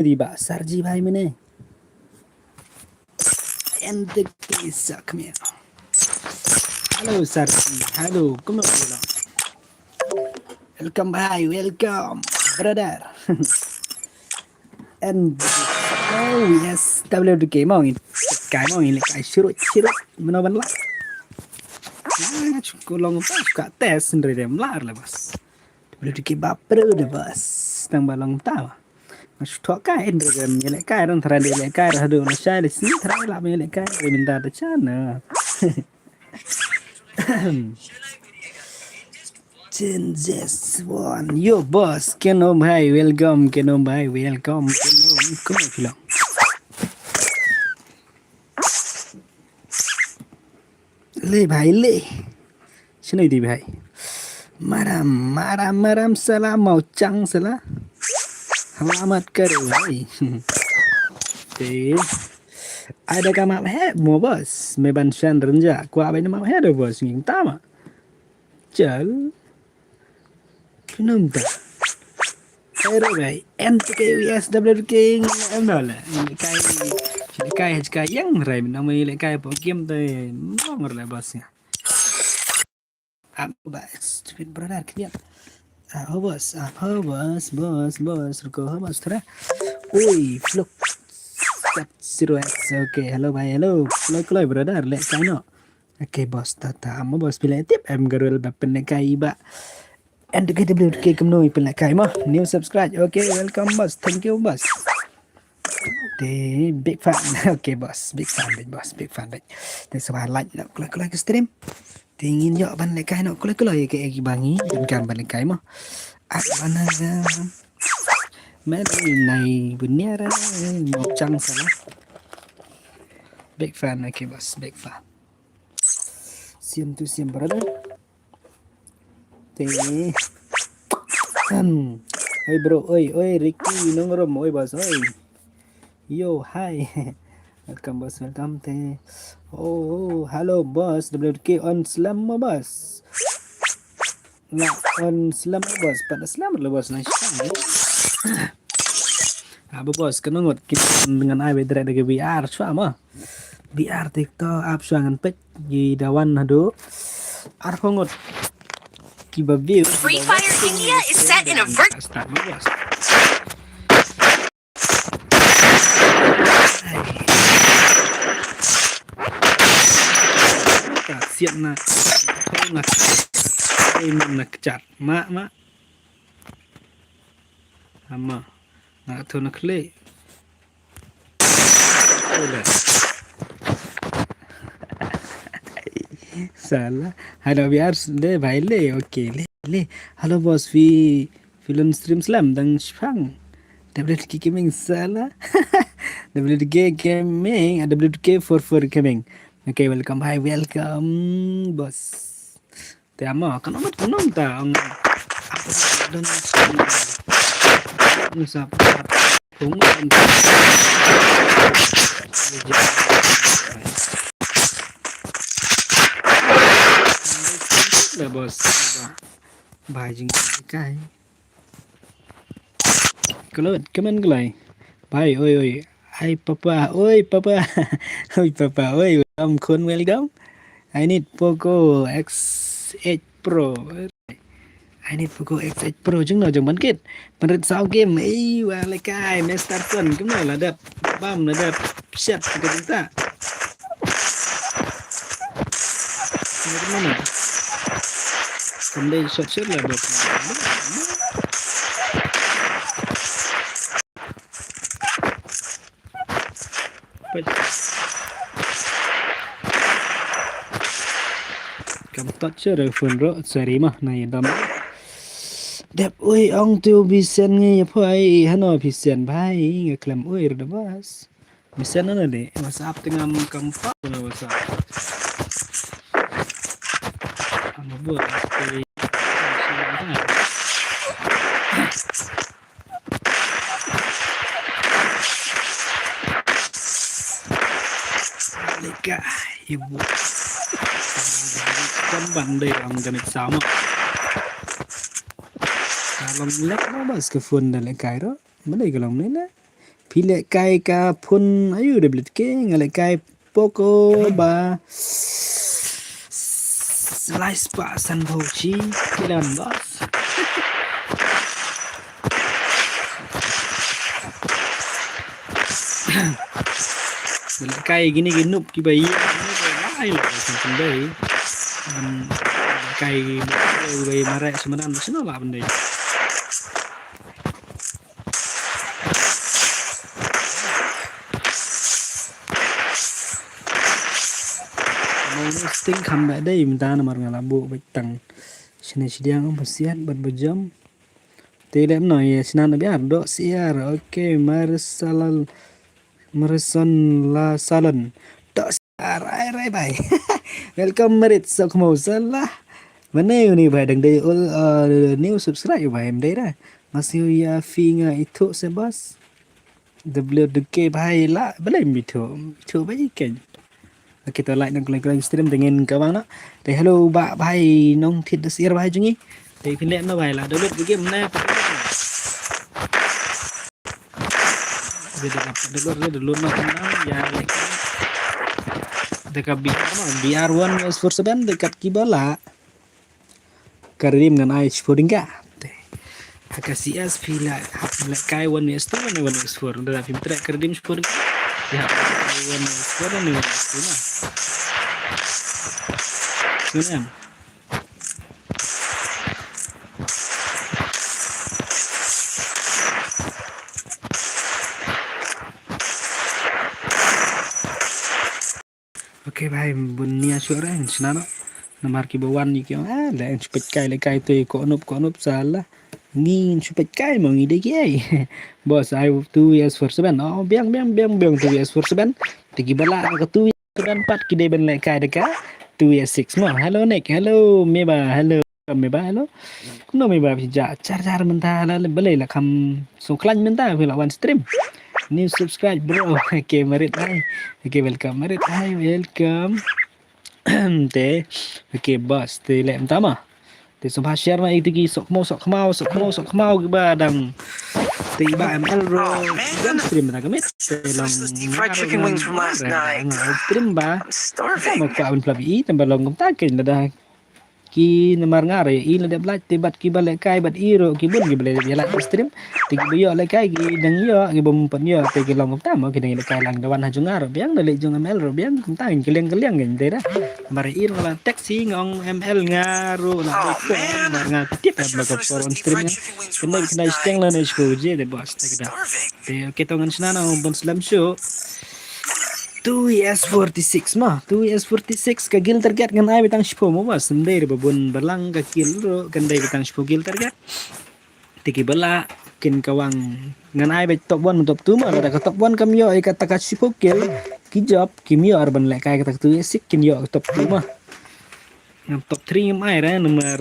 Tiba Sarji भाई मैंने and the case come here. Hello Sarji, hello, come on. Welcome bhai, welcome brother. And oh yes, WK mau ini, mau ini kayak siru, benar-benar lah. Nah, cukup long pas, suka tes sendiri melar lah bos. WK baper udah bos, tambah long tahu. Mas thọ cái rồi mình lại cái đang thằng lại cái là đường nó sai để xí thằng lại mình lại cái rồi mình ta được chán nữa. Changes one, yo boss, can om hai welcome, can om hai welcome, can om come on. Le bhai le, sini di bhai. Maram salam mau chang salah. Selamat kare bhai. Thì ai đã map hết mua boss mấy bạn sang rừng ra qua bên map hết rồi boss những ta mà chở cái nôm ta đây rồi vậy NTKUSWK em nói là cái yang rồi mình mới lại cái bộ game tới ngon rồi boss nha apa stupid brother kia boss ruko boss thra ui fluk Zero X, okay, hello bhai, hello, keloi brother, let cái nó, okay boss, tata, mau boss pilih tip, em garul bapen kai ba, and the KWK kemnoi pilih kai mah, new subscribe, okay, welcome boss, thank you boss, the big fan, okay boss, big fan, thanks for like, nak keloi ke stream, tingin yo ban le kai nak keloi ke bangi, dan ban le kai mah, apa mana mấy này bunnya ra một trăm sana big fan okay boss big fan sim tu sim brother te oi bro oi Ricky nongrom oi boss oi yo hi welcome boss welcome te oh hello boss WK on slam boss nah on slam boss pada selamat lah boss nice apa bos kena ngot kita dengan ai bedre de VR swa ma VR TikTok app swangan pek di dawan hado ar ngot kiba view Free Fire India is set in a start ma bos siap na nak kecat mak ama nak tu nak klik salah halo biar le bhai le okay le halo boss film stream slam dang shang WK gaming salah WK gaming WK44 gaming okay welcome hi welcome boss te ama kan amat kunong ta ang dan Nusap tunggu là boss bài chừng cái comment cái này bài ơi ai papa ơi ông khôn welcome I need Poco X8 Pro I need Poco X8 Pro chứng nào chẳng bắn kết bắn sau game ấy và lại cái mấy start tuần cái này là đẹp băm là đẹp set của chúng ta cái này còn đây shot là được cầm tốt chưa được phần rỡ seri mà này đâm đẹp ơi ông tiêu bị sen nghe phai hano bị sen phai nghe klam ơi rồi bos bị sen nó để WhatsApp tengah kampak na WhatsApp ano buat dari leka ibu kembang dari orang ganik sama kalau lek nó bas ke phone dan lek kai đó mới đây cái lòng này nè Pilih kai ka pun ayo dah beli ke ngalek kai poko ba slice pa san bauchi kilan bos. Beli kai gini ginup ki bayi ini lai lah sampai bayi. Kai bayi marek semenan seno lah benda. Sting comeback day minta nomor ngalabu baik tang sini sidiang bersiat berbejam tidak no ya sinan biar dok siar oke Marison la salon dok siar ai bye welcome merit sok mau salah mana ni bye dang day all new subscribe bye em day dah masih ya finga itu sebas WDK bye lah boleh itu baik kan. Kita like dan klik stream dengan kawan nak. Thì hello bạn bài nông thịt được share bài chứ nhỉ. Thì phiên lệ nó bài là download cái game này. Được luôn mà không ya like. Dekat BR1 S47 dekat kibala. Karim dengan ice fooding ka. HKCS pila like kai 1S2 dan 1S4 dalam film track karim fooding. Ya, one sekarang ni mana? Mana? Okay, bhai, bunia suara yang senana. Namar ki bawan ni kyo lah yang cepet kai tu ko nup salah. Ngin cepet kai mau ngide ki Bos, I 2S47. Oh, biang 2S47. Tigi bala ke 2S4 kide ben lek kai deka 2S6 mo. Hello Nick, hello Meba, hello Meba, hello. Kuno Meba pija car mentah la bele la kam so klan mentah pula one stream. New subscribe bro. Okay, merit hai. Okay, welcome merit hai, welcome. Te. Okay, boss, te lek pertama. Te sumpah share mai itu ki sok mau ke badang. Tiba ML ro dan stream na gamit. Fried chicken wings from last night. Stream ba? I'm starving. Magpaon plabi tambah long takin na dah. Ki namar ngare ila de blat tibat ki balik kai bat iro ki bun ki balik jalan stream. Tigi biyo le kai ki dang yo ki bom pan yo te ki long tama ki dang kai lang dawan hajung ngaro biang dale jung ML ro biang tang keleng gen dera. Mari ir la taxi ngong ML ngaro na ko ngar tip ba ko on stream. Kena steng la na je de boss te kada. Te ketongan snana bon slam show. 2S46 mah 2S46 ka gil target kan ai bitang shpo mo bas sendiri babun berlang ka kill ro kan dai bitang shpo gil target tiki bala kin kawang ngan ai bet top 1 top 2 mah ada ka top 1 kam yo ai kata ka shpo kill ki job kim yo arban lek kai kata 2S6 kin yo top 2 mah ngam top 3 ngam ai ra nomor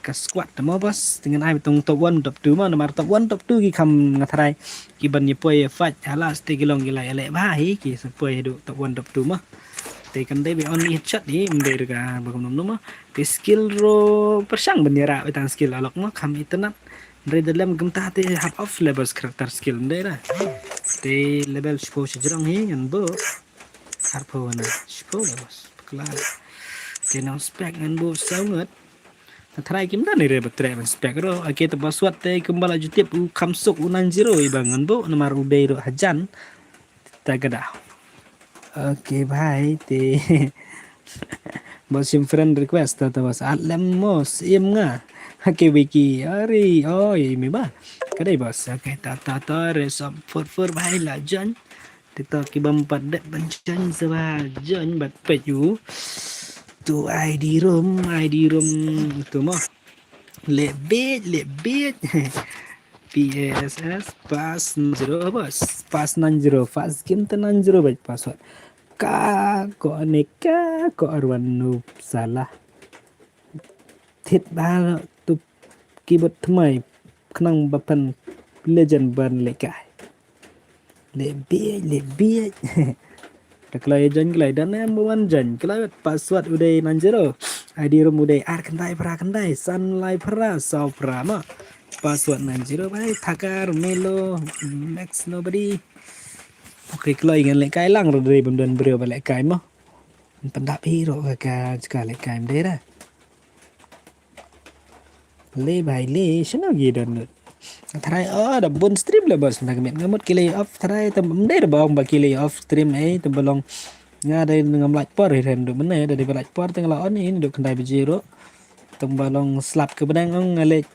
ka squad mo bas dengan ai bitang top 1 top 2 mah nomor top 1 top 2 ki kam ngatrai ki ban ye poy fight halas te kilong gila ele bahi ki poy do top 1 top 2 mah te kan dai be only headshot ni mende ka bagom nom mah te skill ro persang bendera betang skill alok mah kam itenat dari dalam gemtah te half of levels karakter skill bendera te level 10 sejrong hi ngan bo harpo na 10 levels kelar te nang spek ngan bo sangat try kim dan ire betre spek ro ake to baswat te kembala jutip u kamsuk unan zero ibangan bo nomor udai ro hajan tagada oke bye te bosim friend request ta bas alam mos im nga ake wiki ari oi mi ba kadai bos ake ta resop for bye la jan kita kibam padat bancan sa jan bat peju tu ID room tu mah lebih PSS pas 0 bos pas 90 fast game tenan 0 baik password ka ko aneka ko arwan noob salah thit ba tu keyboard ថ្មីក្នុងbutton legend ban lekai lebih Kelai jan kelai dan number one jan kelai password udah 90 ID room udah ar kendai pra kendai sunlight pra sau pra ma password 90 भाई Thakar Melo Max nobody. Okay, kalau ingin lek kai lang rồi đây bấm đơn brio và lek kai mà. Pendap hero ka ka lek kai đây ra. Le भाई le shano gi don. Try da bun stream lah bos nak met ngamut kili off try tem đây bong ba kili off stream tem belong nga đây ngam like por ren do mana dari like por teng la on ini do kendai bijiro tem balong slap ke bedang ong lek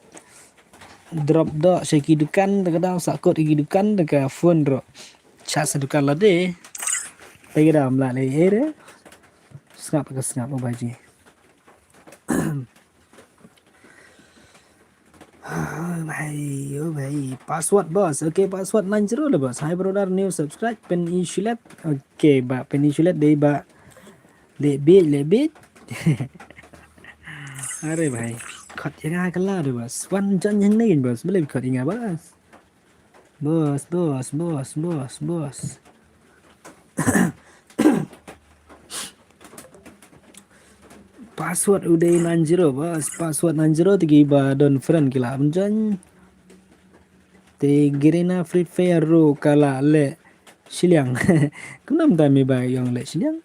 drop do saya kidukan kadang sakut kidukan dekat phone ro chat sedukan lah deh pergi dalam lah le ere ngap apa baji. भाई password bos. Okay, password 90 lah bos. Hi brother, new subscribe Peninsulet. Okay, ba Peninsulet deh ba lebih अरे भाई खत यहाँ कल्ला दे बस वन जन yang lain bos boleh खत ingat bos. Password udah 90 bos. Password 90 tigi ba don friend kila amjan. Te girena free fire ro kala le siliang. Kenam ta mi ba yang le siliang.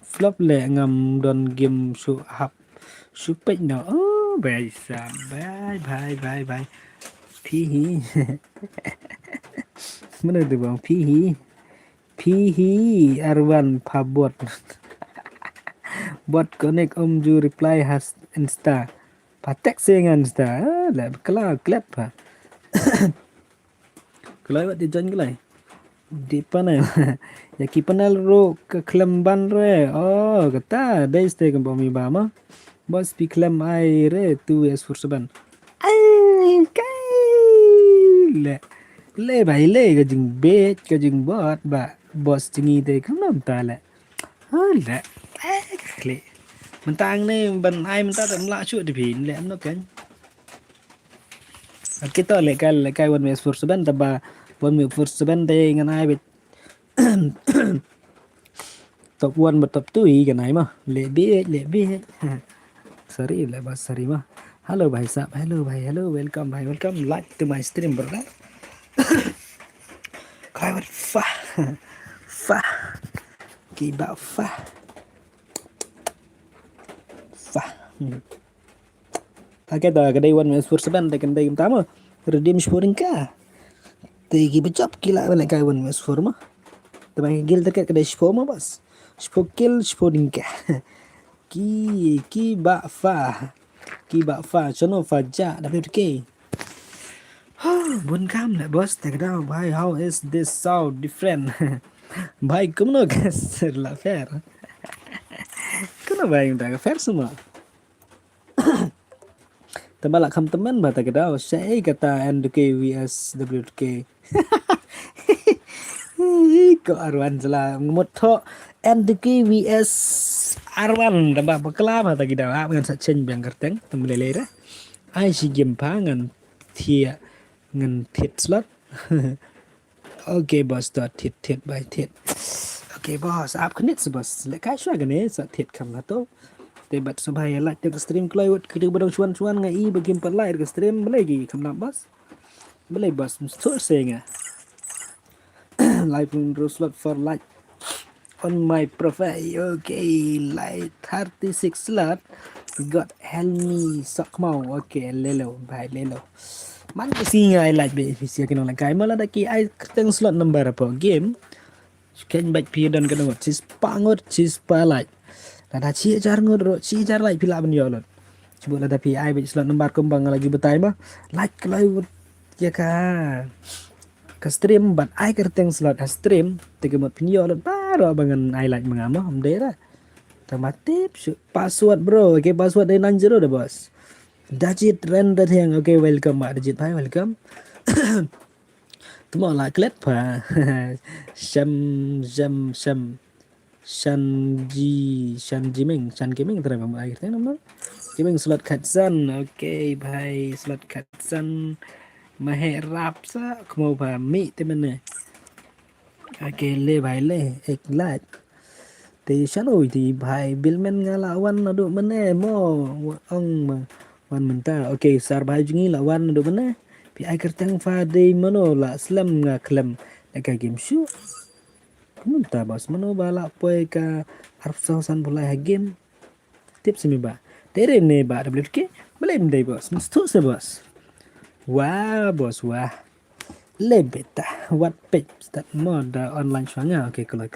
Flop le ngam don game su hap su pek no. Oh, bye sam. Bye. Pihi. Mana tu bang Pihi Arwan Pabot. Bot connect ju reply has insta patek sengan insta la kala klep pa kalau buat di join kelai di panel ya ki panel ro ke klemban re oh kata dai stay ke bomi bama bos pi klem ai re tu es fursaban ai kai le bai le ke jing bet ke jing bot ba bos jingi te kanam ta la la klik mentang ni ban ai mentang tak melak cut di bin lek amno kan kita lek kai wan mes for seban taba wan mes for seban de ngan ai bet top 1 bet top 2 kan ai mah lek bi sorry le bas sorry mah halo bhai sahab hello welcome like to my stream brother kai wan fa ki ba fa Pakai dah kedai wan mes for seban de kedai pertama redeem sporing ka tegi becap kila balik kai wan mes for mah tebai gil dekat kedai spor mah bos spokil sporing ka ki ba fa chono faja WK bun kam lah bos tak dah bhai how is this sound different bhai kumno guys la fair kena bhai minta fair semua Tebalak kam teman bata kedau saya kata NDK vs WK kok Arwan salah ngemut tho NDK vs Arwan tambah bekela bata kedau ngan sa chen biang kerteng tembelele dah ai si game pa ngan thia ngan thit slot okay bos dot thit by thit okay bos ap knit bos le kai shwa gane sa thit kam la to Tebat subhaya like ke stream kelewat kita badang cuan ngai bagi empat like ke stream boleh lagi kamna bos boleh bos mesti saya live on slot for like on my profile okay like 36 slot got Helmi Sakmau okay lelo bye lelo man kasi ngai like be visi kan orang kai malah daki ai keteng slot number apa game kan baik pi dan kan ngot cis pangot cis palai Ada jar ngodro jar like pila ben yolot. Coba lah tapi ai slot nomor kembang lagi betai mah like kalau ya kan. Ke stream bat ai kerteng slot stream tegemot pin yolot baru abangan ai like mengamah amdera. Tambah tips password bro. Okay password dari 90 dah bos. Dajit render yang okay welcome mak Dajit bye welcome. Temo lah klet pa. Shan Gaming terang kamu akhirnya nama Gaming slot Katsan okay bhai slot Katsan maherap sa kemo ba mi temene okay le bhai le ek lat te shanoi thì bhai bilmen ngalawan adu mene mo ong Wan mentah. Okay, sar bahai jengi lah wan do mana. Pi ai kertang fa dei mano lah slam nga klem. Nak ka game show. Mentah bos mano bala poi ka arf sausan bulai ha game. Tips mi ba. Tere ne ba WK. Boleh mendai bos. Mesti se bos. Wah bos wah. Lebeta. What page start mod online shwanga. Okay, kalau.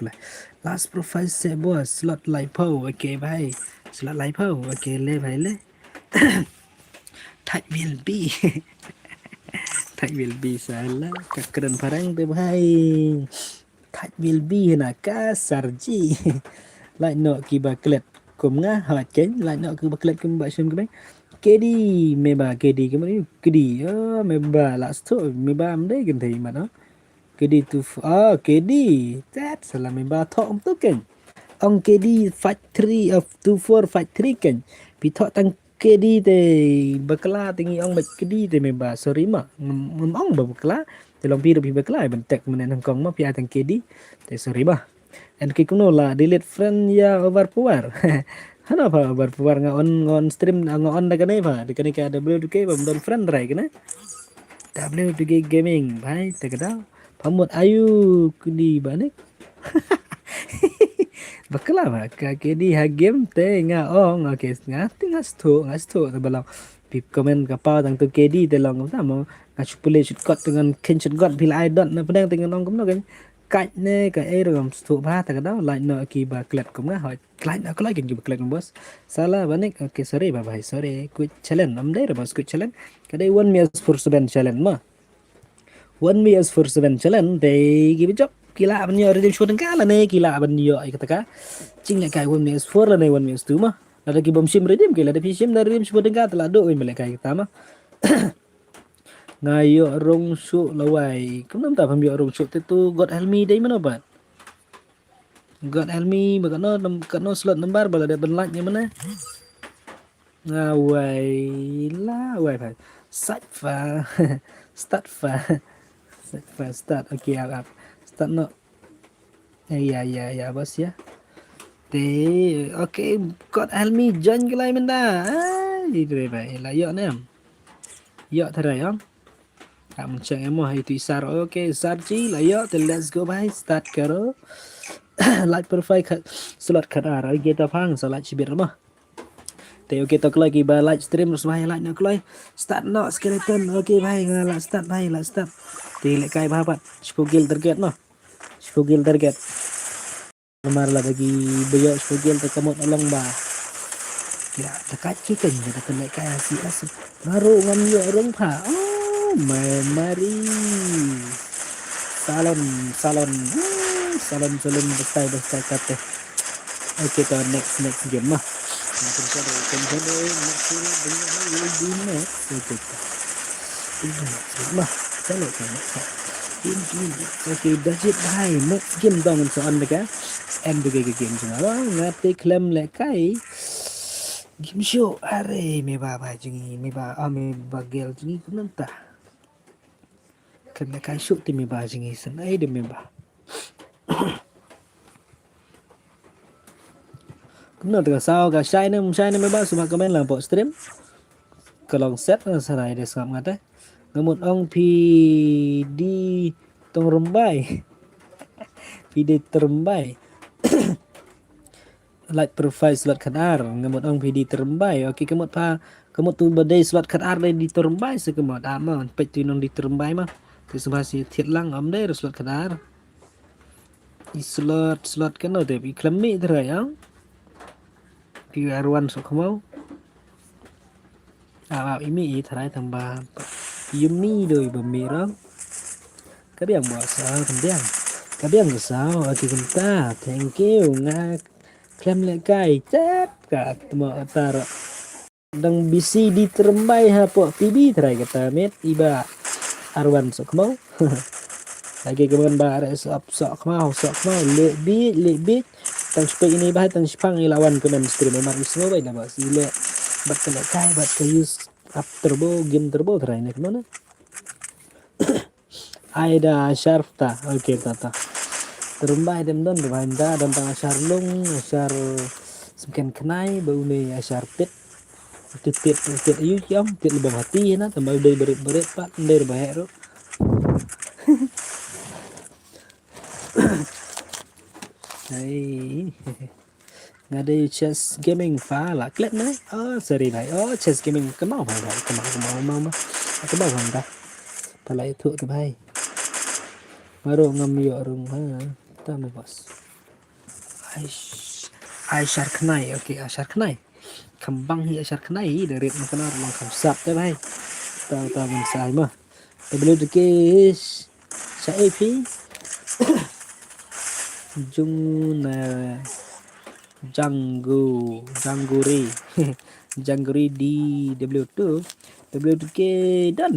Last profile se bos. Slot lipo. Okay, bye. Slot lipo. Okay, le bhai le. Type will be. Type will be salah. Keren parang tu bhai. Type will be na kasar ji. Lại nọ kỳ bà klet cùng ngá hỏi chén lại nọ cứ bà klet cùng bà xem cái bánh kê đi mẹ bà kê đi cái mấy kê đi mẹ bà là số mẹ bà em đấy gần thì mà nó kê đi tu kê đi that's là mẹ bà thọ ông tốt kênh ông kê đi fight 3 of 24 fight 3 kênh bị thọ tăng kê đi thì bà kla tinggi ông bạch kê đi thì mẹ bà sorry mà ông bà kla thì lòng pi được bị bà kla bên tech mình đang còn mà pi ai tăng kê đi thì sorry mà and kikuno lah delete friend ya overpower. Kenapa overpower ngon stream ngon da kane ba de kane ka W2K ba don friend rai kana W2K gaming bhai tekada pamut ayu kudi banik bakla ba ka kedi ha game te nga ong okay nga ngasto ta balang pip comment ka pa tang tu kedi te long ta mo nga chupule chut kot dengan kenshin god bila idol na pedang dengan ong kumno kan cách nè cái ấy rồi số ba ta cái đó lại nợ kỳ bà kẹt cũng á hỏi lại nó có lại kỳ bà kẹt cũng boss salah banyak okay sorry bà bhai sorry quit challenge năm đấy rồi boss quit challenge cái đây one meals for seven challenge mà one meals for seven challenge thì cái job kila ban yo redim shooting ka lah ne kila ban yo ay kata ka ching lại cái one meals for lah ne one meals tu mah ada ki bom sim redim kila ada sim dari redim shooting ka telah do melek kai kita mah ngayo rong su lawai cũng ta pham yo rong su tu god helmi dei mana ba god helmi ba kano slot number ba ada benlak nya mana ngawai la wai phải sách và start okay up start no ya bos ya te okay god helmi join cái lại mình ta đi rồi vậy là yo nè yo thay không kamu cek emo hai tu isar okay sarji lah yo let's go bhai start karo like profile slot khadar kita phang so like chibir mah te okay to lagi ba live stream terus bhai like nak loi start no skeleton okay bhai la start te lek kai ba pat spogil target no spogil target lamar la bagi beyo spogil te kamot along ba ya dekat chicken kita kena kai asyik baru ngam yo rong pha memory salon bestai kate okay to next game mah macam saya next mah chalo okay that's it bhai next game dong soan ka em được cái game đó ngate claim lại cái game show are me ba jengi me ba gel jengi kunanta kena kai shoot ti me ba jengi san ai de me ba kunna ta sao ka sai ne me ba suma comment là bộ stream kalau set sarai de sam ngate ngamut ong pi di tong rembai pi di terembai like profile slot khadar ngamut ong pi di terembai okay kemut tu badai slot khadar di terembai se kemut ama pet tu nong di terembai mah thì semua si thiệt lăng ấm đấy rồi slot khadar slot cái nào để bị klemmi thôi không thì aruan sok mau ini thay tambah yummy doi bemira kadang sao kadang sao aki kita thank you nga klem le kai chat ka temo tar dang bisi di terembai ha po PB thay kata met iba aruan sok mau lagi kemudian ba sok mau le bit tang spek ini bah tang spang ilawan kemen stream memang semua baik dah bos ile bat kena kai bat ke use up turbo game turbo try nek mana aida sharfta okay tata terumbai dem don dan tang sharlung shar semken kenai bau ne shar pit tiệt yêu chứ ông tiệt là bằng hati nó tầm bao đây beret pat đây là bahaya ro đây ngade chess gaming phá là clip đấy sorry này chess gaming cái màu phải vậy cái màu mà cái màu hoàng ta phải lại thua thì hay mà rồi ngâm nhựa rồi ha ta mới boss ai shark này ok shark này kembang hi shark này dari makan orang kamsat deh bhai tahu mình sai mà WDK sai phi jung na Janguri Janguri di W2 WDK dan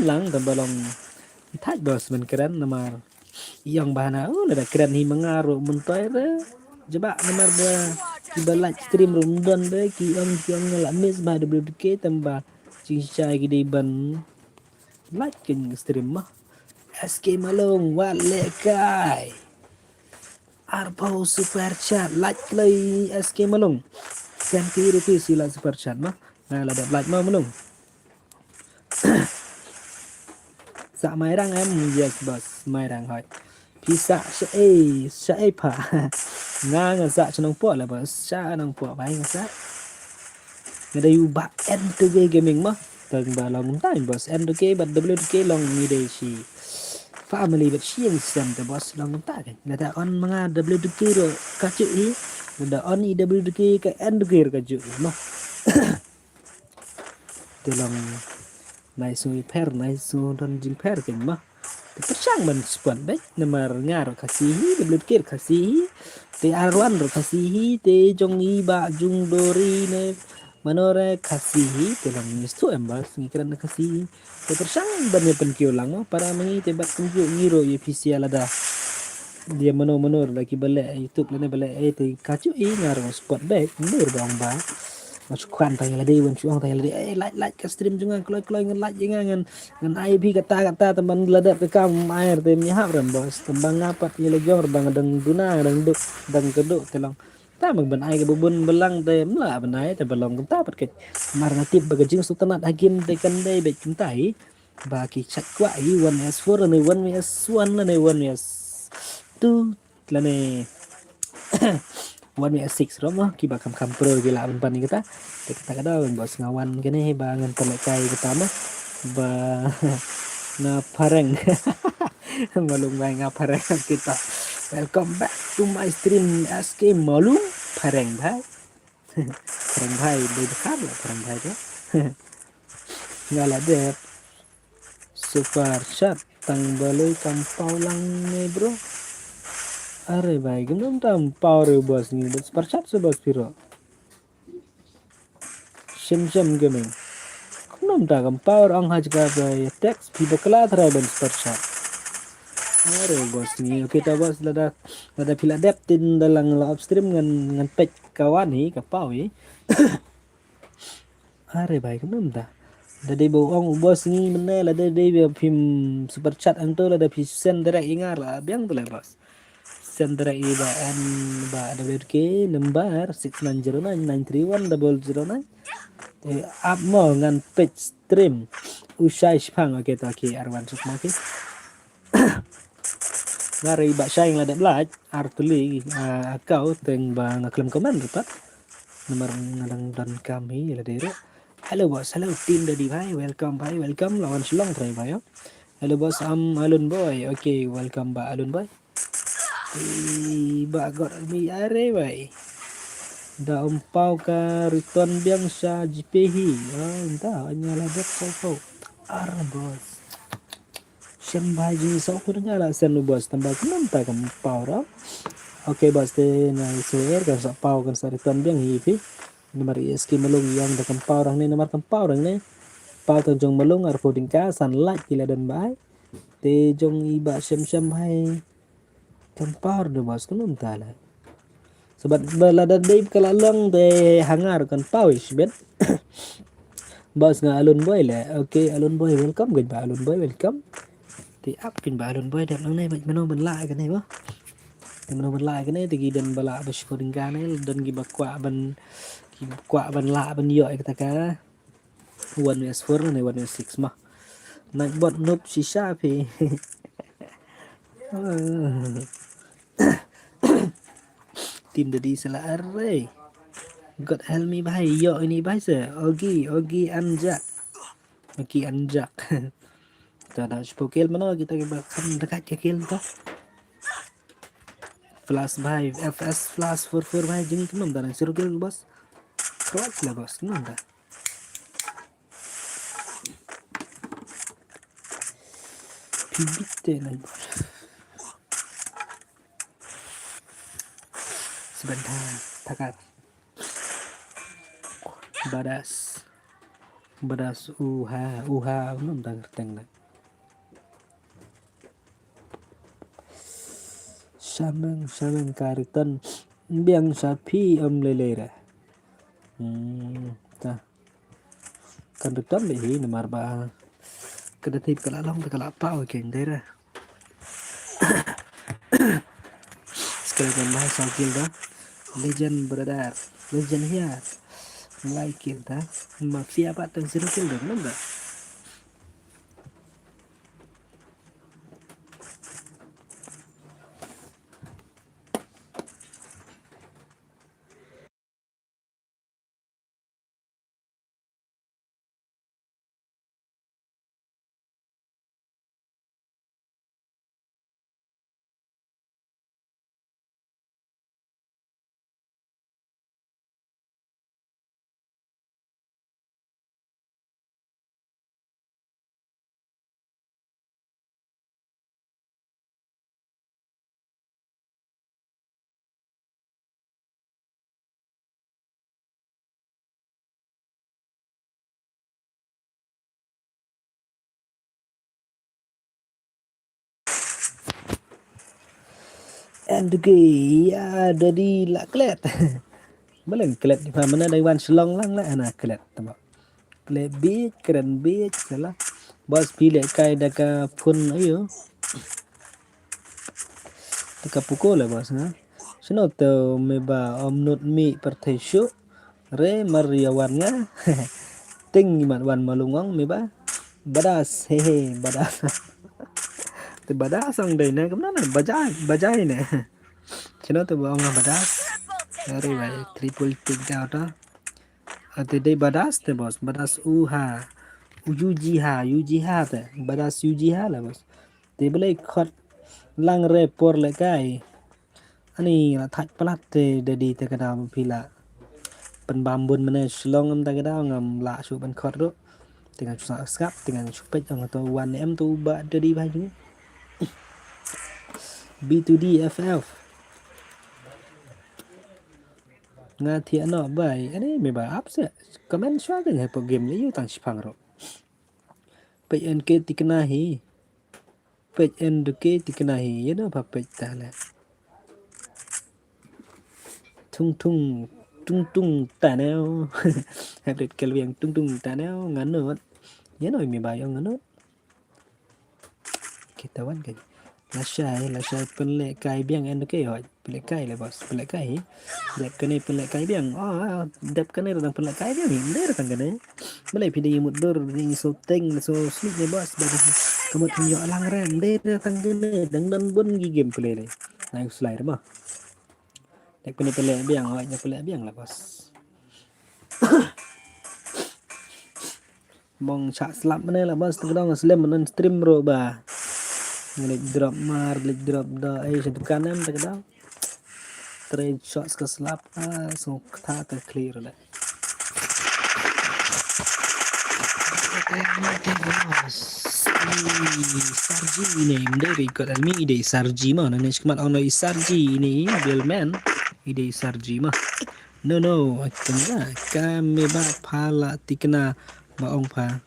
lang tambalong thaj bos men keren namar yang bahana ada keren hi mengaruh mentoy coba nomor dua kita live stream rundan deh kiong ngelak miss by WDK tambah cincai gede ban like king stream mah SK Malong walekai Arpau super chat like play SK Malong 20 rupiah sila super chat mah nah là đẹp like mah Malong dạ máy răng em yes boss máy răng hỏi pizza sẽ phá nga nga dạ cho nông po là boss sa nông po bay nga sa nga đây ba end gaming mah từng ba lòng tay boss end but WDK long ni đây si family but siang sem the boss long tay kan nga on mga WDK ro kacu ni nga on WDK ka end gear kacu mah long nai sui per nai su don jing per kan mah tercang man spon baik nomor ngar kasih WDK kasih te arwan ro kasih te jongi ba jung dori ne manore kasih te lang nistu embas ngikiran kasih te tercang ban penkio lang para mengi te bat penkio ngiro ye official ada dia menor lagi balik YouTube lane balik te kacu ngar spot baik nur bang ba masuk kan tanya lagi wan chuang tanya lagi like ke stream jangan kloy ngan like jangan ngan IP kata teman ladat ke kam air tem nyahap ram bos tembang ngapat ye lejor bang dang duna dang duk dang keduk telong ta mang ban ai ke bubun belang tem lah ban ai te belong kita pat ke mar natip bagajing sultanat hakim te kan dai be cintai ba ki chat kwa i 1s4 ne 1s1 ne 1s2 lane 1s6 Roma kiba kam pro gila ban ni kita kada bos ngawan kene bangan telekai pertama ba na pareng malung mai ngapareng kita welcome back to my stream SK Malung pareng bhai pareng bhai dekat lah pareng bhai tu ngala dep super chat tang baloi kampau lang ne bro अरे भाई एकदम tam power bos ni super chat se bos piro shim gaming kunam ta kam power ang haj ka text pi bakla thara ban super chat अरे bos ni kita bos lada pila dep tin dalang live stream ngan page kawan ni ka pau ni अरे भाई kunam ta Dade bohong bos ni mana lah dade phim super chat anto lah pi send direct ingar lah biang tu lah bos Sandra Ida and ba WDK number 6909931009 up mo ngan page stream usai spang okay ta ki arwan sukma ki ngari ba sayang la de blaj artuli akau teng ba ngaklem komen dapat nomor ngadang dan kami la dero hello bos hello team dari bhai welcome lawan selong try bhai hello bos alun boy okay welcome ba alun boy bagot mi are bai da umpau ka return biang sa GPhi entah hanya la bet so ar bos sem baji so ko ngala sen bos tambah kunam ta kam pau okay bos te na suer ka sa pau kan sa return biang hi fi nomor SK Malung yang da kam pau rang ne nomor kam pau rang ne pau ta jong Malung ar coding ka san like kila dan bai te jong iba sem hai Tempar de bos kunum tala. Sebab balada dai kalalang de hangar kan pawish bet. Bos nga alun boy le. Okay alun boy welcome gud ba alun boy welcome. Ti up kin ba alun boy dap lang nei mano ban la kan nei ba. Mano ban la kan nei ti gidan bala bas ko ding kan nei dan gi bakwa ban Quả ban lạ ban yoi kata ka 1vs4 này 1vs6 mah nak bot noob sisa pi tim dedi salah array God help me bhai yo ini bhai se Ogi anjak kita dah cuba kill mana kita bakal dekat ke kill tu flash bhai FS flash 44 bhai jeng kenum dah suruh kill bos clutch lah bos kenum dah pibit lah bos sebentar takat badas uha kenum dah ngerteng dah samang karitan biang sapi lele dah ta karitan lehi nomor ba kada tip kala long kala pa okay ndera sekarang bahas skill dah legend brother legend here like kill dah mafia apa tang zero kill dah nanda and ya dari la klet Balen klet di mana dari wan selong lang lah anak klet tama klet beach keren beach salah bos pilih kai daka pun ayo daka pukul lah bos ha sino to meba omnut mi perteshu re mariawan nga ting wan malungong meba badas hehe badas te badas ang day na kamna na bajai ne sino to ba nga badas अरे भाई ट्रिपल टिक डाउटा अते दे बदास ते boss badass UGH ते badass UGH ला बॉस ते बले खत lang re por le kai ani la thak plat te dedi te kada pila pen bambun mene slong am ta kada ngam la su ban khot ro dengan susah skap dengan supet ang to 1M tu ba dedi ba ju B2D FF nga thia no bai ani me ba up se comment swa ke po game le yu tang sipang ro pe en ke tikna hi pe en de ke tikna hi ye no pa pe ta la tung tung ta neo hybrid kel viang tung ta neo ngan no ye no me ba yo ngan no kita wan ke la sai pen le kai biang en ke ho le kai le bos le kai dep kene pen le kai biang dep kene dang pen le kai biang ni der kan kene bele pidi mut ber ni so teng so sleep le bos ba kamut yo lang ren der kan kene dang dan bun gi game play le na slide ma dep kene pen le biang ho nya pen le biang la bos mong cha slap mene la bos tengdong slam men stream ro ba Leg drop da satu kanan tak ada trade shots ke slap so kata ke clear lah Sarji ini dari ikut almi ide Sarji mah nane sekemat ono Sarji ini billman ide Sarji mah no akhirnya kami ba pala tikna baong pa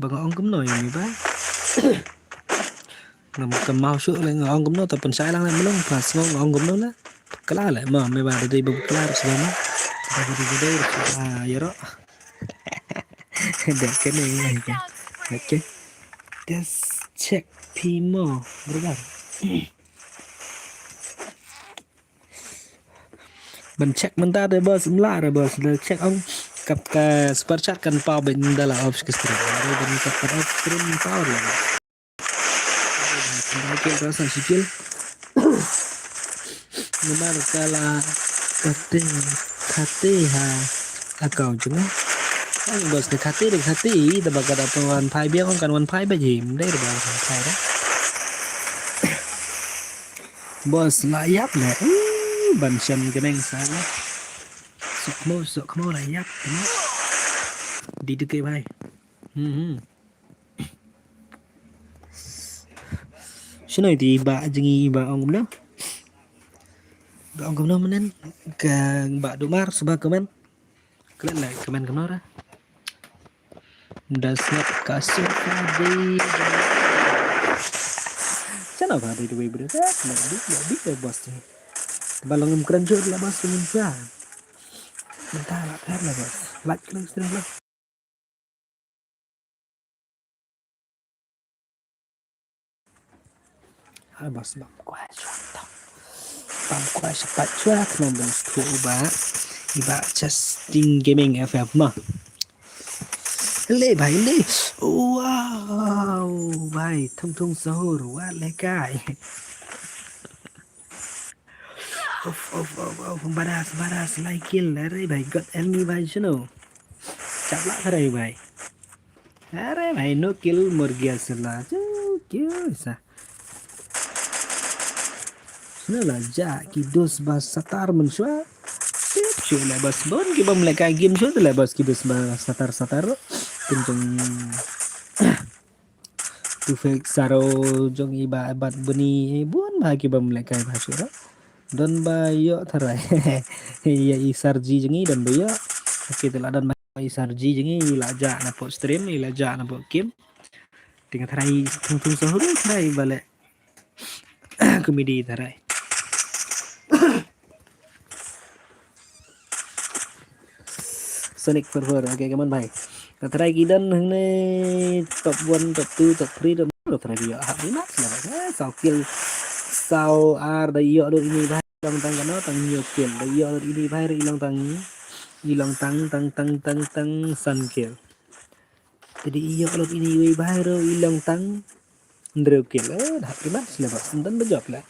bang kum no ini ba ngam cầm mau sữa lên ngon cũng nó tập phần sai lang lên mới pas ngon cũng nó là kala lại mà mấy bạn đi bung kala rồi sao mà đây ya đó để cái này ok just check Pimo berapa Mình check mentah deh bos, melar bos. Udah check om kap ke super chat kan pau ben dalam ops ke stream. Baru ben kap ke ops stream pau lah. Kira rasa sikil. Nomor kala kate kate ha akau cuma. Anh bos ke kate tapi kada penguan pai biar kan wan pai bajim deh bang pai dah. Bos layap lah. Ban chân cái beng sana. Sok mo layap. Đi được cái bay. Sino di ba jengi ba ong gumna? Ba ong gumna menen ka ba dumar sebab komen. Kalian lah komen kemana? Dah siap kasih tadi. Chana ba di duwe bro. Lebih bos ni. Balong keren jod lah bos ni sa. Mentah lah kan lah bos. Like stream lah. Bos bang kuat suatu. Bang kuat cepat cuak nombor tu iba Justin Gaming FF mah. Le भाई ले wow भाई thung sahur quá le cái of baras like kill अरे भाई got enemy भाई सुनो चपला करे भाई अरे भाई no kill मर गया सला क्यों ऐसा सुनो lah ja ki dos bas satar mensua cuy lah bas bon ki bom le kai game show lah bas ki dos bas satar kenceng tu fake saro jong iba bat beni buan bagi bam lekai basura don bayo tarai ya isarji jengi dan bayo oke telah dan isarji jengi ilaja na po stream ilaja na po game dengan tarai tung sahur tarai balik komedi tarai Sonic Fervor oke kaman bhai tarai kidan hne top 1 top 2 top 3 top lo tarai dia hak ni mas lah sao kill sao ar da yo do ini bhai long tang kano tang yo kill da yo do ini bhai ri long tang sun kill jadi yo do ini wi bhai ro ilong tang ndro kill hak ni mas lah bos dan berjawab lah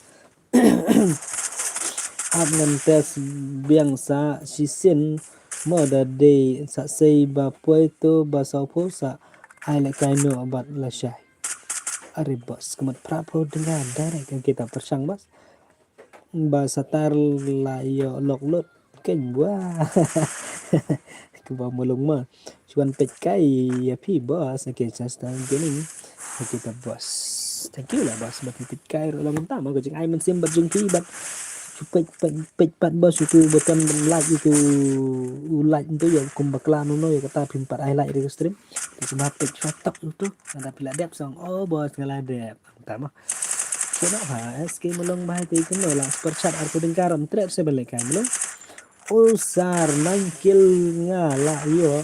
abnan tes biangsa sisin moda day sa say ba puerto ba sao po sa ai lại cái nọ bạn là shay are bos kemat prapo dengan direct yang kita persang bos ba satar la yo lok lot keng buah ke ba mulung ma cuan pet kai ya pi bos okay just gini kita bos thank you lah bos bat pet kai lo mentah mau jeng ai men sim bat jeng pi bat pet bos itu bukan like itu like itu ya kumbaklan no ya kata pimpat highlight di stream di sebelah page fotok itu ada pila dep song oh bos ngalah dep pertama kena SK melong bahai ti kena lah super chat aku dengkaram trap saya balik kan melong usar nangkil ngala yo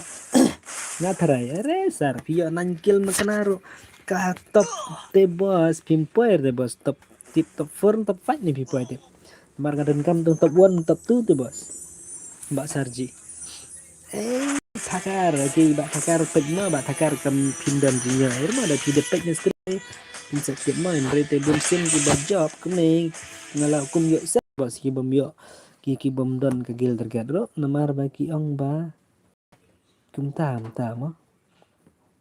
ngatarai are sar pio nangkil makanaro ka top te bos pimpoer te bos top tip top 4 top 5 ni pimpoer te marga dengkam top 1 top 2 te bos Mbak Sarji thakar ki ba thakar pek ma ba thakar kam pindam jinya air ma da ki de pek ni skre insek ke main rete bensin ki ba job kene ngala kum yo sa bos ki bom yo ki bom don ke gil tergadro namar ba ki ong ba kum tam mo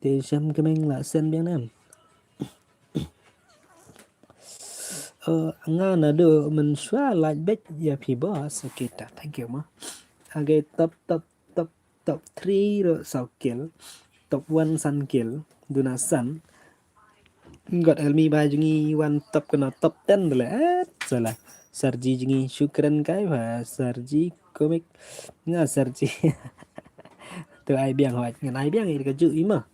te sam kemeng la sen biang nam ngana do men swa like bet ya pi boss kita thank you ma age top 3 ro sau kill top 1 sun kill duna sun got elmi ba jungi one top kena top 10 lah salah sarji jungi syukran kai ba sarji komik nga sarji tu ai biang hoat ngan ai biang ir ka ju ima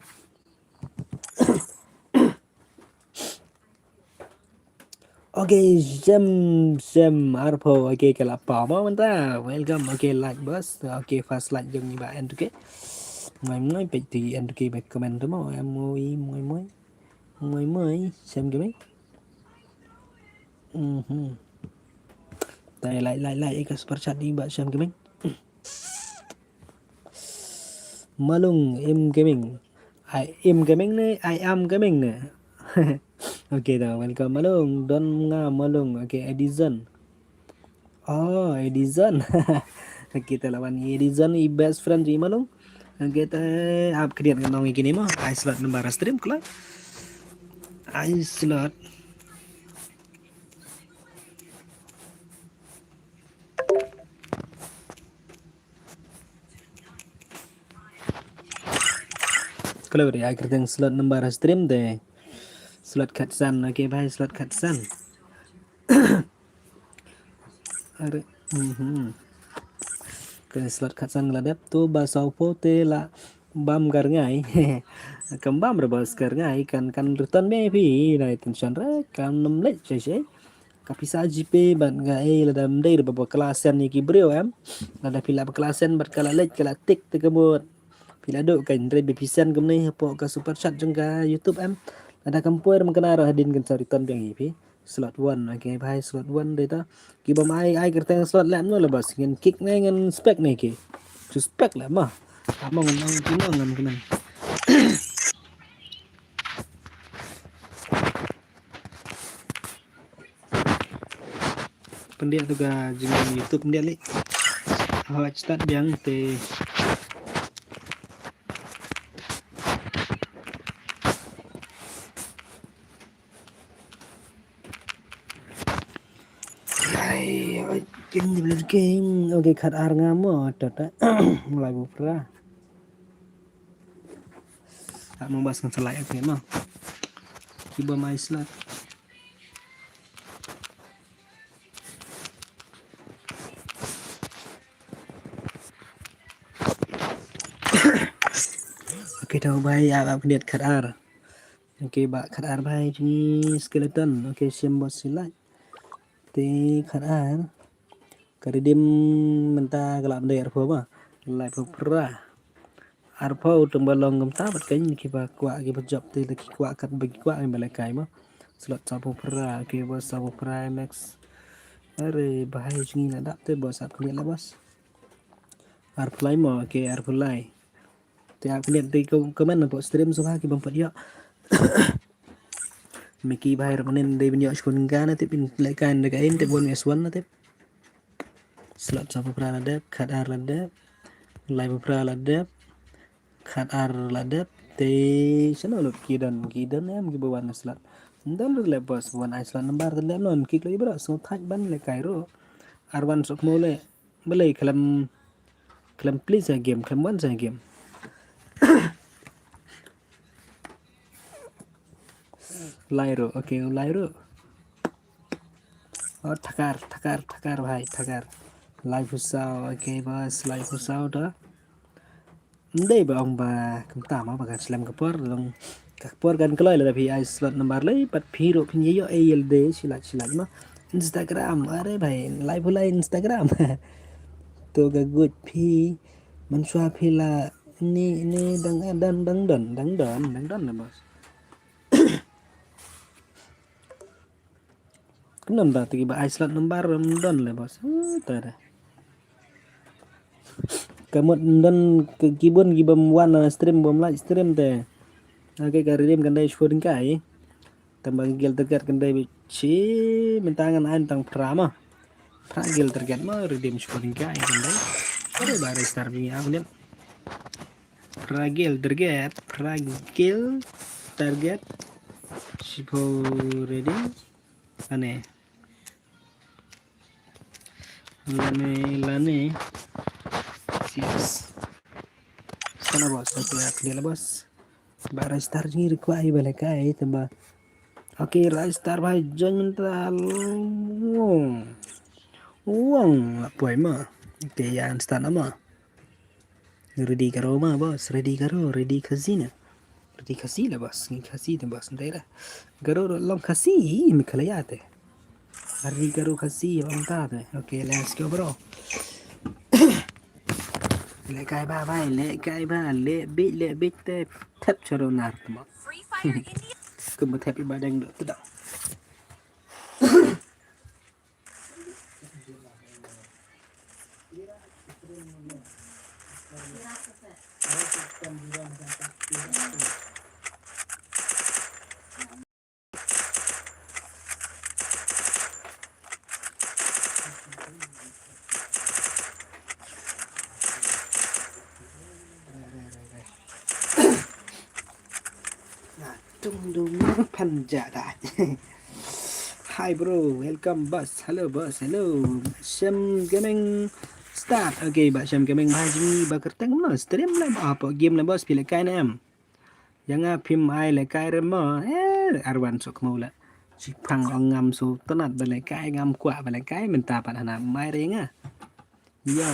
Okay, jam arpo okay kala pa mo manta welcome okay like bos okay fast like jong ni ba en tu ke mai pe ti en tu ke ba comment tu mo em moi xem cái mấy tay lại cái super chat đi bạn xem cái mình Malung im gaming im gaming này I am gaming nè. Ok dah welcome Malung don nga Malung ok Edison oh Edison kita lawan Edison i best friend di Malung kita up create cái nong gini mah I slot number stream kelak I slot kalau beri akhir yang slot number stream deh slot cutscene oke bye slot cutscene are cái slot cutscene là đẹp tu ba sau phố tê là bam gar ngai kembam rebas gar ngai kan return me phi này tension re kan nem lech che kapisa GP ban ngai là đam đây là kelasen ni kibrio em là pila kelasen bat kala lech kala tik te kebut pila do kan re bepisen kemni po ka super chat jeng ka YouTube em ada kampuer mengkena hadin kan return bang phi slot 1 okay bhai slot 1 đây ta ki bom ai kerteng slot lam no lebas ngin kick ngai ngin spec này ki chu spec lah mah among ngan kenan pendia tu ga jeng YouTube pendia li awak start biang te game oke khat ar ngamo tata mulai bupra tak membahas selai oke mah kiba mai slot oke tahu bhai आप update khat ar oke ba khat ar bhai ni skeleton oke simbol silai te khat ar karidim menta kelap de arpo ba lai bupra arpo tumbalong gemta bat kany kiba kwa kiba job te ki kwa kat bagi kwa ai balai kai ma slot sa bupra ke bos sa bupra max are bahai jungi na dap te bos at kuliah bos arplay mo ke arplay te ak lihat di komen na po stream so ha ki bang pat yo meki bahai ramanen de binyo skun gana te pin lai kan de kain te bon s1 na te slot sa bupra la dep khat ar la dep lai bupra la dep khat ar la dep te sana lo kidan em ki bawan slot dan le bos wan ai slot number le non kik le bro so thak ban le kairo arwan sok mole belai kalam please a game kalam wan sa game lairo okay lairo oh thakar bhai thakar live usau okay bos live usau dah ndai ba ông bà cũng tạm mà gần slam kapor long kapor kan keloi la phi ai slot number lai pat phi ro phi yo ALD sila ma Instagram are bhai live la Instagram to ga good phi man swa phi la ni dang don la bos kenon ba ti ba ai slot number don la bos ta da kamut dan ke kibun gibam wan stream bom live stream te oke karidim kan dai shooting kai tambah gel tergat kan dai chi mentangan an tang prama pra gel tergat ma redim shooting kai kan dai ada bare star bi aku lihat pra gel target sipo redim ane lane yes sana bos oke clear bos bara star ni require balik kai tambah oke right star bhai join mental uang lapoi ma oke yan star nama ready karo ma bos ready khazina ready khasi la bos ni khasi te bos daira garo long khasi mikhalayate ready karo khasi bangta oke let's go bro lệ cái ba vai lệ bít tép thép cho đồ nạt mà cứ một thép ba đành được tự động dum panjada. Hi bro, welcome boss. Hello boss, hello. Syam Gaming start. Okay, Pak Syam Gaming Haji bakar teng no stream lah apa game lah bos pilih kain em. Yang phim ai lại cai rem mơ Arwan sok mau la. Si phang ong ngam so tonat ba lại cai ngam kwa ba lại cai mình ta pan hana mai renga. Ya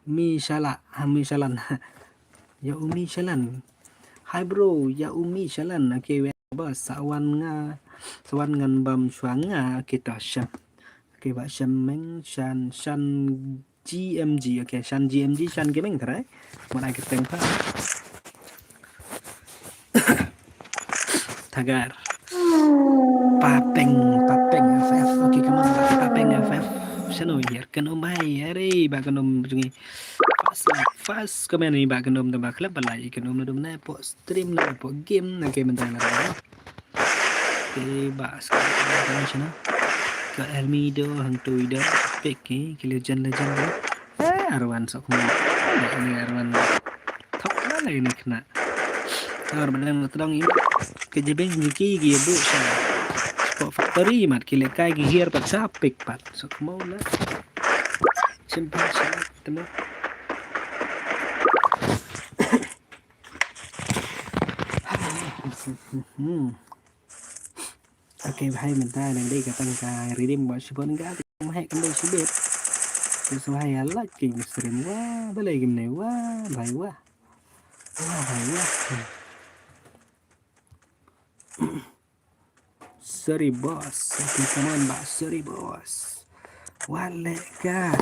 mi shala mi shalan. Ya umi shalan. Hi bro, ya umi shalan. Okay, bos sawan ngan bam chuang kita syam. Okay, Pak Syam Meng Shan GMG. Okay, Shan GMG Shan Gaming thôi. Một ai cái tên khác. Tagar. Papeng FF. Okay, come on, Papeng FF. Sano here? Kanom bay, are ba kanom jungi. Fast comment ni ba kanom da ba club balai kanom na dum na po stream na po game na game ta na. Okay, ba sekarang sana. Ke Elmido hang tu ida peki ke legend Arwan sok mo. Ini Arwan. Thok na ini kena. Ar badan terang ini. Kejebeng gigi bu sa. Sport factory mat kile kai gihir pat sapik pat sok mo na. Simpan sa temo. Okay, भाई mình ta đang đi cả tăng ca redeem bảo support cái thì hay cầm đây sẽ biết. Tôi số hay là kinh stream quá, với lại game này quá, hay quá. Hay quá. Sorry boss. Okay, come on, boss. Sorry boss. Wale guy.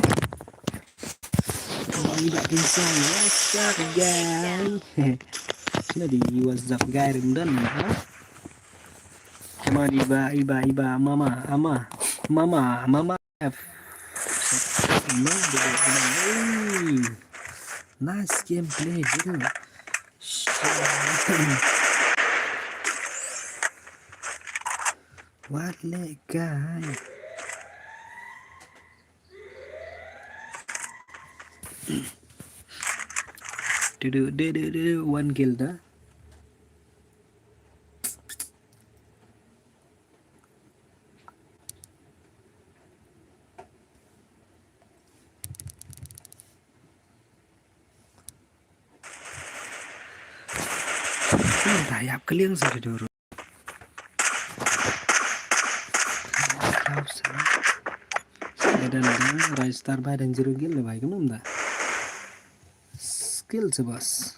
Oh, ini tak pinsang. What's up, guy? Sino di what's up, guy? Rendan, ha? Come on, Iba, Mama F. Nice gameplay, dude. What leg guy? Do one kill dah. Tayap kalian saja dulu. Dan Rise Star by dan Zero Gil lebih kenum dah. Skill sebas.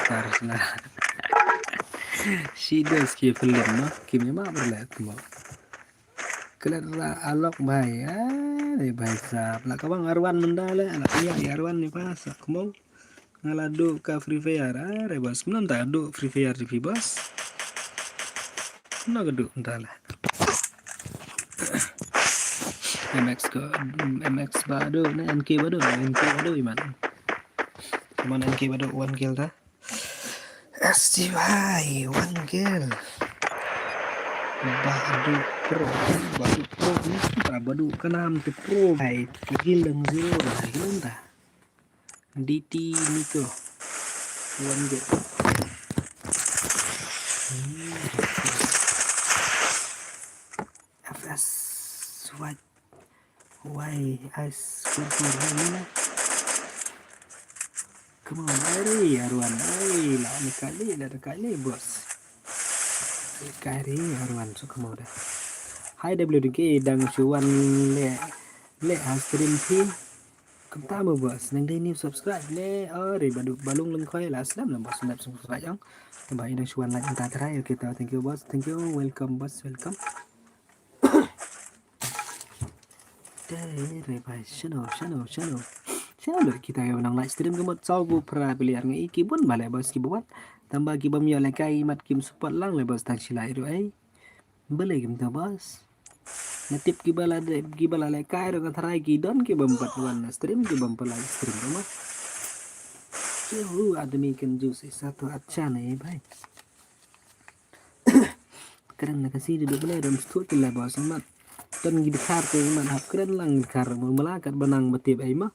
Star lah. Sidas ki film no, ki memang berlet mo. Kelara alok bay, bay sap. Lah kabang Arwan mendale, anak iya Arwan ni pas. Kumong ngalado ka Free Fire, rebas. Menon tak ado Free Fire di bos. Menon ado entahlah. MX bado, na NK bado iman. Cuman NK bado one kill dah. STY one kill. Badu pro ni badu kanam tu pro hai kill dengan zero dah hilang dah. DT Nico one kill. FS why ice kurang. Come on, Arwan, lah ni kali bos. Kari Arwan suka mau dah. Hai WDG dang cuan le stream team. Kentama bos, nang day ni subscribe le. Balung lengkoi lah aslam lah bos subscribe yang. Tambah dang cuan like entah terai kita. Thank you bos, thank you. Welcome bos, welcome. Dari channel. Channel kita yang nang live stream kemot sau gu pra pilihan ngai iki pun balai bos ki buat. Tambah ki bam yo le kai mat kim support lang le bos tang silai ro ai. Beli kim ta bos. Natip ki bala le kai ro katharai ki don ki bam pat wan stream ki bam pa live stream ro mas. Yo आदमी kan juice satu अच्छा नहीं भाई. keren nak kasih duduk boleh dalam stut lah bos amat dan gidi kar tu iman hap keren lang gidi kar melakat benang betip ai mah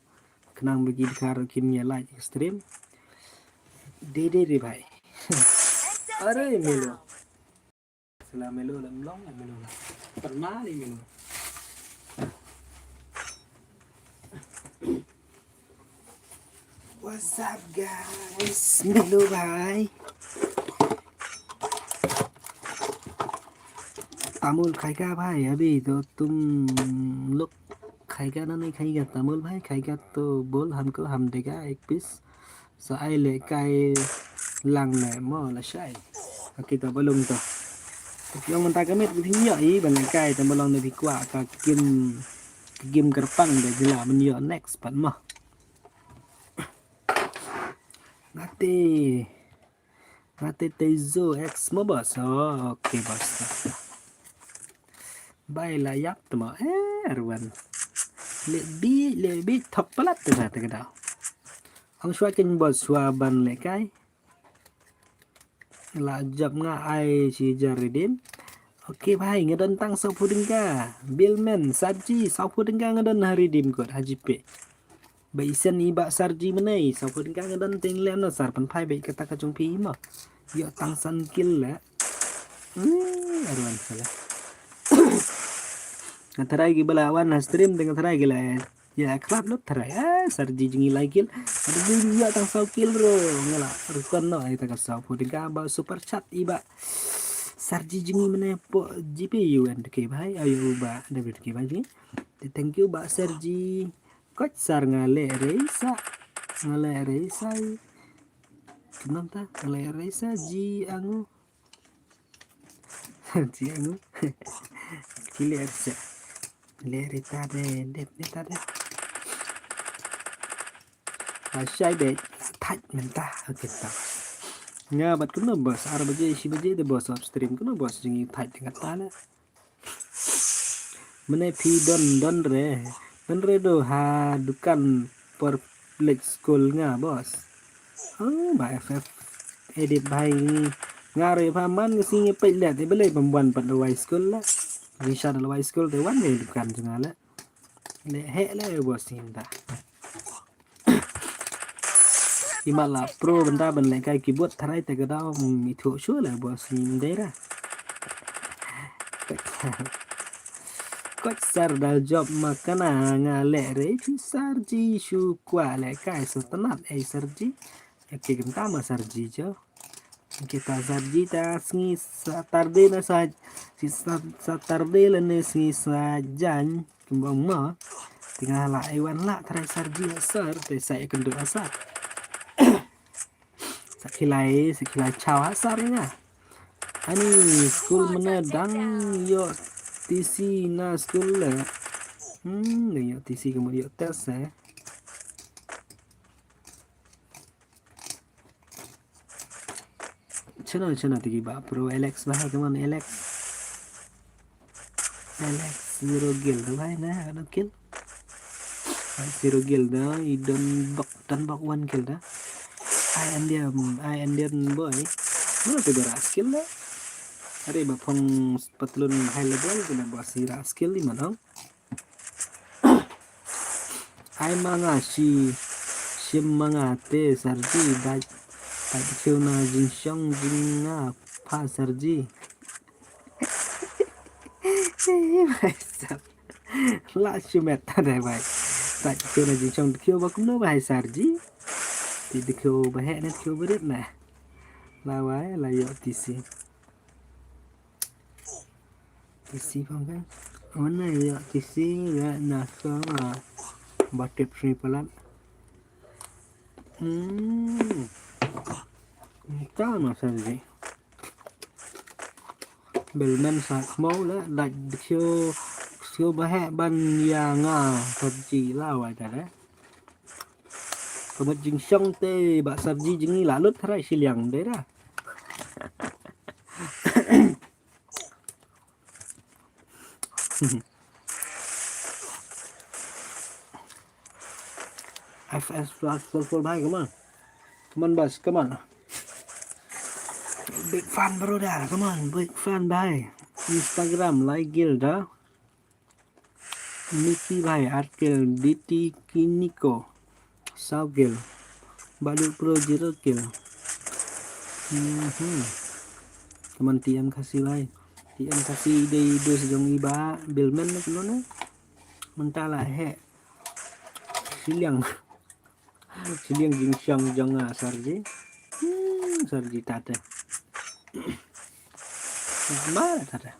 kenang bagi kar kimia light ekstrim dede रे भाई अरे मेलो sila melo lam long melo lah pernah ni melo what's up guys melo भाई तामुल खाएगा भाई अभी तो तुम लोग खाएगा ना नहीं खाएगा तामुल भाई खाएगा तो बोल हमको हम देगा एक पीस so ai ले kai lang này mò là sai kita belum tuh yang mentah kami thì nhảy bằng lại kaiแต่belum lebih kuat ka game gerbang deh jelas menyo next pan mah Nate Tezo X mo bos oke bos Baiklah yap temo Erwan lebih top pelat tuh kata kedau ông xóa kênh bật xóa bàn lại cái là dập nga ai chỉ giờ redeem ok भाई ngedon tang 10 tinggal Billman Sarji 10 tinggal ngedon redeem kod HJP Baisen iba Sarji menai 10 tinggal ngedon ting len no sar pan phai be kata ka chung pi ma yo tang san kill la Erwan salah Natarai gi balawan stream dengan tarai gi la ya klap lo tarai Sarji jingi lagi ada bunyi tang sau kill ro ngala rukun no ai ta sau pu diga ba super chat iba Sarji jingi mene po GPU and ke bhai ayo ba David ke bhai thank you ba Sarji koch sar ngale reisa kenapa ngale reisa ji angu clear sa lerita de sai để thách mình ta ok tao nghe bật cũng nó bớt ar baje de bớt stream cũng nó bớt jingi thách dengan ta lah mene phi don re do ha dukan per play school nga bos ba ff edit bhai nga re paman ke singi pe le te bele pembuan pat wai school lah Risha dalam high school tu wan ni dukan jangan lah le he le bos sinta Imala pro benda ben kai keyboard tharai te gadao mi thu shu la bos sim dera Coach sar dal job makana nga le re Sarji shu kwa le kai setenat Sarji ke genta ma Sarji jo kita Sarji ta sngi saturday na sa si saturday la ne sngi sa jan kembang ma tinggal la iwan la tharai Sarji sar te sai kendu asar Sekilai cawa sarnya. Ani school mana dang yo TC na school le. Yo TC kemudian yo tes Chana tigi ba pro Alex bahai kaman Alex zero kill tu bahai na ada kill. Zero kill dah idon bak 1 kill dah. I Indian boy mana tu beras skill lah hari bapong patlon high level kena buat sira skill di mana I manga si manga te Sarji dai kêu na jinsong jinga pa Sarji la chumet ta bhai tại kêu na jinsong kêu ba cũng nó bài Sarji thì kêu bà hẹn nên kêu biết nè là vái là dọ TC không cái vấn này dọ TC là nó mà bật tiệp free pelan có mà sao gì Bellman sạc máu đó đặt kêu bà hẹn ban nhà ngà thật chỉ là vậy đấy Kamat jing syong te bak Sarji jingi lalut tharai siliang deh dah. FS plus full bhai come on bus come on Big fan brother, come on, big fan bhai. Instagram like Gilda. Niki bhai, Arkil, DT Kiniko, Saugil, Balu Pro Zero Kill. Teman TM kasih bhai. TM kasih ide sejong iba Billman na kuno na. Mentala he. Siliang. Siliang jing syang jang sarji. Sarji tata. Mana tata.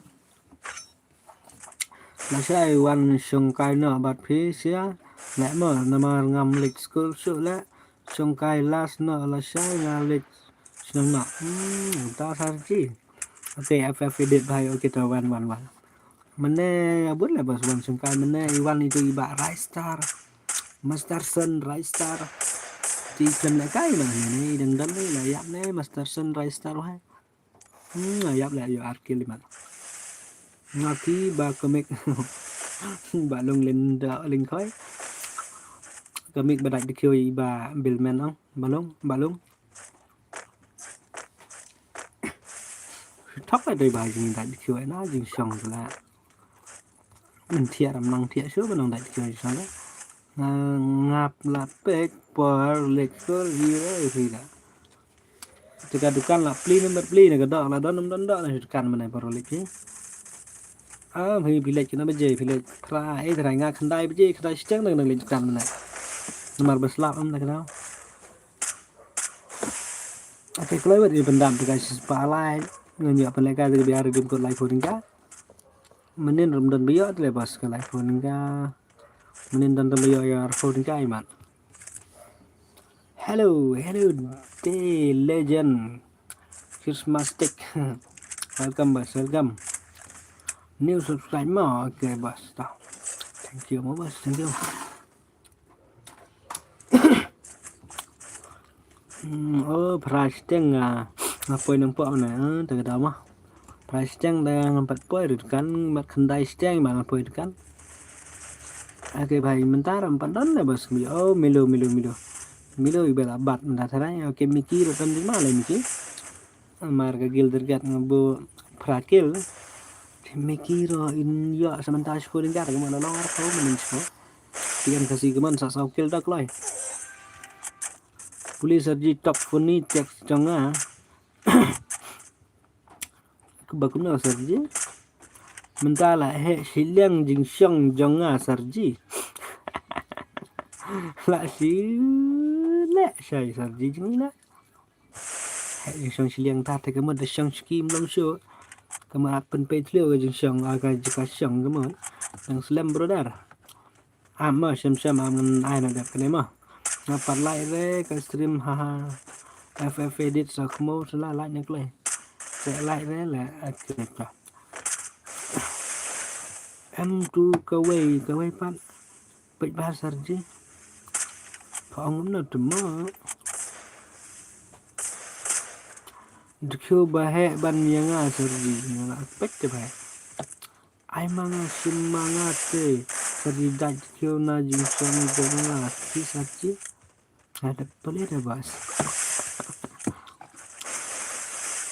Nasai wan syong kai na bat phi sia. Lẽ mở nama ngam lịch school sự lẽ syong kai last na la sai nga lịch syong na. Ta sarji. Oke, FF edit bhai. Oke, to wan. Mana abut lah bos wan syong kai mana Iwan itu iba Rise Star. Masterson Rise Star. Thì chân lại cái mà này đừng đánh đấy là giáp đấy Masterson Rise Star hay. Giáp lại giờ Arkil mà. Ngaki ba comic bà lông lên đỡ lên khói. Comic bà đại được kêu bà Billman không? Bà lông. Thóc ở đây bà gì đại được kêu nó dừng sòng là mình thiệt làm năng thiệt số bên đại được kêu sao đó. Ngap là pek per lekor here thì đã tegadukan lah pli number pli này cái đó là đó năm đó này kan mana per lek ni thì village kita beje village try try nga khandai beje khandai steng nang lek kan mana nomor berslap am nak kenal oke kalau di pendam guys palai nganyak peleka dari biar dim kot live phone ka menin rum dan biyo tu lepas ke live phone ka menin dan biyo ya phone ka iman. Hello, the legend, Christmas stick. Welcome, boss. Welcome. New subscriber, okay, boss. Thank you, boss. Thank you. Price teng apa yang nampak mana? Tak ada mah. Price teng dah nampak poin itu kan, mat kendai teng mana poin itu kan? Oke, bhai, mentar 4 dan lah, boss. Oh, milo. Milo ibala bat ndatara oke miki rotan di mana miki marga gil dergat ngabo prakil miki ro in ya sementara scoring gar kemana longar kau meninsko tiang kasih keman sa saukil dak loy pulis serji top funi teks jonga kebakumna serji mentala he siliang jing syong jonga serji la si lẹ sai sarji jing na hãy sang siliang ta thì cái mật sang skim long show cái mà pen pe tlio cái jing sang aga jika sang cái mật yang slam brother amma sam am ai nak cái này mà ngapa like re cái stream haha FF edit sakmo sala like nak le sẽ like re là aktif rồi em tu kawai pan bịch ba sarji ông nó tụm mơ được kêu bà hệ ban nhang à sarji nó là bách cho bà ai mang sim mang tê sarji đại kêu na jing sang jong là khi sarji ada boleh dah bas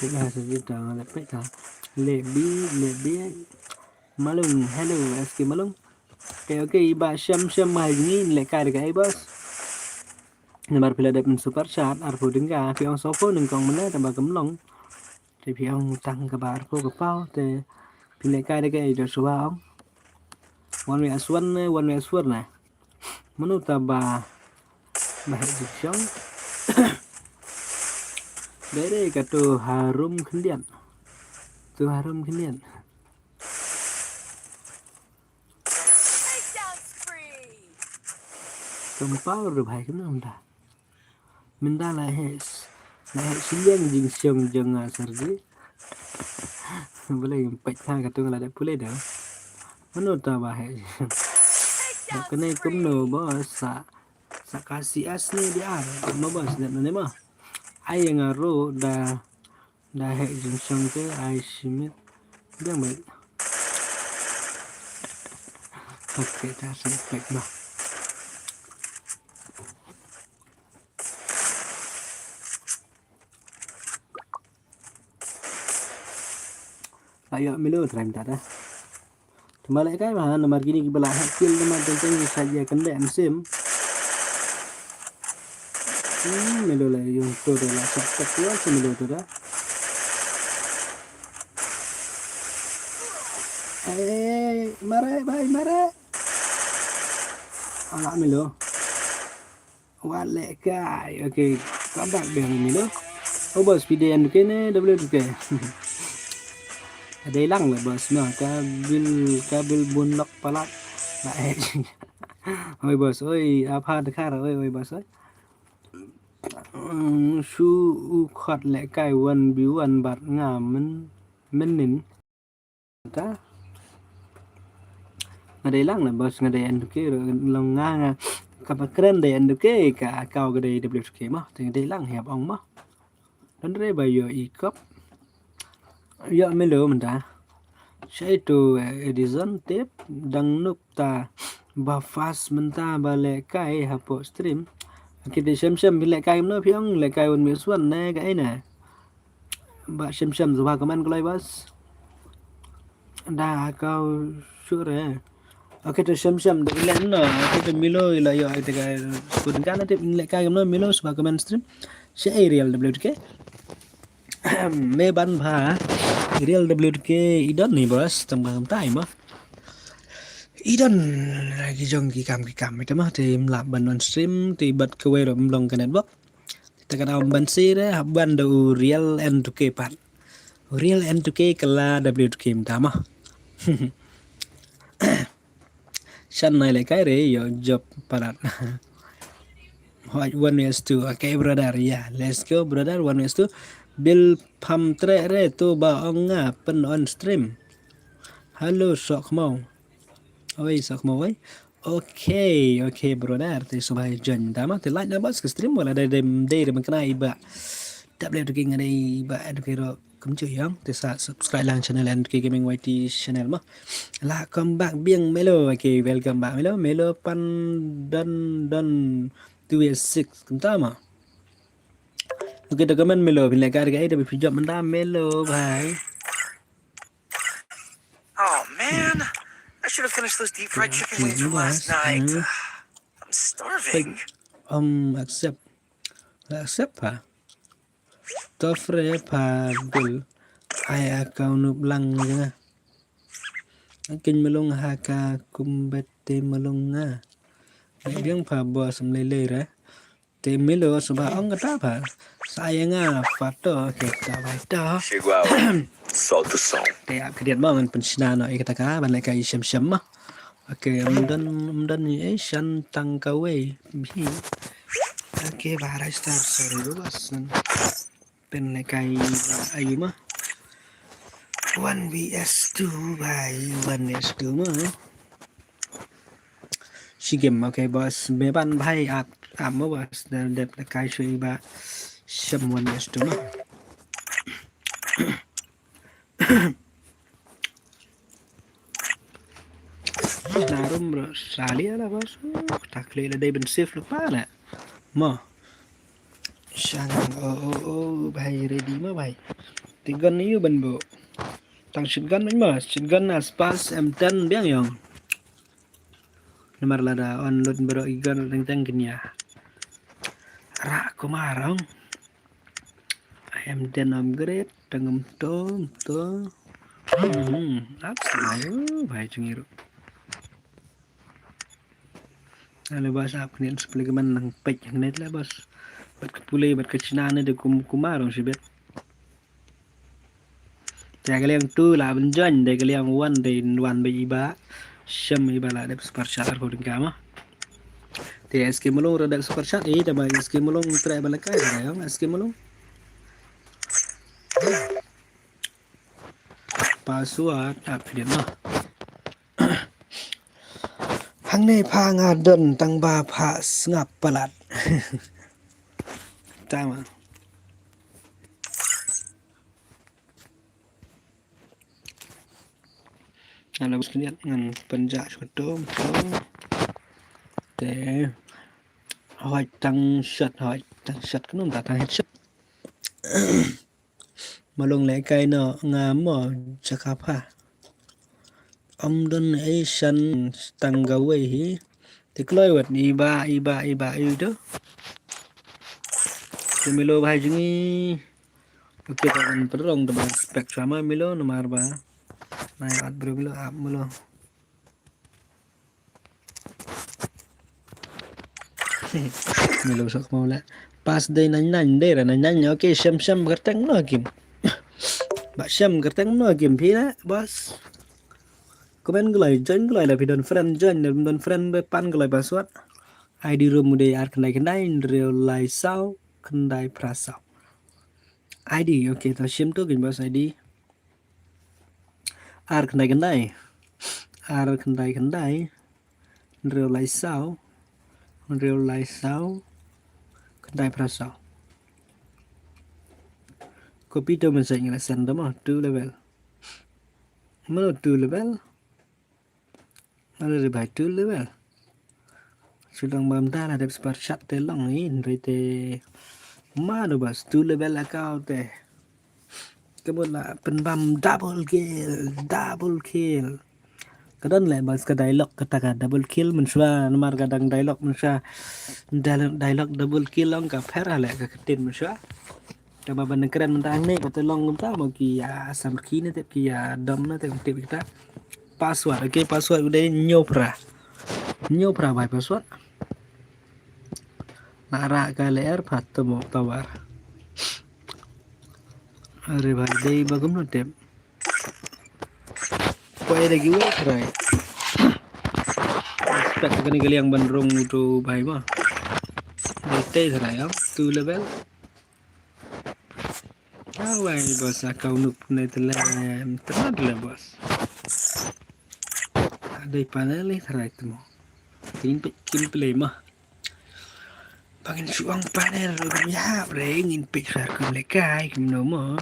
tidak sarji dah ada bách dah lebi malung hello eski malung okay ba sham mai ni le kai cái bas nomor pila dapat super chat arpo dengga pi ong sopo neng kong mana tambah gemlong thì pi ong tăng cái bar ko cái pau thì pila kai cái do suwa ong one way aswan này menurut ba bahaya jong dari kata harum kendian Kempau rồi bài cái nào ta mình ta lại hệ siliang jing syong jong sarji boleh empat thang katung là đẹp boleh dah mana ta bahaya cái này cũng nổ bos sa kasih asli dia no bos dan mana mah ai yang aro da hệ jing syong ke ai simit dia baik oke ta sampai bah kayak milo tren tada kembali kan mah nomor gini belah hasil nomor tentang saja kende sim milo lah yung to lah sakit ya milo to dah mare bhai mare anak milo wale kai okay kabar dengan milo oh bos video yang kene WK ada hilang lah bos nah kabil bunlok palat nah oi bos oi apa dekat oi bos oi su khot lệ cài one biu one bạt ngà mình nín ta ngade lang na bos ngade an ke long nga kapa keren de an ke ka kau gade WK mah ngade lang hẹp ong mah dan re ba yo I kop yo melo mình ta sai tu edison tip dang nup ta ba fast menta ba lệ cài hapo stream kita xem lệ cài nó phiong lệ cài one xuân nè cái nè ba xem rồi ba comment của bos dah kau sure okay to xem được lên nó kita milo là yo itu cái kudu kan nanti lệ cài nó milo sebagai comment stream sẽ real WK me ban pha real WK idon nih bos tembang tai mah idon lagi jong kikam itu mah tim lap ban stream ti bật ke we rom long ke network kita kada ban sire ban do real N2K pat real N2K kala WK mah shan này lại cái đấy yo job parat Hoi 1:2 okay brother yeah let's go brother 1:2 Bill pam tre re tu ba ong nga pen on stream halo sok mau oi sok mau oi okay brother ti subay jan tama ti like na bas ke stream wala dai man kana iba tablet king ngai ba adukero kum chu yang ti sa subscribe lang channel and gaming YT channel mah la come back biang melo okay welcome back melo pan dan 2:6 kum tama okay dah comment melo bila kar gai dah pijak menda melo bhai Oh man, I should have finished those deep fried chicken wings from last night. I'm starving. Accept pa tofre pa bil ay akaw nup lang nga akin malong haka kumbete malong nga biang pa bos mlele ra te milo suba ong kata pa saya nga fato kita baita Chegou a hora. Solta o som. te ap kediat mo ngan pensina no ikata ka ban lai kai sem mah oke mdan ni shan tang kawe bi oke bara start sorry bos pen lai kai ayu mah 1vs2 by 1vs2 mah si game okay bos me ban bhai ap mo bos đẹp lai kai chui ba sem 1vs2 mah Narum bro, sali lah bos. Tak lele day ben safe lupa na. Mo. Sang bhai ready mo bhai. Tigan ni ben bo. Tang shotgun mo, shotgun as pas M10 biang yong. Nomor lada on load bro igan teng kenya. Ra kumarong. M10 upgrade tengem to. Apa bhai cungiru. Halo bos ap ni sepuluh keman nang pek net lah bos bat kepulai bat kecina ni de kumarong si bet jaga yang tu lah benjan de yang one be iba syam iba lah de super chat ko ding kama te SK mulung rada super chat da ba SK mulung try balakai ya SK mulung password ap dia mah hang nei pha nga dön tang ba pha ngap palat tama Halo bos kalian ngan penja suatu te hỏi tăng shot kan ta tăng headshot malung le kai no nga mo jakapa don Asian tanggawe hi tikloi wat iba itu Milo bahai jengi oke dan perong teman spek sama Milo nomor ba naik at bro Milo up Milo Milo sok mau lah pas day nanya oke syam gerteng no kim bak syam gerteng no kim pina bos komen gulai join gulai lah pidon friend join dan friend bepan gulai password ID room udah ar kendai real life sao kendai prasau ID oke to syam tuh gin bos ID ar kendai real life sao kendai prasau copy to message ngala send mo 2 level Malo 2 level Malo by 2 level Sudah mamta ada super chat telong in rete Mano bas 2 level account teh Kemudian lah penbam double kill Kadang lah bas ke dialog katakan double kill mensua nomor kadang dialog mensua dialog double kill long ka phera le ka ketin mensua Kama ban keren mentang ni kata long kita mau kia samki ni tep kia dom na tep kita password okay password udah nyopra by password nara ka ler phat mo tawar are bhai dei bagum no tep koi lagi wo try spek kani gali yang bandrong itu bhai ma dete try 2 level Awai bos akau nuk netelem terad le bos. Ada panel terai temo. Kim play mah. Pagin suang panel ya bre ngin picture kum lekai kum no mo.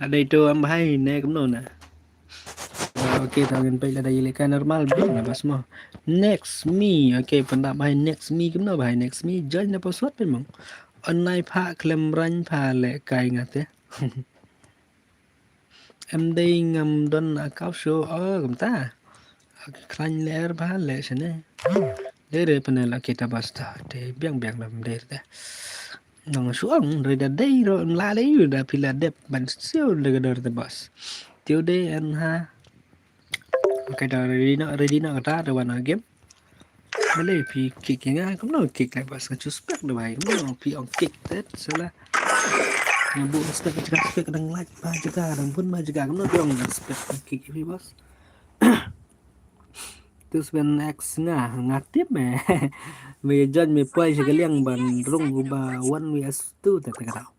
Ada itu ambai ne kum no na. Oke tangan pe ada ilekan normal bing bos mo. Next me okay pendak bahai next me kemana bahai next me join apa password memang online pak klem ran pa le kai ngate em đây ngầm don account show cầm ta klan ler ba le sene để panel kita basta de biang lam de ta nong suang re da dei ro la le yu da pila dep ban siu de gador de bas tiu de en ha okay da ready na kata da wana game Malay pi kick nga cũng nói kick lại bas ka spek de bai no pi on kick tet sala ngabu spek ka spek kadang like ba juga kadang pun ba juga cũng nói pi on spek kick pi bos terus ben x nga tiếp mẹ về dân mẹ quay cái liang ban rung ba 1vs2 ta ka tao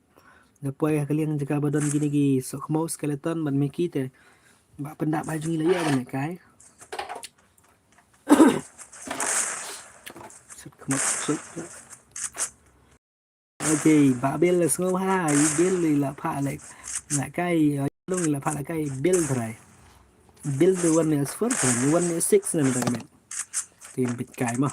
na quay cái liang juga badon gini gi sok mau skeleton ban me kite ba pendak baju ni lah ya ban cái ok bà bill là số 2 bill là pha lại cái luôn là pha lại cái bill rồi bill the one is 4 rồi one is 6 này các bạn tìm bịt cái mà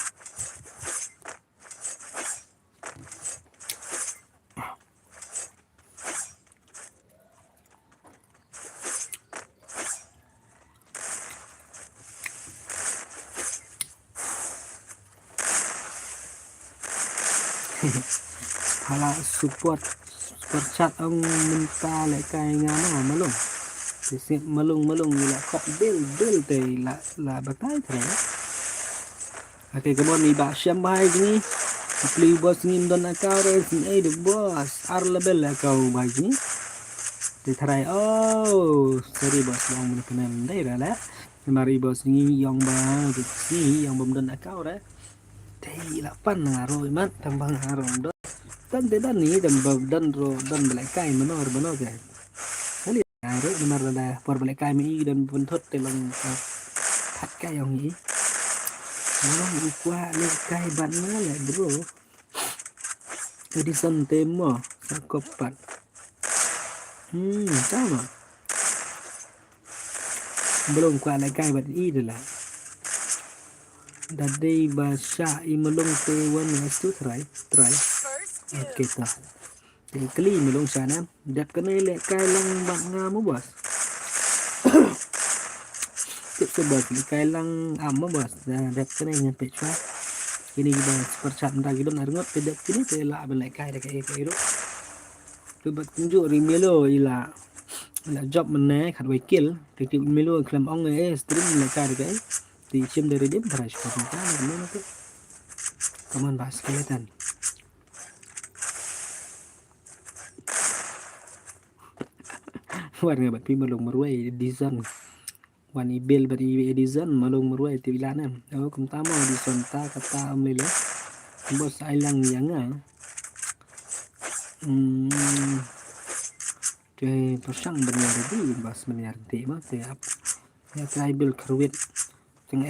Hala support chat ông minta lại cái ngán nó malung thì sẽ malung là cop bill thì là bắt tay thế ok cái bọn này bà xem bài gì play boss ngin don account rồi xin được boss ar level là cầu bài gì thì thay sorry boss yang mình pernah đây rồi đấy mari boss ngin yang ba thì yang bom don account đấy thì là pan rồi mất thằng bang harom đó dan dan ni dan belai kai menor ke kali ro benar ada por belai kai mi dan bentot telang pat kai yang ni mana kuah le kai ban mana bro Edison temo sakopat sama belum kuah le kai ban i dah Dadai bahasa imelong te one was to try. Okay ta. Te kali melong sana. Dat kena le kai lang bak ngam bos. Tip sebab ni kai lang am bos. Dat kena nyampe cua. Ini kita percap entah kita narngot pedak kini te la belai kai dak kai kai ro. Coba tunjuk rimelo ila job mana kat wakil titik melu kelam ong stream la kai dak di sim dari dia beras kita mana tu. Kaman bahas kelihatan. Warga bat pi malung meruai design. Wan ibel bat i design malung meruai ti ilanan. Oh kum tama di sonta kata amlele. Bos ailang yang Te persang benar di bas benar ti ma te ap. Ya tribal kerwit teng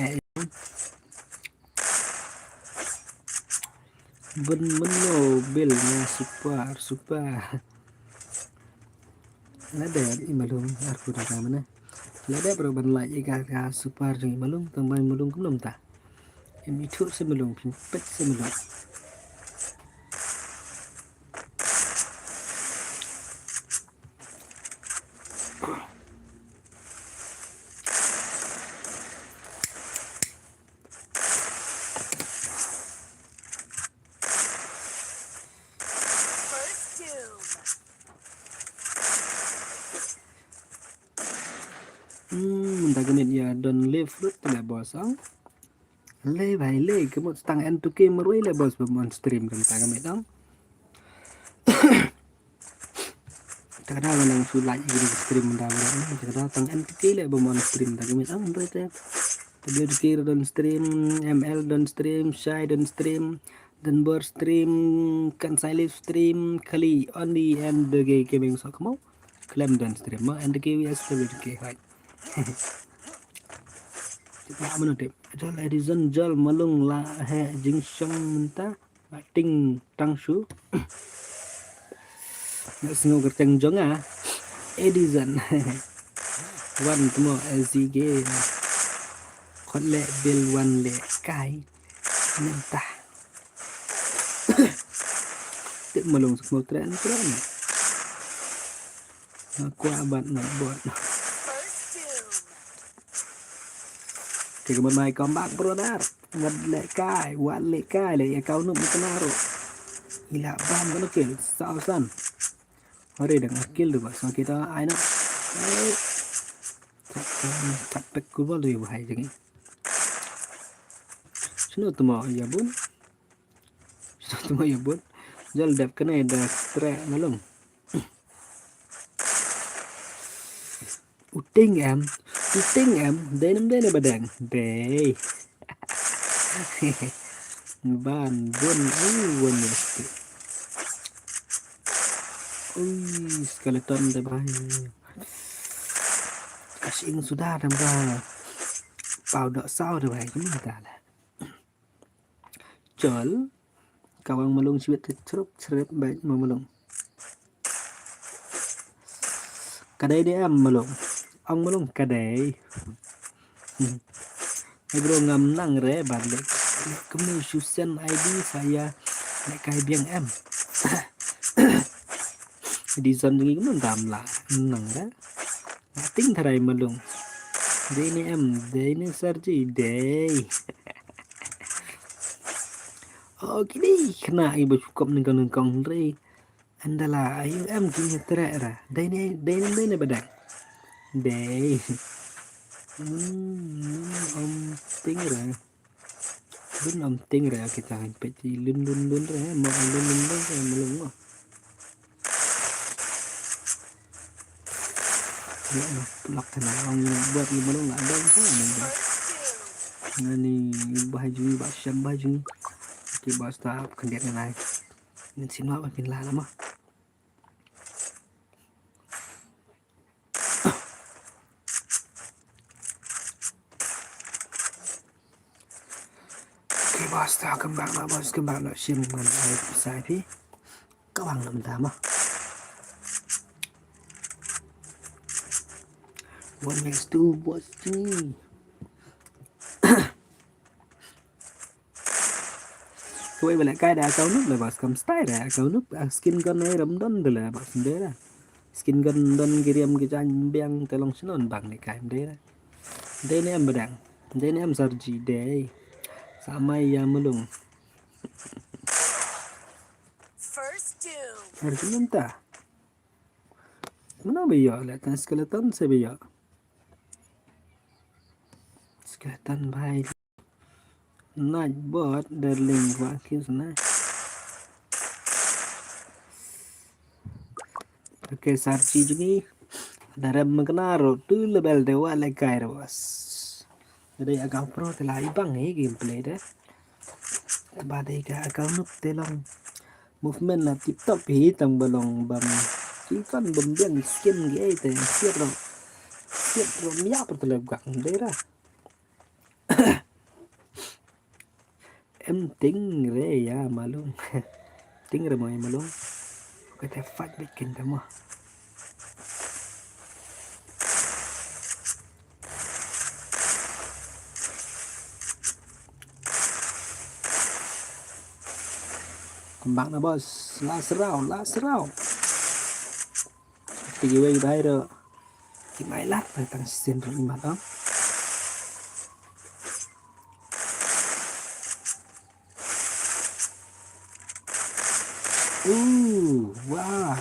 meno bel na super lada imalung aku dah mana lada perubahan lagi ka super ni malung tambah malung belum ta ini tu sebelum pet sebelum Dagamit ya don live fruit la bos ang le vai le kemut stang en tu ke merui le bos bemon stream kan dagamit ang kadang nang sulai di stream dagamit kadang tang en tu ke le bemon stream dagamit ang berarti dia dikira don stream ml don stream shy don stream dan ber stream kan saya live stream kali only and the gaming so kamu klaim don stream ma and the KWS ke hai kita mana tip jol edison jol malung la he jingsong menta ting tang shu ngasno kerteng jonga edison wan tumo SG kon le bil wan le kai menta tip malung semua tren aku abad nak buat Thì bên này còn bác brother vật lệ cai để kau nụ một naro ila bam cái nó kiểu sao san ở đây đừng kill được so kita ai nó tak pek kubal tu bahaya jangan sino tu mau ya bun jal dap kena ada tre malum uting em đây này badang đây ban bun wan mesti skeleton deh bahaya kasing sudah tambah pau đỡ sao deh bahaya chúng ta là chol kawang malung sibet cerep baik malung kadai dia am malung ông malung kadai bro ngam nang re balik kemudian Susan ID saya naik kai biang em di zon ini kemudian gamla nang re ting tharai malung đây em đây ni sarji đây ok đi kena ibu cukup nengkong re andala ayo em kini terak ra đây ni badang đây ông tiếng rồi đúng ông tiếng rồi kita sampai di lun rồi mau lun rồi belum mau ya pelak tenang orang buat ni belum nggak ada mana ni baju basam baju kita bahas tahap kendian lain nên xin lỗi mình là lắm Basta kembang lah sim dengan air besar pi kawang nak minta mah one next to bos ni quay về lại cái đã câu nút là bos cầm style đã câu nút skin gun này rầm đon được là bos đấy là skin gun don kirim ke jan biang telong sinon bang ni kai đấy đây này em bedang đây này em sarji đây sama ya mulung First doom. harus minta mana bây lại tan skeleton sẽ bây giờ skeleton bay Nightbot darling quá kêu sana oke sarji juga dalam mengenal tu level dewa lekai bos jadi agak pro telah ibang gameplay deh badai ka agak nup telong movement là tip top hi tầng balong bam chỉ con bầm biên skin ghê thì siết rồi miap terlebih gak đấy ra em tính re ya malum tính rồi mọi malum cái thể phát bikin kamu kembang na bos last round pergi way bay rồi thì máy lát phải tăng xin rồi mà đó wow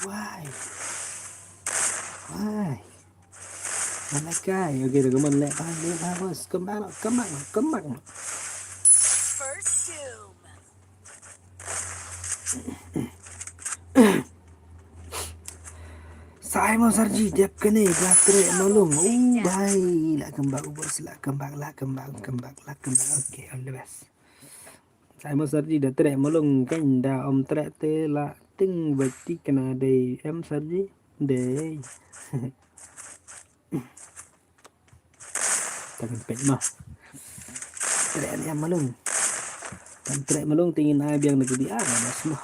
why mana cái ok rồi mình lại bay lên ba bos kembang First doom. Saya mau sarji tiap kene baterai malum bay lah kembang bos lah kembang oke all the best saya mau sarji dah trek malung kan dah om trek te la ting berarti kena day em sarji day tangan pet mah trek ni malung kan trek malung tingin ai biang nak di mana semua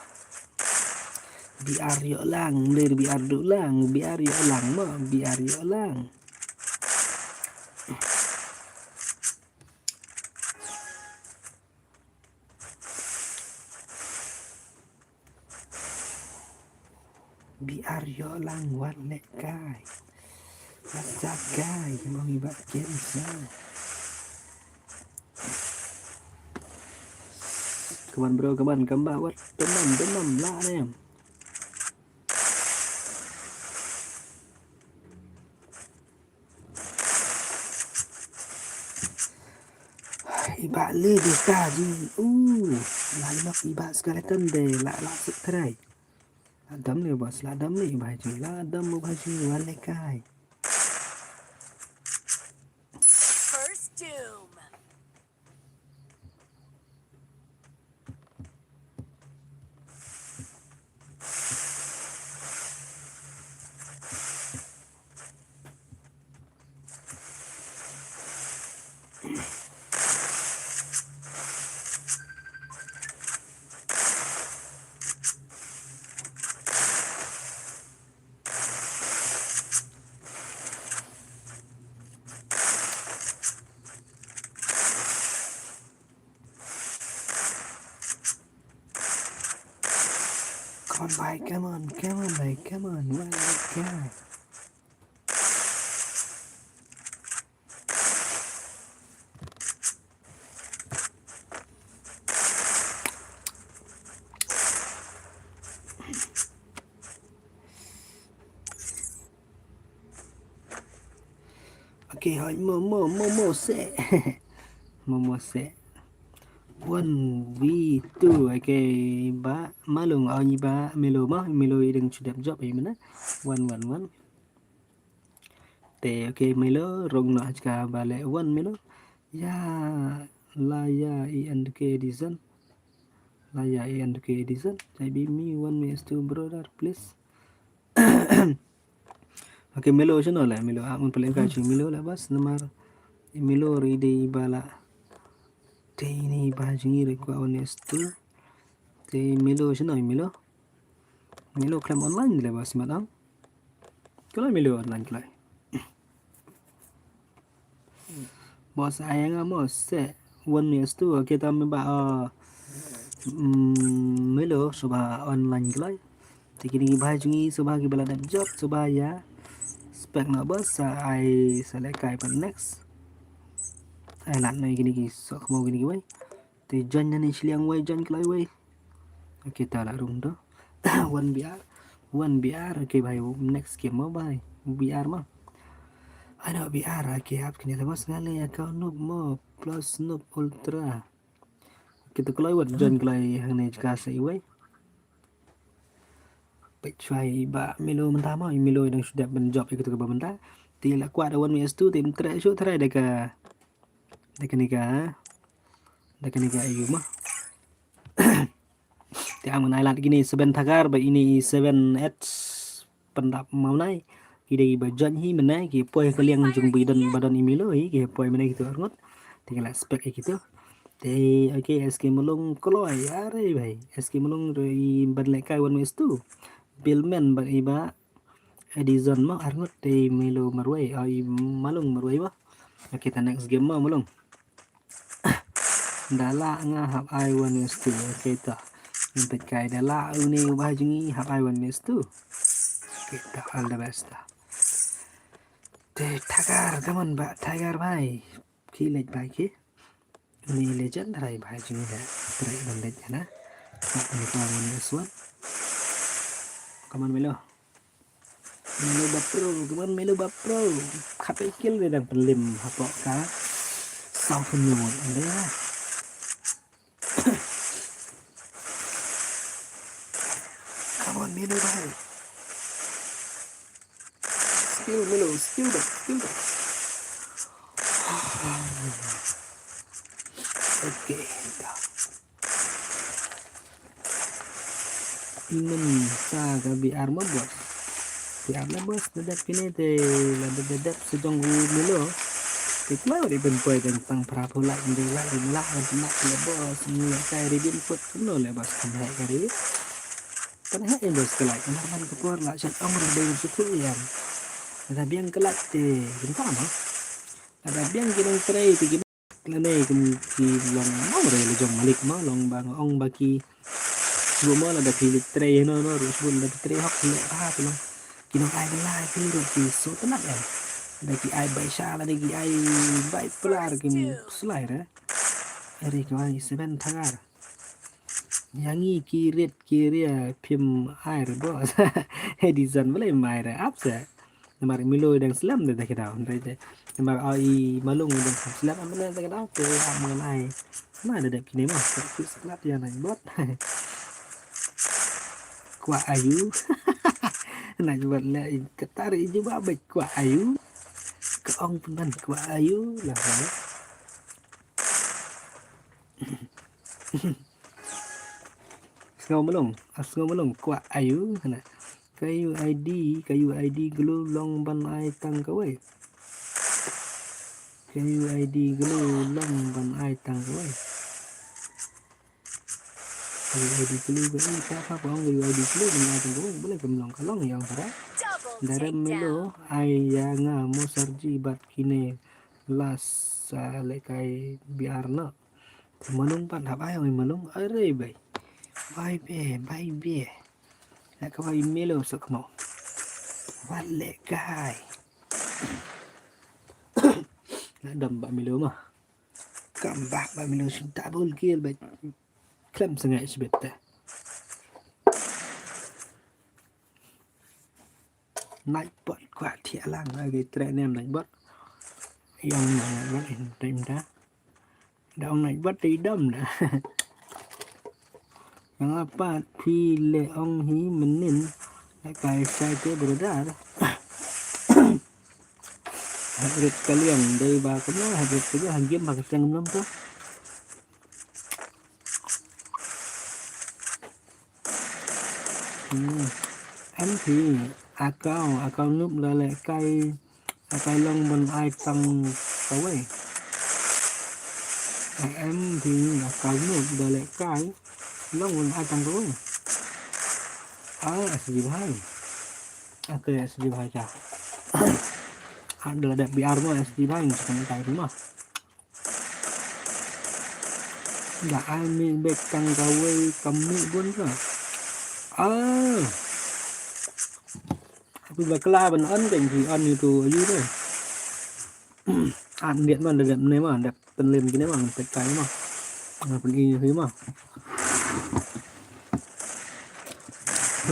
biar yo lang lir biar du lang biar yo lang mah biar yo lang biar yo lang warnet kai rasa kai mau ibat kensa kawan bro kawan kembah wat demam lah nem ibat le de kaji lalu ibat skeleton de la sự thay Adam ni bos, ladam ni baju, ladam baju wale kai. First doom. Come on, bye, come on, wale kai. Okay, hỏi Momo sẽ Momo sẽ 1v2 okay ba malung awni ba melo ideng sudah job ay mana 111 te okay melo rong na ka bale 1 melo ya la ya and k design I be me 1 is 2 brother please okay melo sino la melo amun paling ka melo la bas namar melo ride bala te ini bajingi rekwa honesto te melo sino melo claim online le bas madam kalau melo online kelai bos ayang amo se one minutes tu kita memang melo soba online kelai tikini bahai jungi soba ki bala dap job soba ya spek nak bos ai select kai pan next ai lat nai gini ki sok mau gini ki wai ti join ni siliang wai join kelai wai kita la room tu one BR okay भाई next game mau भाई BR mah ada BR okay आप kini lepas sekali account noob mo plus noob ultra kita kelai buat join kelai hang ni jika sai wai baik cuai ba milo mentah mau milo yang sudah menjob itu ke mentah ti la kuat ada one minutes tu tim try show try deka nika ayu mah ti ang nai lat gini 7 thagar ba ini 7h pendap mau nai ki ba join hi menai ki poi kaliang jung bidan badan imilo hi ki poi menai gitu ngot tinggal spek gitu te okay SK mulung koloi are bhai SK mulung roi badle kai one minutes tu billman ba iba Edison mah arngot te milo marwai ai malung marwai ba kita next game mah mulung dala nga hap ai one minutes tu kita Impet kai dala uni ubah jungi hap ai one minutes tu kita all the best te thagar kaman ba thagar bhai khilej bhai ki ini legend rai bhai jungi da trai bandit na ini kawan suat kaman melo bapro kaman melo bapro khapai kill wedang pelim hapok ka sau penyut ande kaman melo bhai skill melo skill okay Imen sa ka BR mo bos BR na bos dadat pinete la dadat sejong milo tikla ri ben poy tentang prabola indela indela nak le bos ni kai ribin put no le bos kan hai kari kan hai bos kelai kan man ke por la chat ong re de su yang ada biang kelak te bentar mah ada biang kinong tray ti lane ki long mau re le jong malik ma long bang ong baki gua ada pilih tray no harus bun ada tray hok le long kinong ai lai pilih ki so tenat ya bagi ai bai sha la gi ai bai pelar ki slide eri ko ai 7 thagar yangi kirit kiria pim air bos Edison boleh main apa sih namar milo dan selam dah kita on namar ai malung dan selam ambil dah kita ke amangan ai mana ada kini mah selat ya nai bot kuat ayu nak buat lah ketarik juga baik kuat ayu ke ong penan kuat ayu lah Asngau melong kuat ayu kana kayu ID gelu long ban ai tang kawai kayu ID gelu long ban ai tang kawai kayu ID gelu kan siapa bang kayu ID gelu ban ai tang kawai boleh kemlong kalong yang para dalam melo ai nga mo sarji bat kine las lekai biarna melong pan hab ai melong are bai bye be nak kau melo sok mau balik kai nak dam bak melo mah kambak bak melo sudah bol kill bai klem sangat sebetulnya naik bot kuat tialang lagi tren em naik bot yang naik bot tim dah dong naik bot tidam dah yang apa pilih ong hi menin kai sai ke beredar habis kalian dari bakal habis kerja hanggim pakai yang belum tu em thì akau núp là lại cây long bên ai tăng cấu ấy em thì akau núp là lại cây long bên ai tăng cấu ấy SG2 oke SG2 aja ada biar mau SG2 sekarang kayak rumah Đã ai mình bệt căng gấu ấy cầm miệng buôn rồi. Bây giờ cái la vẫn ấn cảnh thì ăn như tù ở dưới đây. Ăn điện mà đẹp nếu mà đẹp tân lên cái nếu mà mình cái mà phần y như thế mà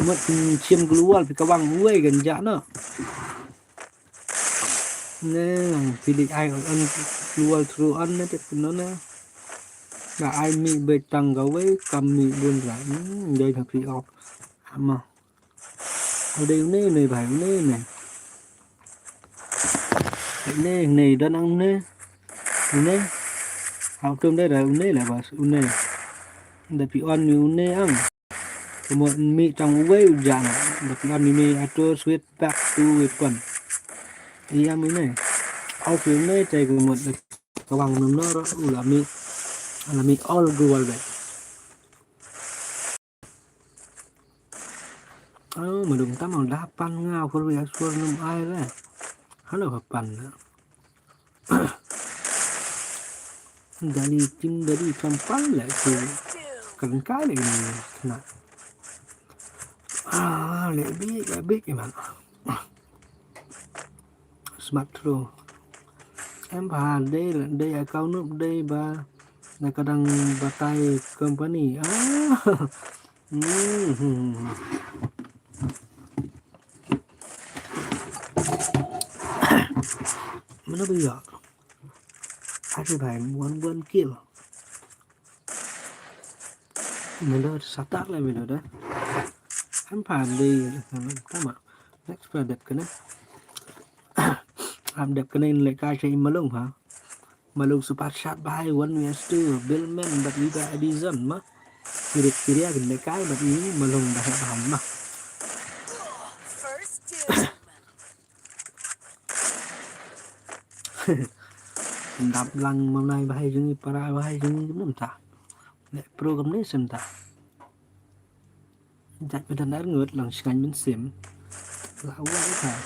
mất chiêm keluar thì các bạn quay gần chán nữa nên pilih ai ăn keluar through ăn đấy nó nè là ai mi bê tăng gấu với cầm mi buôn rải đây thật sự ọp mà ở đây nè này phải nè này nè này đang ăn nè nè học trong đây là nè là bà nè để bị ăn nhiều nè ăn một mi trong quay dạng để bị ăn mi atur sweet back to with quần đi ăn này ao phía nè chạy của một các bằng nó đó là mi all global vậy mà đừng tắm màu đá pan ngao không biết xuân năm ai đấy hắn là pan nữa dari tim dari campan lại thì cần cái này nè lại biết cái bạn smart pro em bà đây là cao nước đây bà là kadang batai company nó bây giờ ai phải muốn quên kia mình đã start lại mình rồi đó em phản đi các bạn next phải đẹp cái này làm đẹp cái này lại cai chơi mà lông hả mà lông super chat by one vs two billman bật đi tại đi dần mà thì dia cái cái bật ý mà lông đã hỏng mà đạp lăng hôm nay bahaya jeung para bahaya jeung gimana ta program ini senta chạy bên đàn đá ngược lần ngành bên xỉm lão quá cả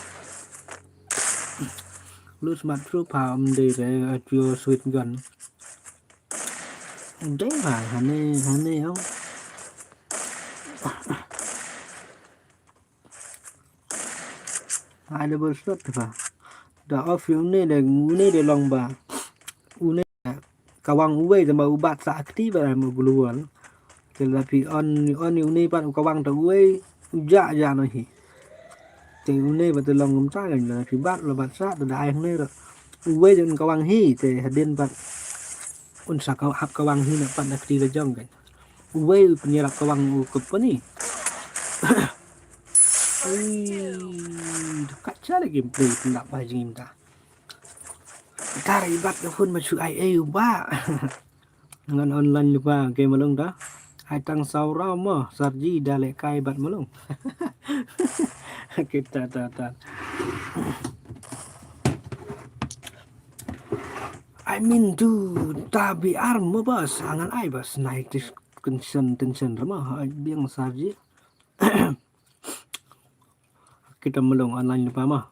lúc mặt trước phàm để chưa sweet gần đấy phải hắn này không hai double shot phải đã offer này để lòng bà une kawang uwe sama ubat sakti ba mo guluan tapi on une pan kawang ta uwe ja no hi te une ba te long ngum ta gan là bat là bat sa da ai hne rồi uwe jen kawang hi te hadin bat un sa ka hap kawang hi na pan da kri la jong gan uwe punya kawang company kaca lagi gameplay tidak bajing ta cara ibat pun masuk IA ba dengan online lupa game malung dah hai tang saura mah sarji dale kai bat malung kita ta I mean tu tabi arm bos angan ai bos naik tension ramah biang sarji kita malung online lupa mah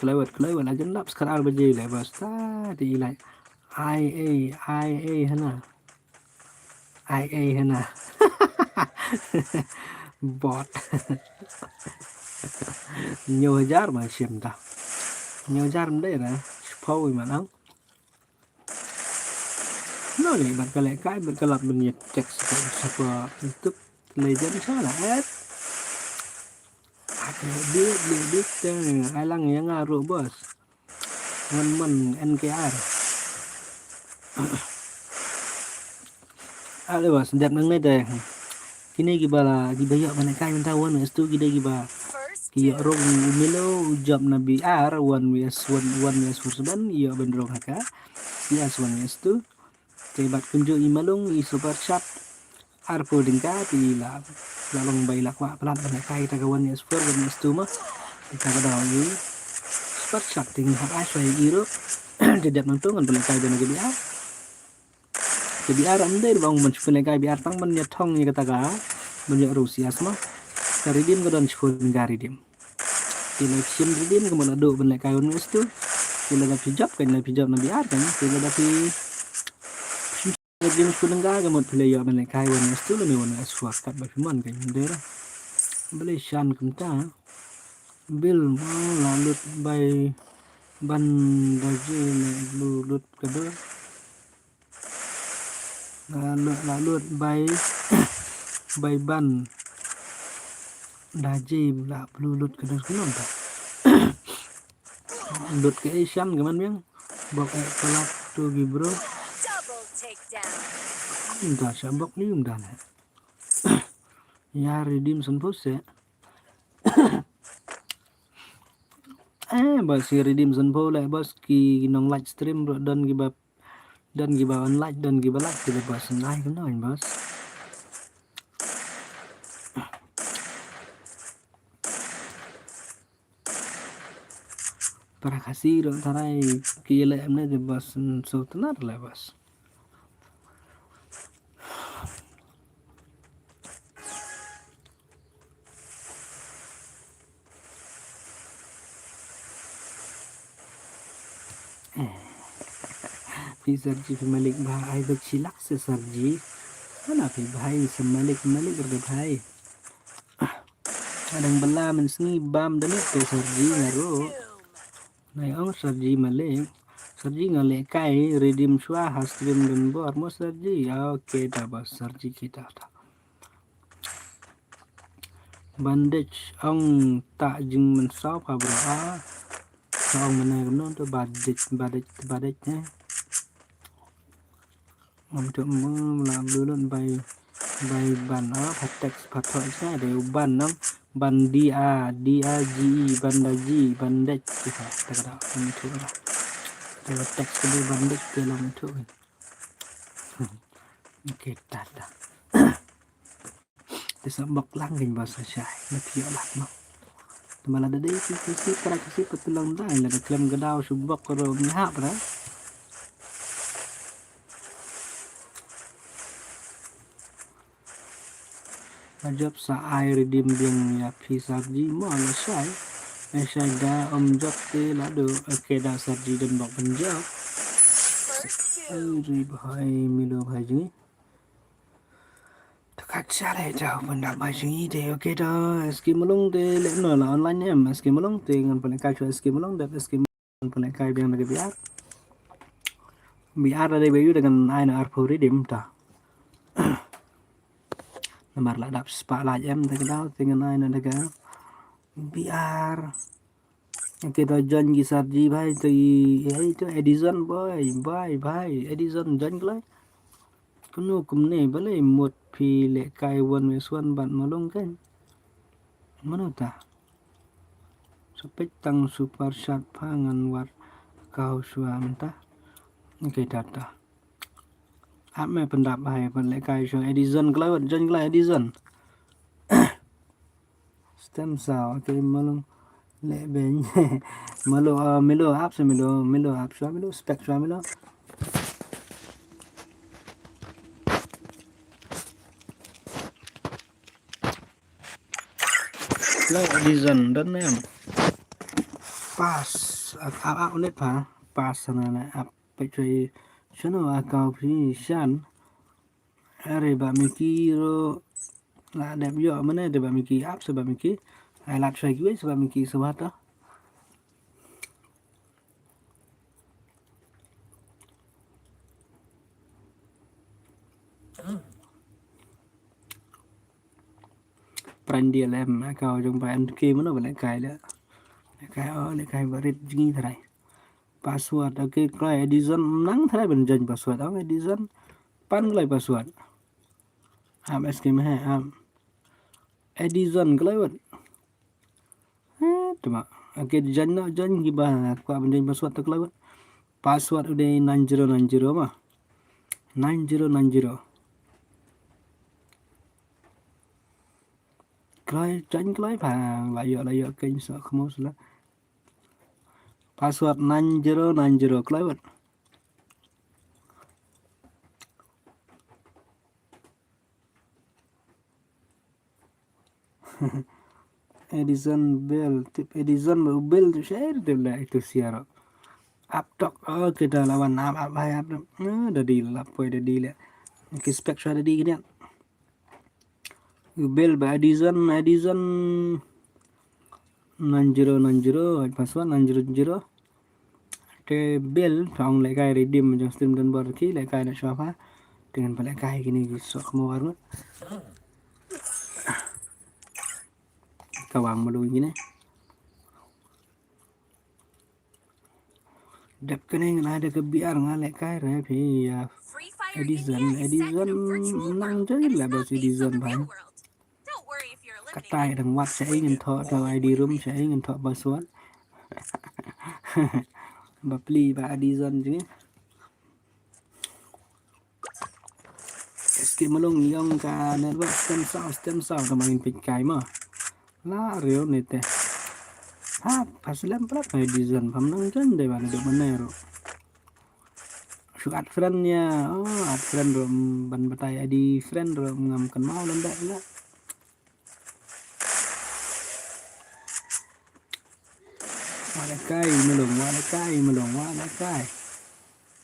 kelewat aja lap sekarang baje lah bos tadi like IA hana bot nhiều हजार mà xem ta nhiều हजार đấy là phôi mà nó này bạn cái bạn cái lập mình nhiệt check super YouTube legend sao là hết biết ai lăng yang ngaruh bos men NKR ada bos đẹp nang deh kini gibala gibaya menekai mentawan itu gida giba kia rong milo job nabi R 1vs 4 iya benrong haka iya 1vs 2 tebat kunjo imalung i super chat R coding ka pila lalong bay lakwa pelat menekai tagawan yes 4 1vs 2 mah kita kadawi super chat tinggal hak asai iro tidak nonton kan menekai dan GBR GBR ande bang menekai biar tang menyet thong ni kata ka menyet Rusia semua dari dim ke don chun gari dim election dim ke mana do menekai 1vs 2 Sila dapat hijab kan, dapat hijab Nabi kan, sila dapat game sudah enggak gamut player mana kai wan itu lo nih wan aswat kat bafiman kan daerah boleh shan kenta bil lalut by ban daje lulut kada lalut by ban daje la lulut kada kunon ta lut ke shan gaman yang bok kelap tu gibro Double takedown. dah sabok ni dah ya redeem senpose bos si redeem senpole bos ki nong live stream bro dan giba on like dan giba like kita bos naik kan bos terima kasih dong tarai kile emne de bos so tenar lah bos फिर सरजी फिर मलिक भाई बच्ची लक से सरजी है ना फिर भाई से मलिक करके भाई ada yang belah mensni bam dan itu सरजी ngaro nay ong सरजी malik सरजी ngale kai redeem shwa hastream dan bor mo सरजी oke dah bos सरजी kita dah bandage ong tak jing mensop ha bro ong mana kono to bandage nya untuk làm luôn bay bàn đó phát text phát thoại sẽ đều bàn nó bàn dia gi ban đếch thì phải tất cả mình thua đó đây là text cái ban đếch cái lòng thua ok tạt đó thì sẽ bọc lăng hình vào sợi sải nó thiếu lắm nó malah ada deh sih praktisi petulang lain ada klaim gedau subak kalau mihap lah job sa ai redeem biang ya phi sarji mo là sai sai da job te là được ok da sarji dan bok penjob ri bhai milo bhai ji tak chale jauh benda bhai ji de ok da skim long te le no là online em skim long te ngan pun kai chu skim long da skim pun kai biang lagi biar ada bayu dengan ai na arpo redeem ta nomor lah dap sepak em tak kenal dengan ai na daga biar kita join ki sarji bhai to itu Edison boy bhai Edison join klai kuno kumne bale mot phi le kai won we suan ban malong kan mana ta sepek tang super chat pangan war kau suam ta okay data ame pendap hai pen le kai show Edison klai join klai Edison stem cell okay malong le ben melo apps melo apps melo spectra melo Lai Edison dan em pas up net pa pas sana up pe chơi chano akau phi shan are ba miki ro la đẹp yo mana de ba miki up se ba miki ai la chơi cái se ba miki se ba ta Prandia lem kau jong pa an ke mana bale kai le kai barit jingi thrai password okay kai Edison nang thrai ben jan password ang Edison pan lai password am skim ha am Edison klai wat tuma okay jan giba kwa ben jan password tak klai wat password udah 9090 mah 9090 Klai tránh klai phà lại dọ kênh sợ không là password 9090 klai vật Edison Bell tip Edison Bell tu share tu lah itu siapa up dog. Oh, kita lawan up hai up. Udah di lap udah di le. Spek sudah di gini. Bel ba Edison 9090 password 900 te bel thong lại cái redeem trong stream dan bar ki lại cái nak apa dengan balik kai gini sok mau warna kawang malu gini dap kene ada ke biar ngale kai re phi Free Fire Edison India is set in a virtual nang world chơi and is là not basi based on Edison the bang real world. Don't worry if you're cái eliminated. tai thằng wat sẽ ingin thọ tao ID room sẽ ingin thọ password bapli ba Edison chứ Eski malung yung ka network stem cell tamayin pikai mo la rio nete ha paslam pala pa Edison pamnang jan de bang do manero su at friend nya at friend rom ban batai ID friend rom ngam kan mau lan dak la wala kai malung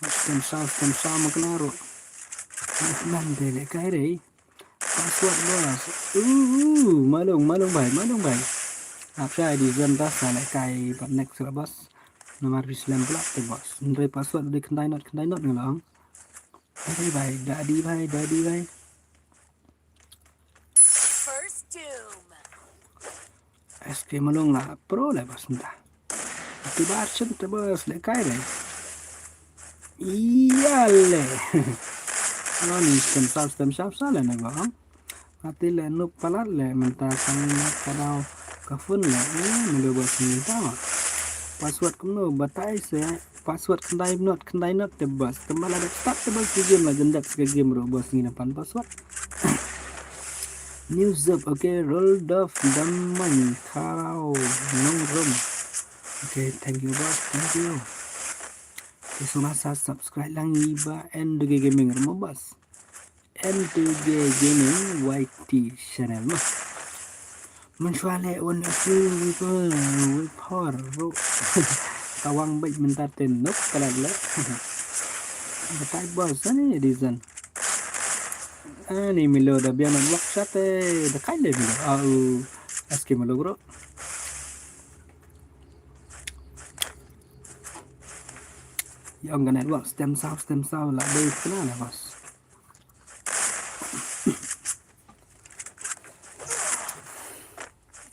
stem cell makanaro nan de le kai re password bos malung bai apa Edison tas la kai pat next la bos nomor Islam pula tu bos nre password de kendai not ngelong Đây bài đã đi bay First Doom. SK malung là pro lại bos nta Ti bar chân te bos le kai re Iyale Ani stem sharp sale na bang Ati le nup palat le menta sang kadao kafun le melo bos ni ta password cũng no batai se password kendai not te bos temal ada start te bos game la jendak ke game ro bos ni depan password news up okay rolled off daman karau nong room okay thank you boss thank you Kisumasa subscribe lang iba N2G Gaming mo boss N2G Gaming YT channel mo mensuale on aku por kawang baik minta tenok kalala batai bos ani Edison ani milo da bianan waksate da kaile milo au aski milo bro yang ganet wak stem cell la dei kenal bos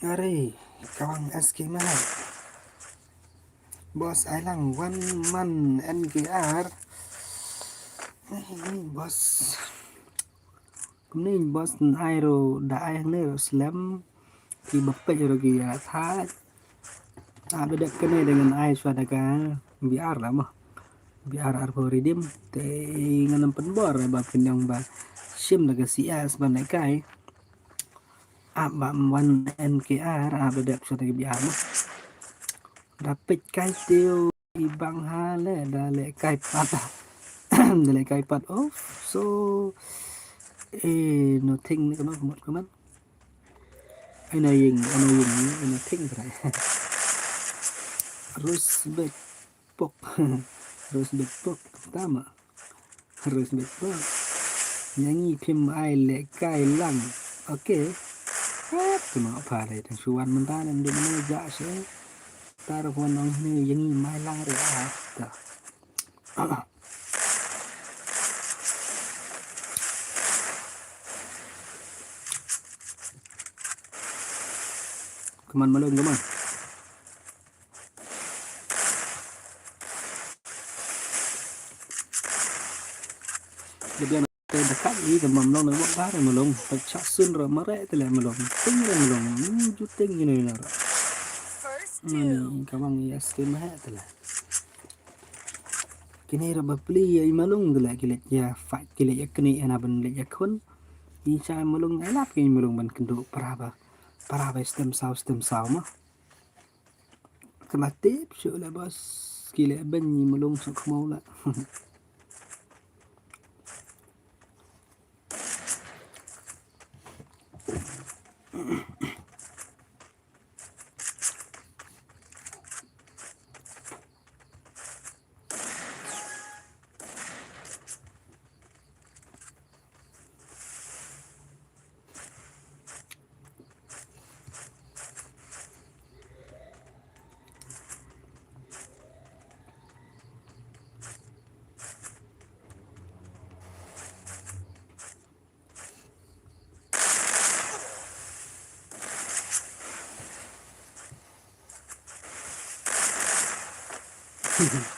Ari, kawang SK mana? Bos ailang one man NKR. Ini bos. Kumni bos airo da ai nero slam ki bapak jero ki tha. Ada dek kene dengan ai swadaka biar lah mah. Biar arbo redeem te nganam penbor ba yang ba sim daga CS ban kai. Abang one NKR ada suatu biar dapat kai tiêu ibang hale dale kai pat dale kai pat off so nothing ni kaman một kaman annoying nothing right Rosbek pok pertama Rosbek pok nyanyi phim ai le kai lang okay cuma apa deh dan suan mentah dan dia mana jak sih taruh wanong ni yang ni mai lang re dah keman malung keman dia dekat ni kemam long nak buat barang melong pecah sun ra mare tu lah melong ting juting ni lah First Doom. kamang yes ke mah tu lah kini ra bapli ai malung tu lah kilet ya fight kilet ya kini ana ban le ya kun insya malung elap kini malung ban kenduk para stem cell mah kematip syuk lah bos kilet ban ni malung sok mau lah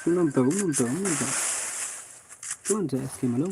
Belum tahu, belum tahu, belum tahu. Tuan saya skim belum.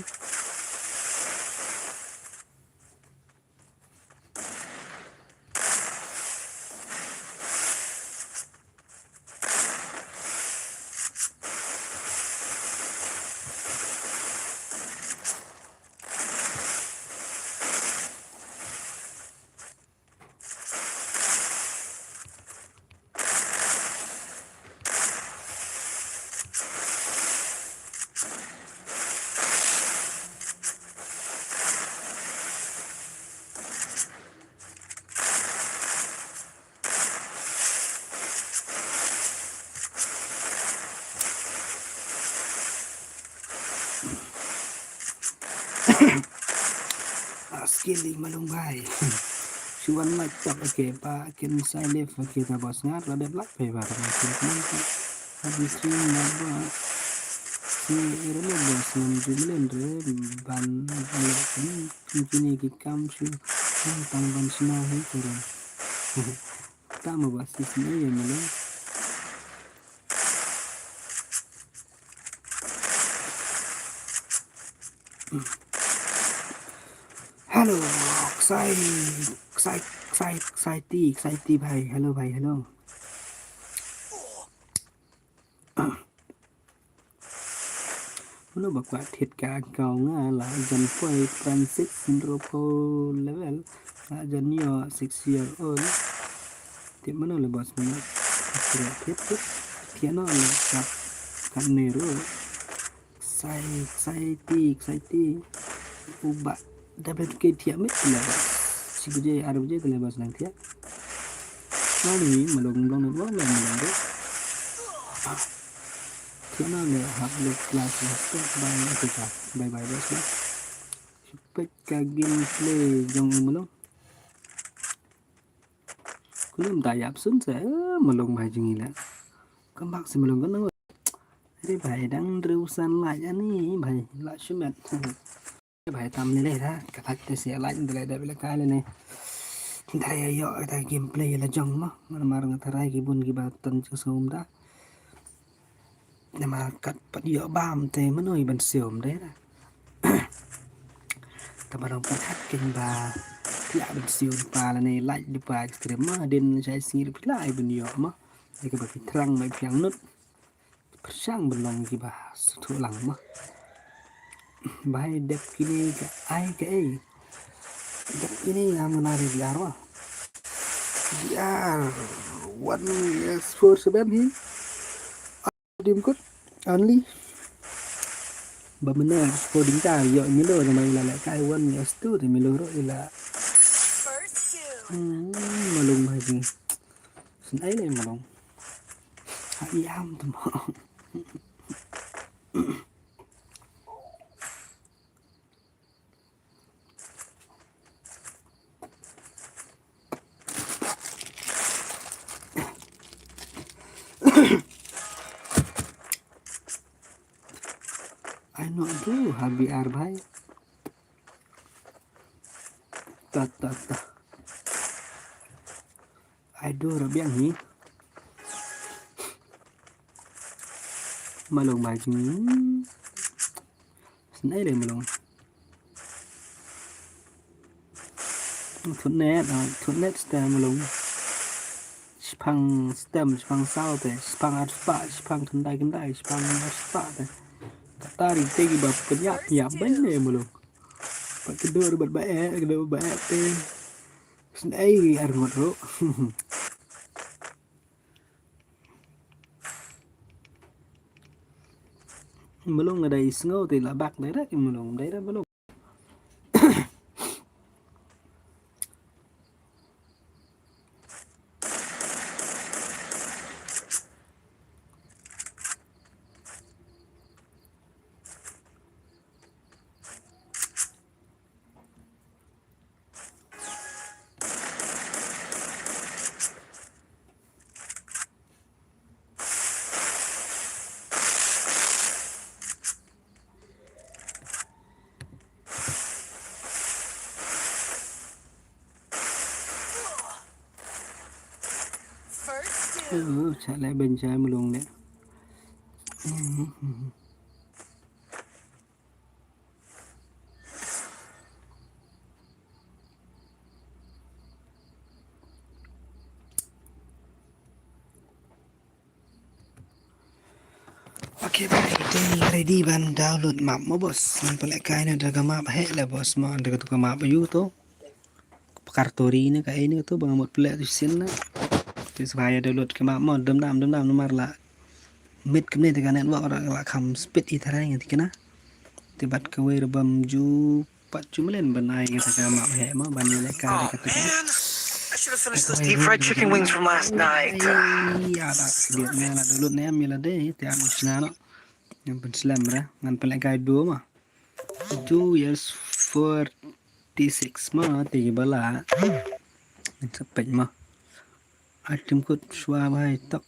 Skilling malung bay. Chuan like top okay pa kin side left okay ta bos ngat la det lak pe ba ta kin kin ta habis stream na ba si irle bos nam jumlen re ban le kin kini ki kam shu tang ban sna he turun ta ma bas si ya malung hello excited भाई हेलो भाई hello Nó bật quạt thiệt cả cầu nga là dần quay Francis Ropo level là dần nhỏ 6 year old thì mà nó là boss mình nó thiết thiết thì nó là cặp nero excited ubah dapat ke tiap met lah si je ada je ke lebas nang tiap mari melong long no lah melong tu tiap na le hak le kelas tu bye kita bye bos lah supaya ka gameplay jong melong kulum tayap sun se melong bhai jingi la kambak si melong kan nang Thế bài đang rêu san lại anh bài lại số mệt cái bài tầm này đây đó cả thạch tôi sẽ lại từ lại đây là cái này thầy dọ thầy gameplay là jong mà người ta rai cái buồn cái bài tuần cho sớm đó nhưng mà cắt bắt dọ bám thì mới nói bằng xỉu đấy đó ta bắt đầu cắt hát kinh bà thì bằng xỉu bà là này lại đi bà cái mà đến trái xì được lại bằng dọ mà thì cái bài trăng bài phiang nút sang belong ki bahas tu lang mah bahai dep kini ke ai ke dep kini yang menarik biar mah biar 1S47 hi dim kut only benar coding ta yo milo na may lala kai 1S2 thì milo rồi là First doom. malung mai ni sin ai le malung ayam tu mah I know tu habi ar bhai ta I do rabiang ni malung bài chúng nãy đây malung thuận nét stem malung spang stem spang sao thế spang aspa spang thuận đại cái đại spang aspa thế ta đi tegi bab kenyap nhap bánh này malung bật cái đôi bật bẻ tê nãy ar ngọt ro melong ada isngau thì là bạc đấy cái melong đấy đó melong First doom. trả lại bên trái melong đấy Oke baik, ready ban download map mo bos. Ang palakay na daga map lah bos mo. Ang daga tuka map you to. Kartori ni kayak ini tuh bang mod pelak tu sin na. Tu supaya download ke map mo dam nomor la. Mid kemni tekan network orang la kam speed itara yang tikena. Tibat ke way bam ju 4 jumlen banai kita ke map mo ban ni ka Oh, kata. man. I should have finished those deep fried chicken wings from last night. Iya lah, dia ni lah download ni ambil deh. Tiap musnah no. Yang penslam lah. Ngan pelak dua mah. 2 years 46 mah tiga bala. Sampai mah. Item code swab hai tak.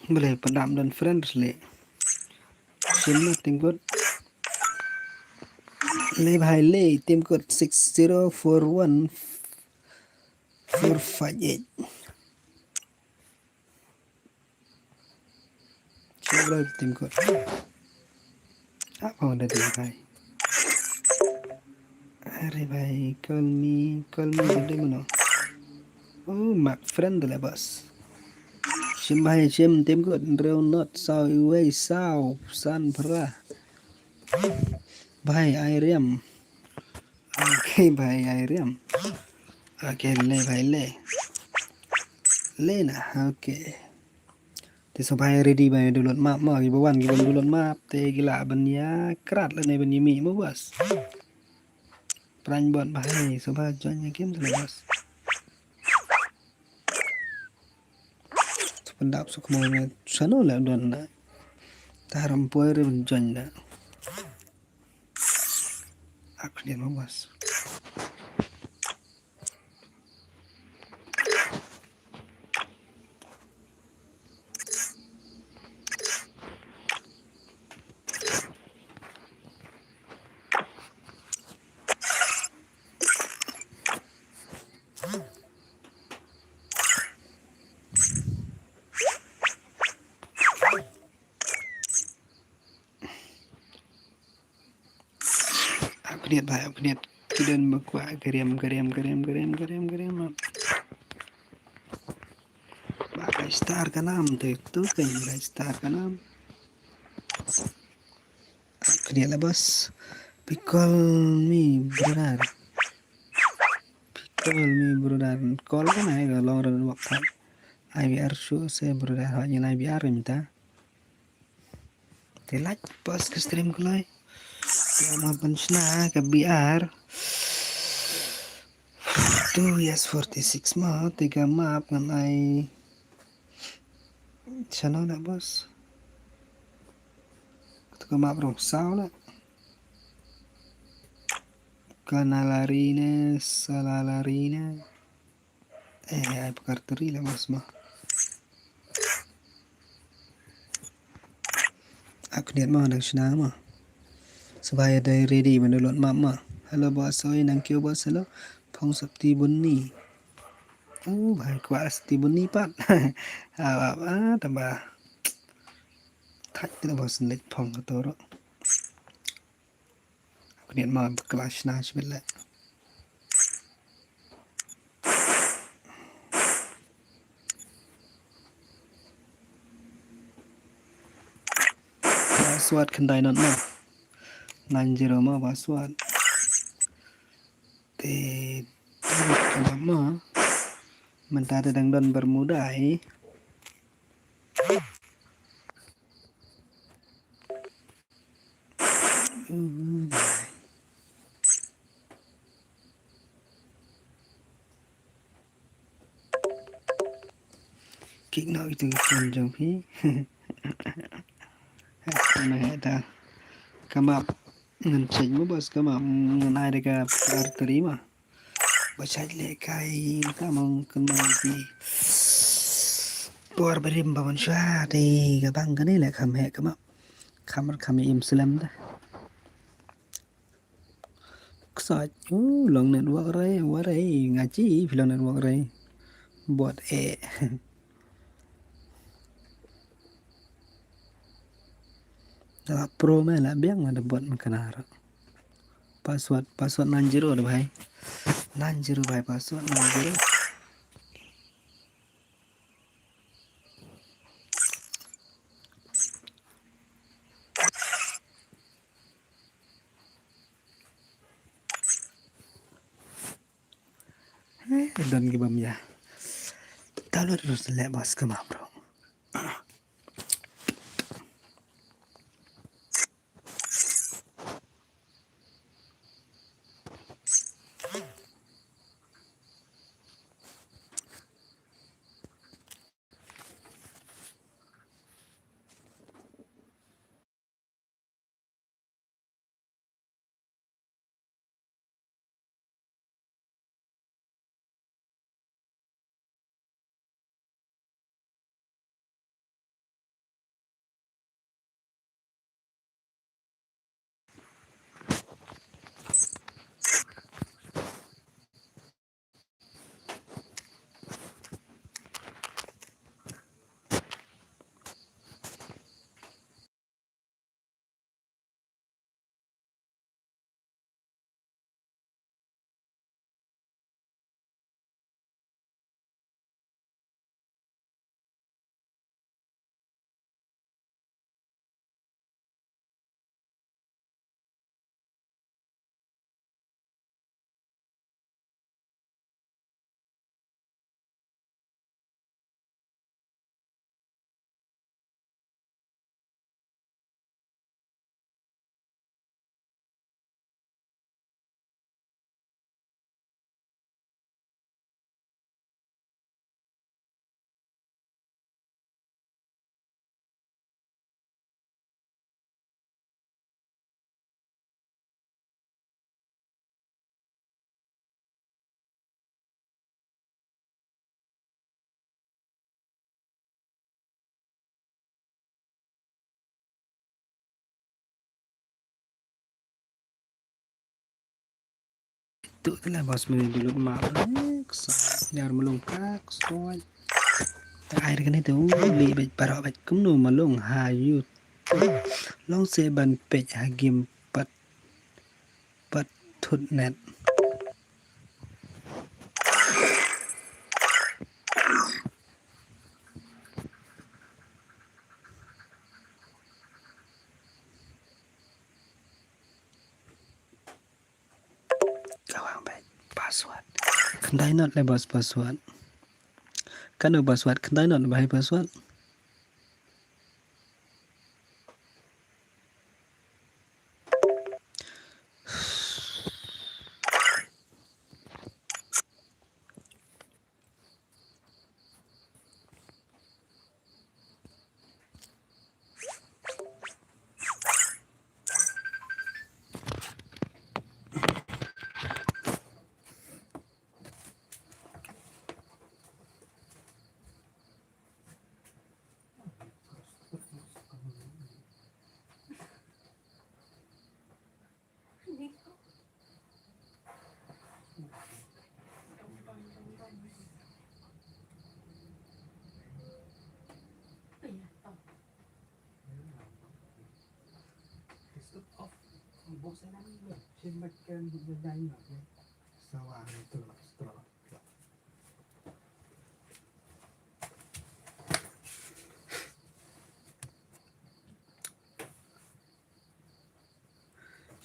Boleh pedam dan friends le. Sini item code. Le bhai le item code 6041458. Coba item code. Apa udah dia bhai? अरे भाई कल मी बर्थडे मनाओ oh mak friend lah bos sim भाई sim tim ko real not sao iwe sao san pera भाई Iriam okay भाई Iriam okay le भाई le na okay thì số bài ready bài download map mà cái bawan cái download map thì gila banya kerat lah nih banya mi mo bos Prank buat bahaya, coba joinnya game dulu bos. Sependap semuanya sana lah don lah. Taram poer join lah. Aku dia mau bos. Update भाई update kidan bakwa keriam bagai star ka naam tu kayaknya star ka naam update lah bos pikol me brother call kan aja kalau orang waktu IVR show saya brother hanya IVR minta like pas ke stream kulai Lama pensna ke BR 2 years 46 mah 3 map nganai channel dah bos 3 map rong sao lah kana larine salah larine ai karturi lah bos mah aku lihat mah ada senang mah supaya dah ready mendownload map mah. Hello bos, oi nang kêu bos hello. Phong Sakti Bunni. Oh, भाई kuat Sakti Bunni pat. Tambah. Thách kita bos lek phong ke toro. Aku niat mau kelas na sebelah. Password kendai not mah. 90 mah password thì cái mà mình ta đang đơn bermudai kỹ nội từ phần trong phí này ta come up ngencing mo bos kama ngenai deka terima baca lekai kamu kenal di luar berim bawan syah di gabang kani lek kami kama kamar kami imslam dah kesat long network ray warai ngaji film network ray buat Salah pro में lah biang ada buat makan harap. Password nanjiro ada भाई. Nanjiro भाई password nanjiro. Dan gibam ya. Tahu terus lebas ke mah bro. Itu lah bos meni dulu mah. Biar melungkak soal. Air kan itu li bet para bet kumno malung hayu. Long seban pej hagim pat thut net. Kawang bet password. Kendai not le bos password. Kan password kendai not bahai password.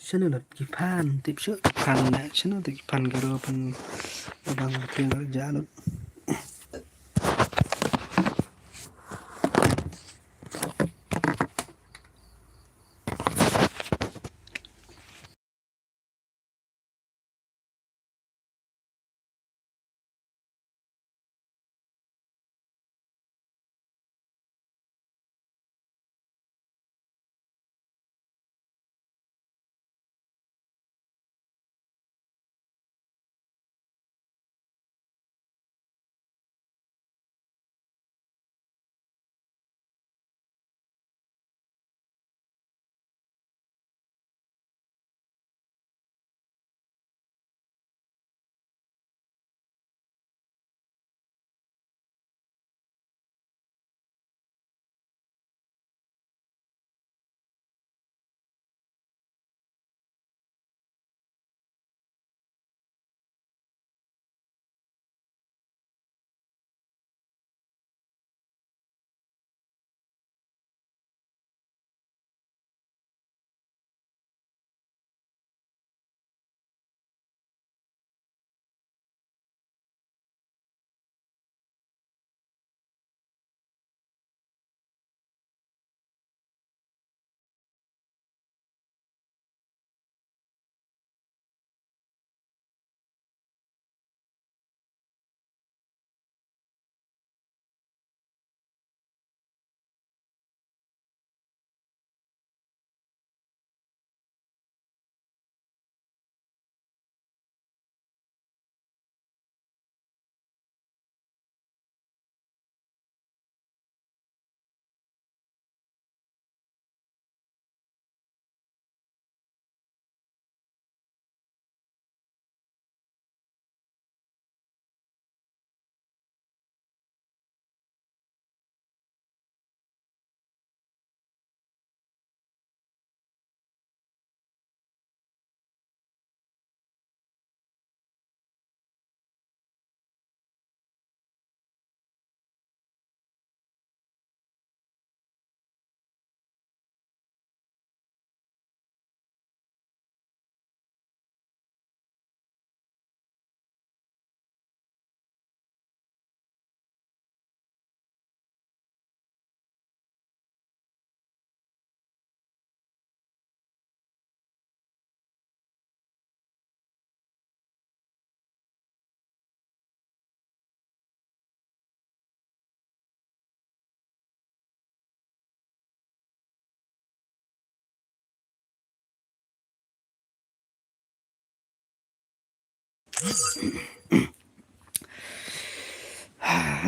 Channel kipan tip show kipan na channel kipan garo pan bang tinggal jalan.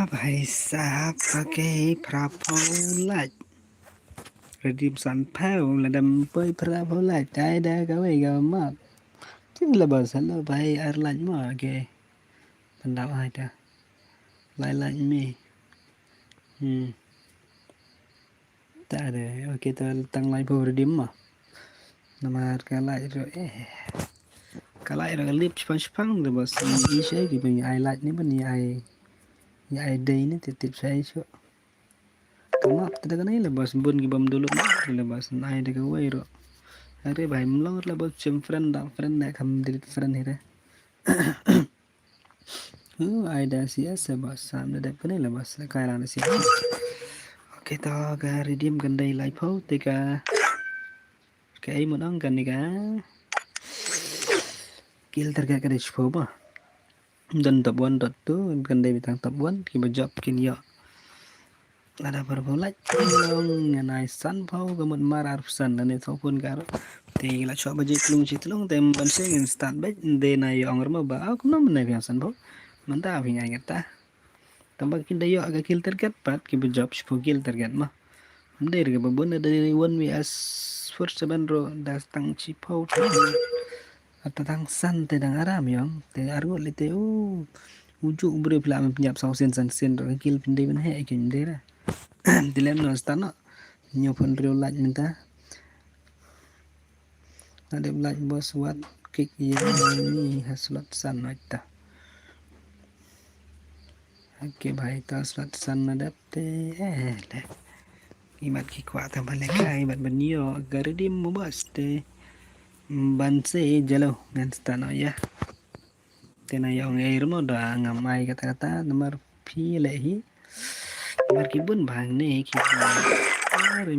भाई साहब pakai perahu light redim sanpau là đâm bơi perahu light ai đã cái vậy gà mà chứ là bờ sẵn là bay air lạnh mà kìa thành đạo ai ta lại lạnh mi tak ada oke kita tang light power redim mà nama cái light rồi cái light rồi lip spang rồi bos đi xe thì mình ai light ní bên ai ai đây ní titip saya chứ kamu tidak kenal lah bos bun gibam dulu lah bos naik dek away ro hari bahai melong lah bos cem friend dah kam delete friend ini ai dah siasa bos sam dah dek kenal lah bos kaya lah siasa oke toh ga redeem gandai live pau tika kayak mau dong kan nika kill terkait kada coba dan top 1 dot tu gandai bitang top 1 kiba job kin yo ada berbulat long nganai san pau gamut marar san dan itu pun karo ti la coba je tlung tem ban sing start back de na yo ngor ma ba aku no menai yang san pau manta api ngai ngata tambah kin dayo aga kill target pat ki be job spo kill target mah de ga babon dari 1 vs first 7 ro das tang chi pau atau tang san te dang aram yong te argo le te ujuk bre pla penyap sau sen ro kill pindai ben he kin de ra dilem no stano nyopon real light minta ada light bos wat kick ini slot san nota oke भाई तो slot san adapte le imat ki kwa ta balik kai bat benyo garidim mo bos te banse jalo ngan stano ya tena yang air mo da ngamai kata-kata nomor pi lehi markibun bang nih kita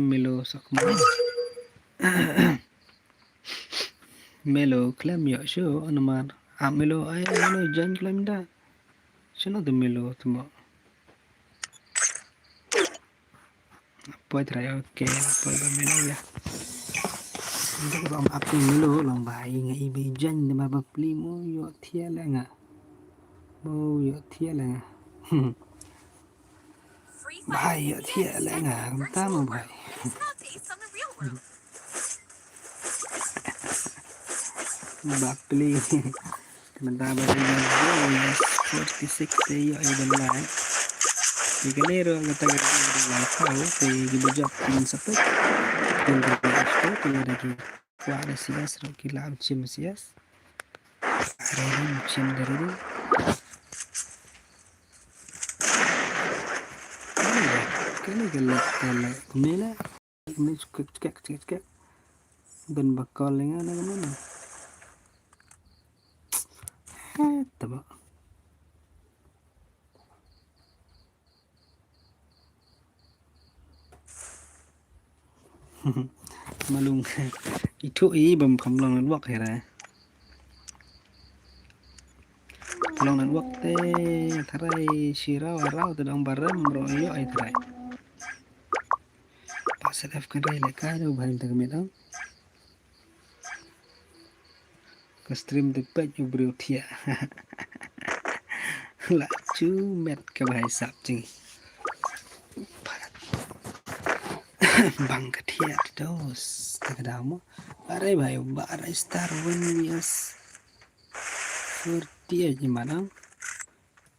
melo sakmo melo klaim yo show anamar melo ay melo jan klaim da sino de melo tumo poi try oke poi ba melo ya untuk bang api melo long bai ngai bi jan de ma ba plimo yo thia la nga bo yo thia la nga भाई अच्छी अलग है हमता में भाई बापली teman-teman dari 46 saya ibon lain di kanero kata-kata dari live tahu di gibajak tim sampai dan berbicara tidak lagi kuat sias rokila cim sias hari ini cim dari itu ini kalau kumela ini cek ben bakal yang ada mana taba malung itu bem kamlang network ya kamlang network teh tarai sirau arau tedang barem royo ai tarai self kan rai leka do bhai tak metang ke stream tepat yo bro thia la chu met ke bhai sap ching bang ke thia dos tak damo are bhai bare star 1 vs 40 aja mana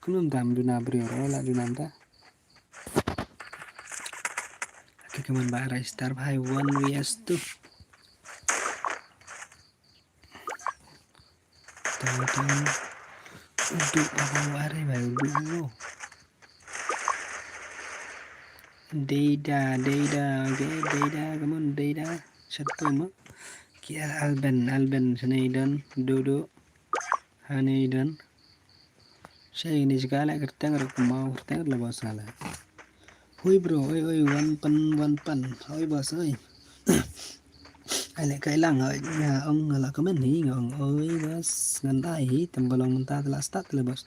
kunum dam duna bro la dunam ta keman bara star bhai 1 vs 2 teman untuk apa bare bhai dulu Deida oke Deida keman Deida satu mah kia Alben Senaidan Dodo Hanaidan saya ini segala kerteng mau kerteng lah salah hui bro oi one pan oi bos ơi ai lại cái lăng rồi nhà ông là có mình hí ngon ơi bos gần tay hí tầm balong mentah telah start lah bos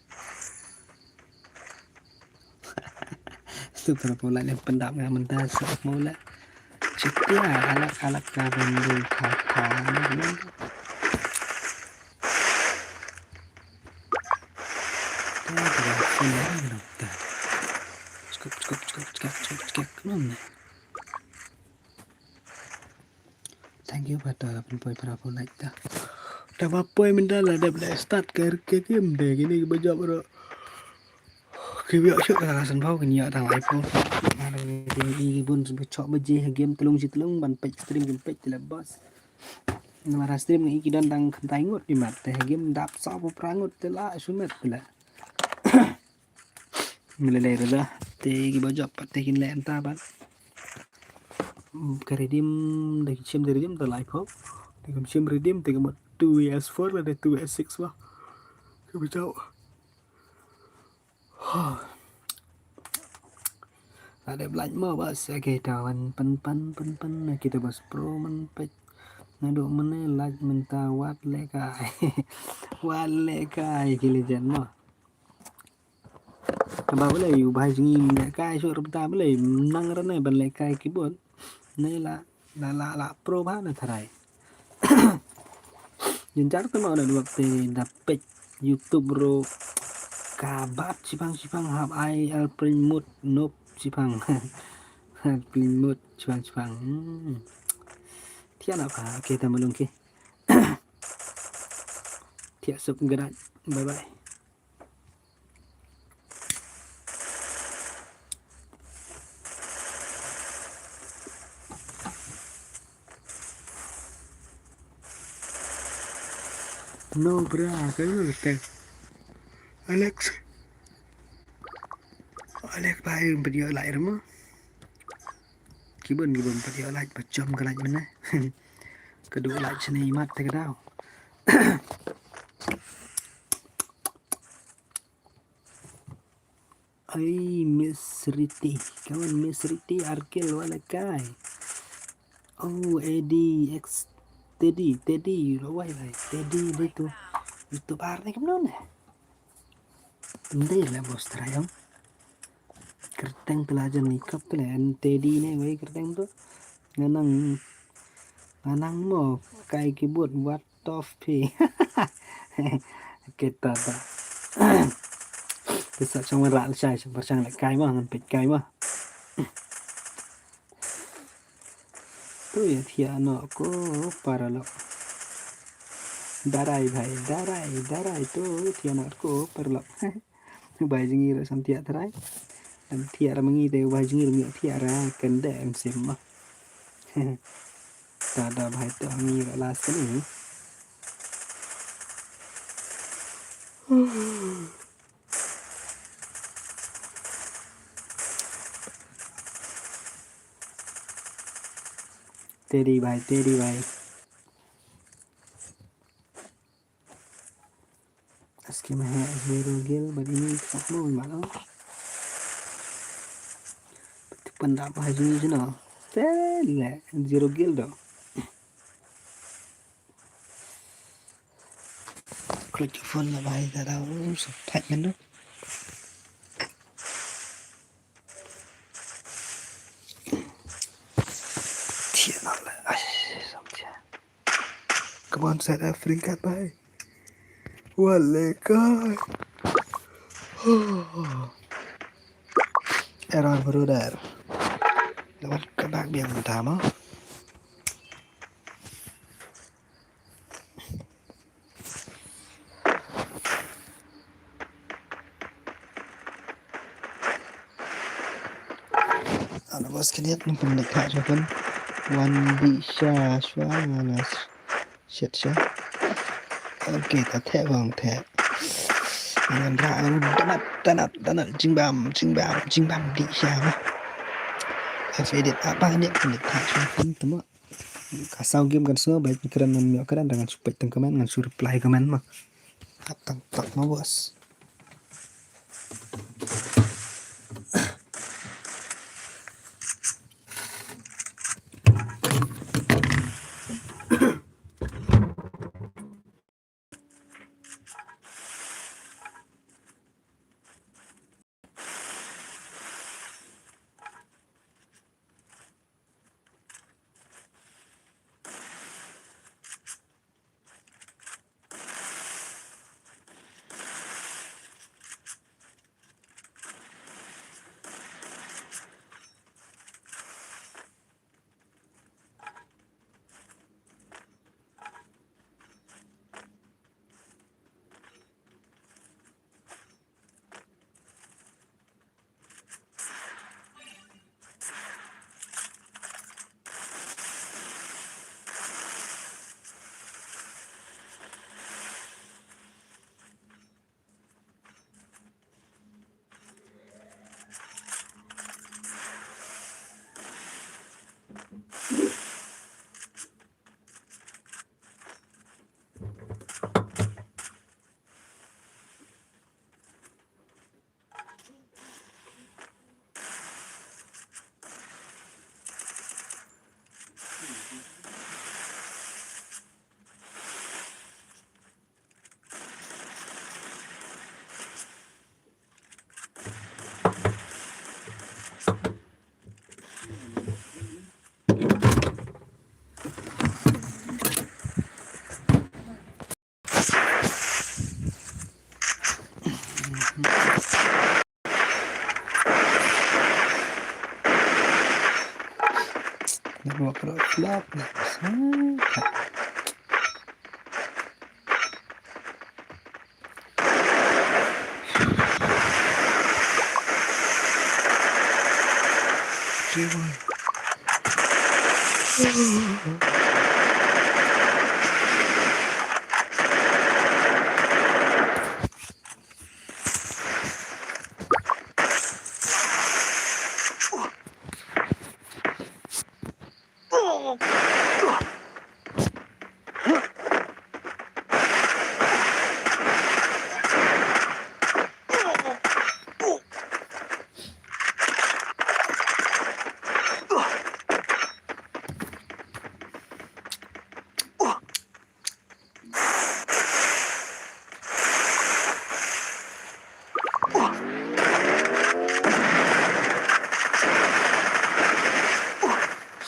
itu berapa lagi pendap nggak mentah sok mula setia alat kawan dulu kakak Thank you pada penpoy para like dah. Dah apa minta lah dah boleh start ke game deh gini bajak bro. Kibia syuk kata kasan bau kini tang iPhone. Ada ini pun cok beje game telung si telung ban page stream game page lah bos. Nama stream ni kidan tang kentangut di mat teh game dap sapu perangut telah sumet pula. Meleleh dah teh bajak patekin le entah ban. Keredim dari sim redim ter live hop. Dengan sim redim dengan 2S4 lah 2S6 lah. Kebijak. Ada belanja mau bos. Okay, tawan pen kita bos pro menpet ngaduk menelat mentawat lekai. Wat lekai kilijan mah. Tambah boleh ubah jengi lekai suara betah boleh nang rene ban lekai kibon. Này là pro bá là thầy nhìn chắc tôi mau được thì đập bịch YouTube pro cả bát chipang hab ai alprimut nop chipang alprimut chipang thiên apa kita melung ki thiệt sụp gerak bye bye. No bra, cái nó được Alex bay video lại đúng không? Kibun video lại và chom cái lại mình này. Cái đủ lại trên này mắt thấy cái đau. Ay Miss Riti, kawan Miss Riti Arkil wala kai. Oh Eddie X Teddy lo wai Teddy itu parne kemana? Ini lah bos terayam. Kerteng pelajar nikap pelayan Teddy ni wai kerteng tu. Nganang mo kai keyboard what of p. Kita tak. Kita cuma rak sai bersang lại kai mah ngan pet kai mah. Tu ya thia no ko para lo. Darai tu thia no ko para lo. Bài jingi rồi sam thia thrai. Em thia ra mangi de bài jingi rồi thia ra cần để em xem mà. Ta da bài tu ngi rồi last ni. Teddy bài Aski mah zero gil but ini tak mau malah pendap haji je no tele zero gil do klik phone là bài ra đâu sụp thạch mình đó thiệt nó là xong chưa come on South Africa bài Walekay. Error brother. Lewat ke bagian utama. Ana bos keniat numpang dekat japan. Wan bisa suara shit. Oke, ta thẻ vàng thẻ. Ngân ra tanat jingbam di siapa. Edit apa ini penit pun temu. Kasau game kan semua baik pikiran memikirkan dengan supaya tengkeman dengan suruh reply komen mah. Atang tak mau bos. Bawa ke vlog nggak bisa.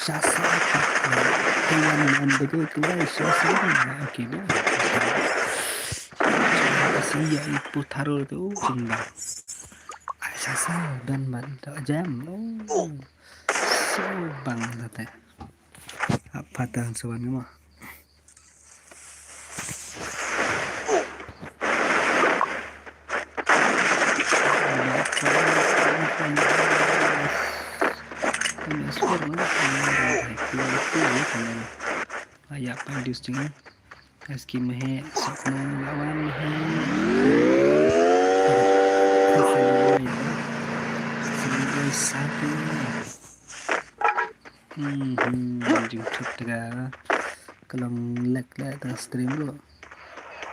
Sasa Tuan mandege keluar sasa oke dah. Kasih ya ibu taruh tu jumlah. Sasa dan bantu jam. Sobang tete. Apa tang sewan mah? Ayah pandus jangan Kaski mehe sokno lawan mehe sebagai satu YouTube tega kalau lag lah tengah stream lo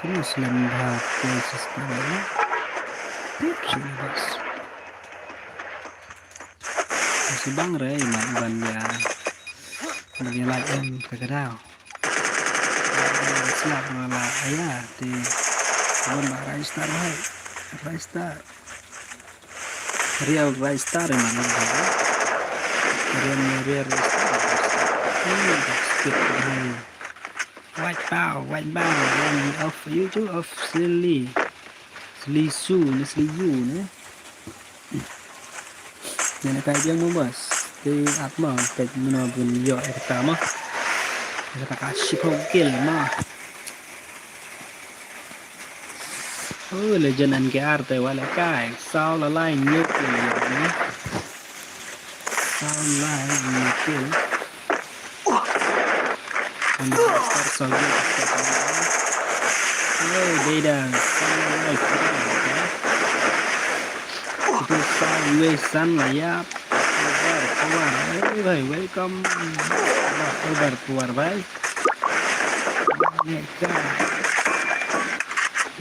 terus lembah proses pertama sudah bos masih bang rey ban ya bagian lain kagak siap malah ayah di Bamba Raistar hai Raistar Real Raistar mana Real Raistar speed white bow one of you too of silly su you ne nên là cái riêng muốn bớt thì áp mà cái nó buồn giỏi cả mà người ta cả ship không kia mà legend anh cái arte wala cái sao là lại nhớ cái gì sao lại nhớ cái anh start sao ơi đây là itu sideways sun lah ya keluar baik welcome keluar baik mereka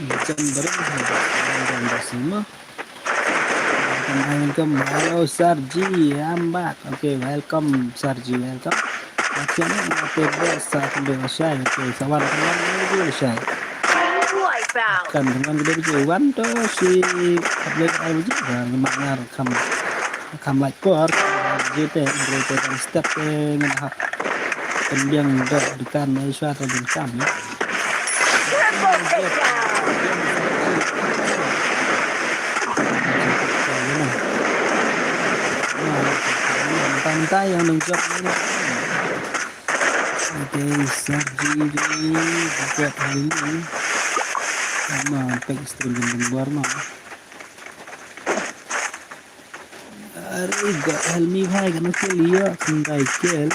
jam berapa semua welcome halo Sarji Ambat oke welcome Sarji welcome akhirnya apa biasa Indonesia oke sawan teman Indonesia kan dengan gede tujuan tuh si update aja juga ngemaknar kam like por GT mereka dan step ngehak pendiang udah dekan Aisyah atau dan kami pantai yang menjawab ini oke Sergi ini buat hari ini sama pack stream luar mah अरे हेल्मी भाई करना के लिए खंडाई केल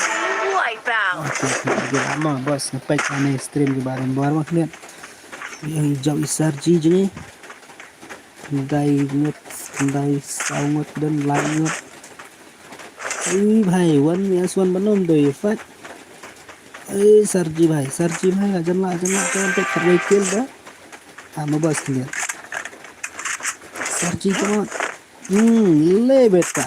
okay lama bos sampai kane stream ke bareng baru maknya yang hijau Sarji jadi khndai saungut dan langut भाई वन में सुन बनम दो ये फट Sarji भाई गजन ला तो खंडाई केल दा ama bos lihat Sarji come on le beta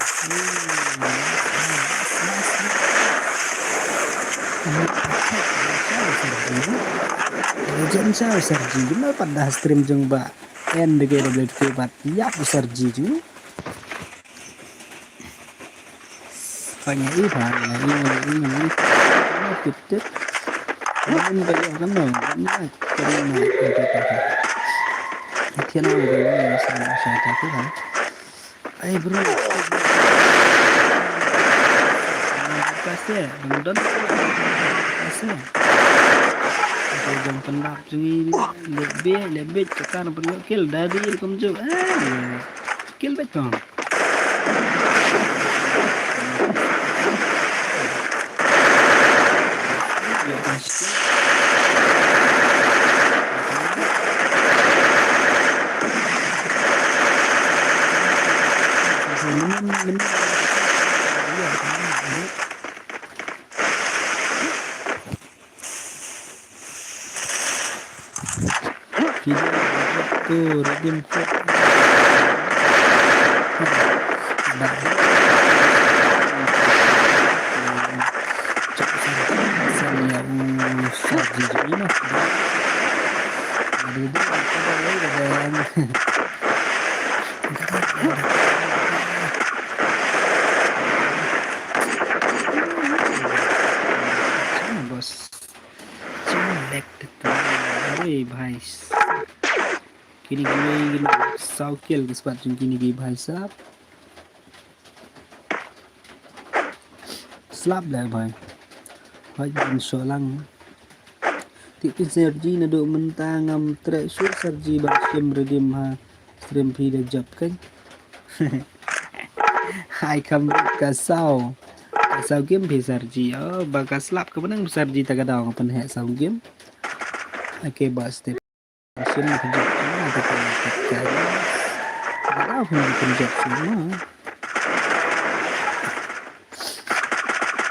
Legend saya Sarji gimana pada stream jeng ba NDGWT bat yap Sarji juga banyak iban ini titik ini banyak kan dong banyak Kian aku dulu sama saya itu kan bro pasnya dan pasnya jam pendap sini lebih tekan perlu kill dari kumju kill betul tuh redeem code bos jelek भाई kini gini 100 kill के साथ kini की भाई साहब slap dah भाई भाई solang tikin serji na do mentangam trek sur serji baksim redim ha stream phi de job kan hai kam ka sau game phi serji oh baka slap ke benang serji ta gadang pen he sau game okay bas step sini kerja ada kan tahu kerja semua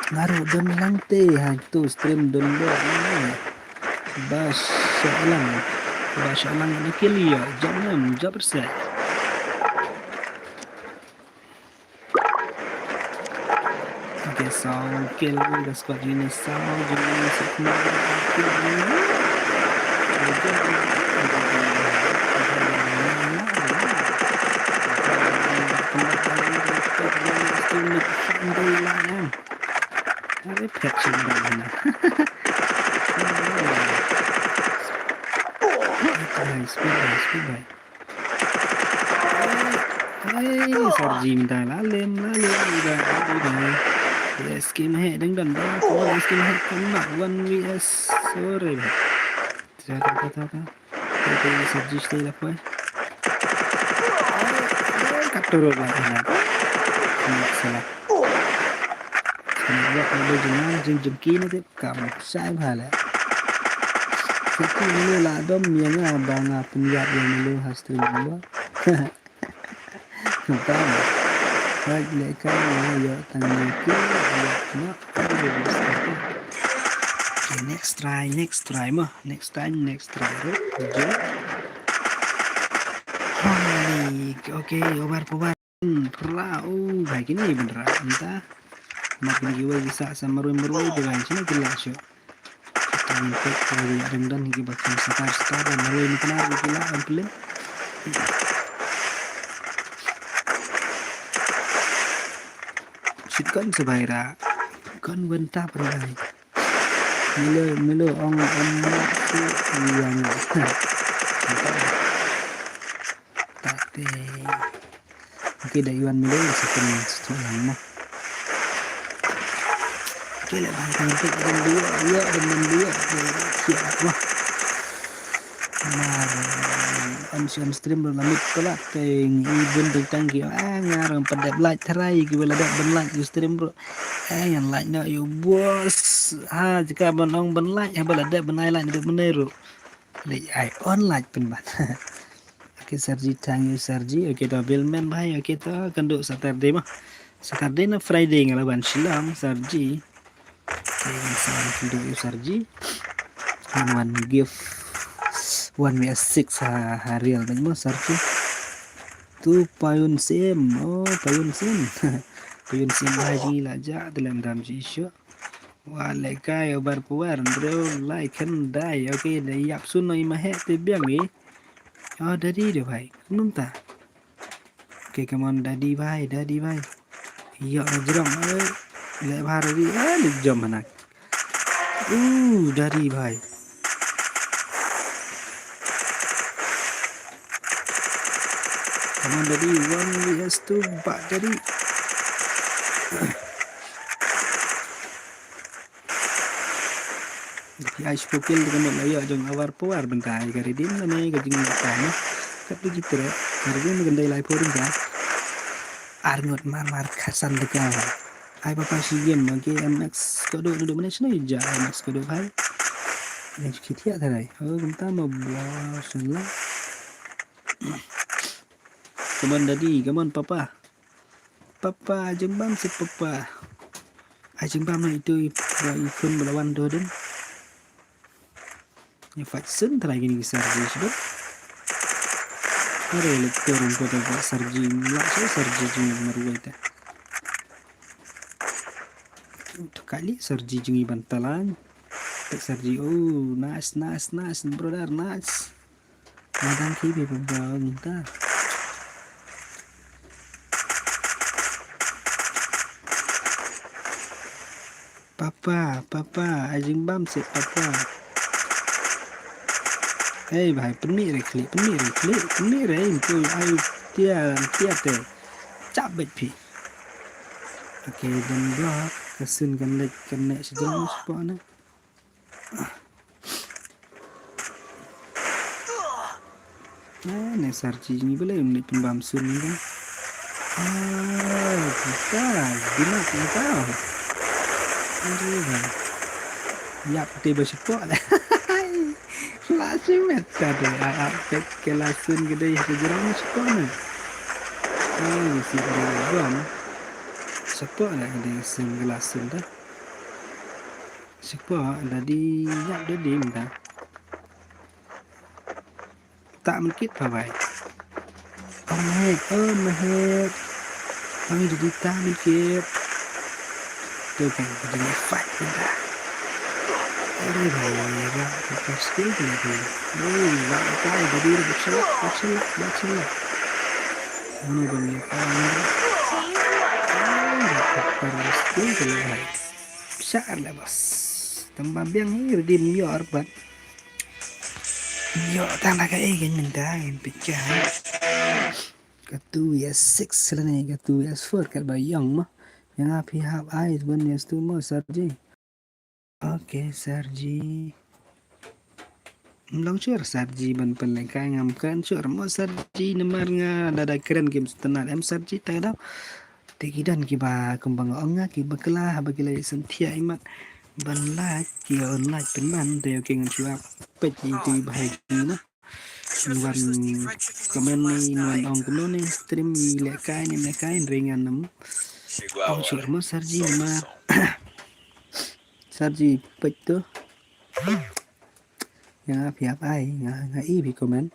ngaruh don lantai ha tu stream don buat ni bas soalan ni kilia jangan jawab persen okay so kill the squad unit so jenis semua Repection mana? Speed by. Sarji minta lalem udah. Yes, skin head dengan dah. Kalau skin head kena 1vs sore. Kata. Kita Sarji stay lah boy. Katurut lah nak. Salah. Buat ada jenang jengki nanti kamu saya bhala. Kita ni lah dom yang abang penjat yang lu hastri dua. Tahu. Baik mereka ya tanya ke ya nak next try mah next try je. Okey obar perau baik ini beneran entah makin jiwa bisa sama meruai dengan sini jelas yo kita minta dari rendan hingga bahkan star dan meruai ini kenal gila ambil sitkan sebaira kan bentah perai milo ong tu yang tate okey dah yuan milo sekian lama. Kira bang untuk dengan dua siapa on stream belum lamit kelak teng ibun tentang kio ngarang pada like terai kio ada ben like stream bro yang like nak you bos jika benong ben like bala ada ben like itu meneru like I on like pen bat oke Sergi thank you Sergi oke to Billman bhai oke to kenduk Saturday mah Saturday na Friday ngalaban silam Sergi Salam untuk Sarji one give 1vs6 harial dan mau Sarji tu payun sim lagi laja dalam isu walaika ya berpuar bro like and die okay dah yap suno imahe te biang ni oh dadi deh bhai belum ta okay come on dadi bhai ya jeram ले भारती जम बना डरी भाई कमान डरी 1vs2 बा डरी ai spokil dengan một lấy ở trong avar power bentar kali dia namanya gajing matanya tapi gitu ya kali dia mengendai lai porin kan arngot mar khasan dekat ai papa si game bagi MX kodo duduk mana sini ja MX kodo hai yang kita tadi bentar mau buat selah come on daddy come on papa jembam si papa jembam itu ikut melawan Doden ni vaksin terakhir ni sarji sudah ada lektor untuk apa sarji lah saya sarji jungi meruai itu untuk kali sarji jungi bantalan tak sarji oh nice brother nice madang kibi berbau minta papa ajing bam si papa भाई पन्नी रे क्लिप इनको आई tia te cabet pi oke dan block kesun kan sejenis spot na nah sarji ni boleh ni pembam sun ni kan kita gila kita yap tiba spot langsung meta deh update ke langsung gede sejarah sekolah si bom sekolah ada langsung dah sekolah ada di yap dia di mana tak mungkin pakai oh mehet kami jadi tak mungkin tu kan jadi fight dah अरे भाई क्या स्किल थी वाह क्या बड़ी बच्चा mana bang ya skill थी भाई besar lah bos tambah biang ini redeem yor bat yor tambah kayak gini minta pecah katu ya 6 lah nih katu ya 4 kalau bayang mah yang api hab ais ban ya stu mah sarji oke sarji long sure sarji ban pelengkai ngamkan sure mo sarji nemar nga dada keren game setenar em sarji tadap tikidan kiba kembang onga kiba kelah bagila sentia imat ban la ki online penman teo kengan suap pet itu bahagi na wan komen ni nuan ong kemen ni stream lekai ringan nam long sure mo sarji nemar sarji pet tu yang apa ai nga i bi comment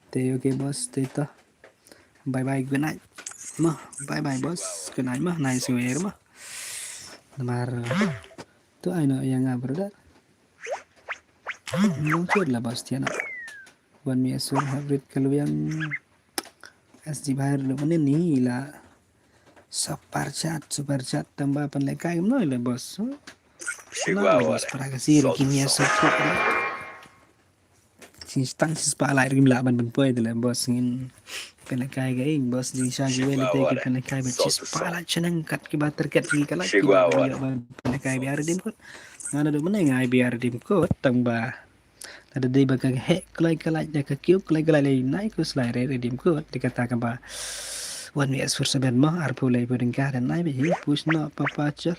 te okay boss te to bye good night mah bye boss good night mah nice wear mah namar tu ai no yang brother muncul lah boss tiana one me soon hybrid kalau yang SG bahar lo mana ni lah super chat tambah penlekai no lah boss Chegou a hora. Para kasih kimia satu Sistang spotlight rim laban benpoy de bos ngin pelekai gai bos di saji we lete ke pelekai be spotlight chenang kat ki bater kat ki kala ki pelekai biar dim kot ngana do meneng ai biar dim kot tamba ada dei bakal he klai kala ja ka cube klai kala le nai ku slide re dim kot dikatakan ba one vs for 7 mah arpo lai bodengka dan nai be push no papa cel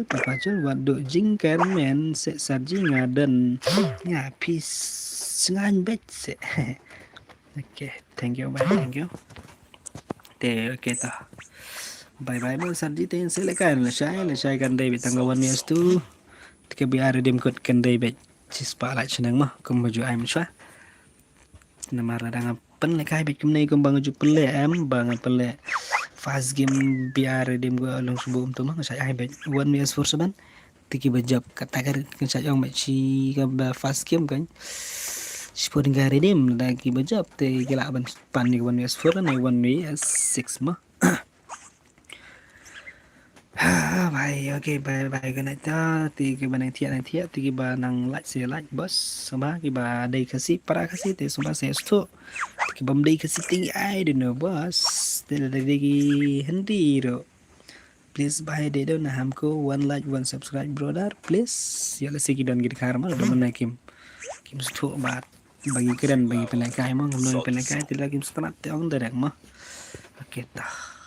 papa cel wadu jingker men se sarji ngaden ya peace sengan bet se okay thank you te okay ta bye mo sarji ten se lekan la syai kan dai bitang gawan mes tu ke biar dem kot kan dai bet cispa la chenang mah kum baju ai mswa namara dang pen lekai bet kum nei kum bang ju pele em bang pele fast game biar dem gua long sebelum tu mah saya ai bet one vs for 7 tiki bajab katakan kan saya ong machi ka fast game kan Sport gari dim lagi bajab te gila ban pan ni one vs 4 ni one vs 6 mah bye okay bye good night ti ke banang tiap ti ke banang like bos sama ke ba dai kasih para kasih te sama saya sto ke bam dai kasih tinggi I don't know bos te lagi hendi ro please bahaya deh na हमको 1 like 1 subscribe brother please ya la siki don gid karma do man kim kim stu bat bagi keren bagi pelekai mah belum pelekai tidak kim setengah teong derek mah oke tah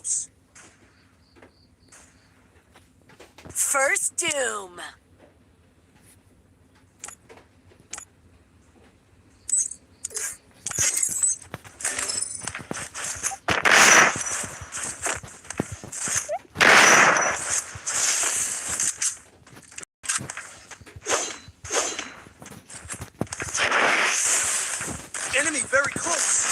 close. First doom. Enemy very close.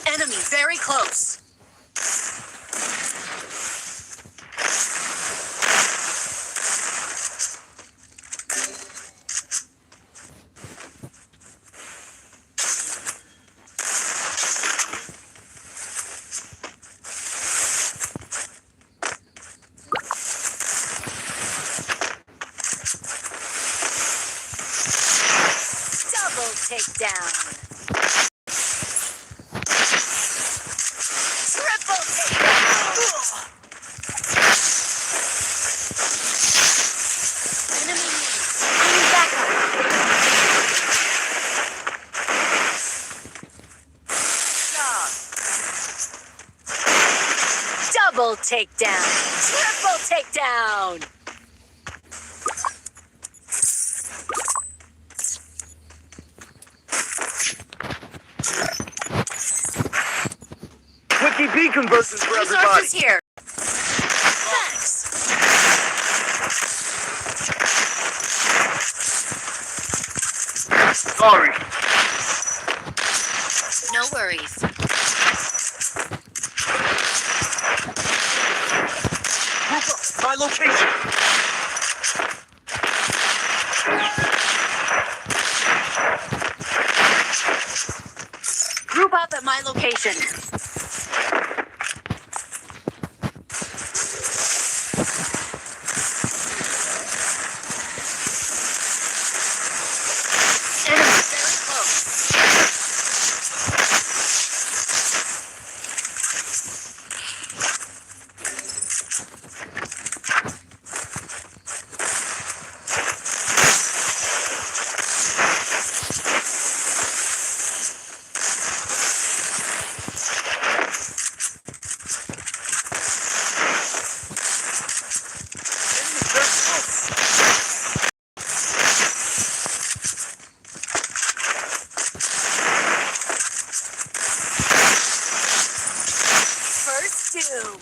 Enemy very close. Double takedown. Triple takedown. Enemy needs backup. Job. Double takedown. Triple takedown. Quickie B conversions for everybody. Resources here. Thanks. Sorry. No worries. My location. Group up at my location. Enemy very close. First doom.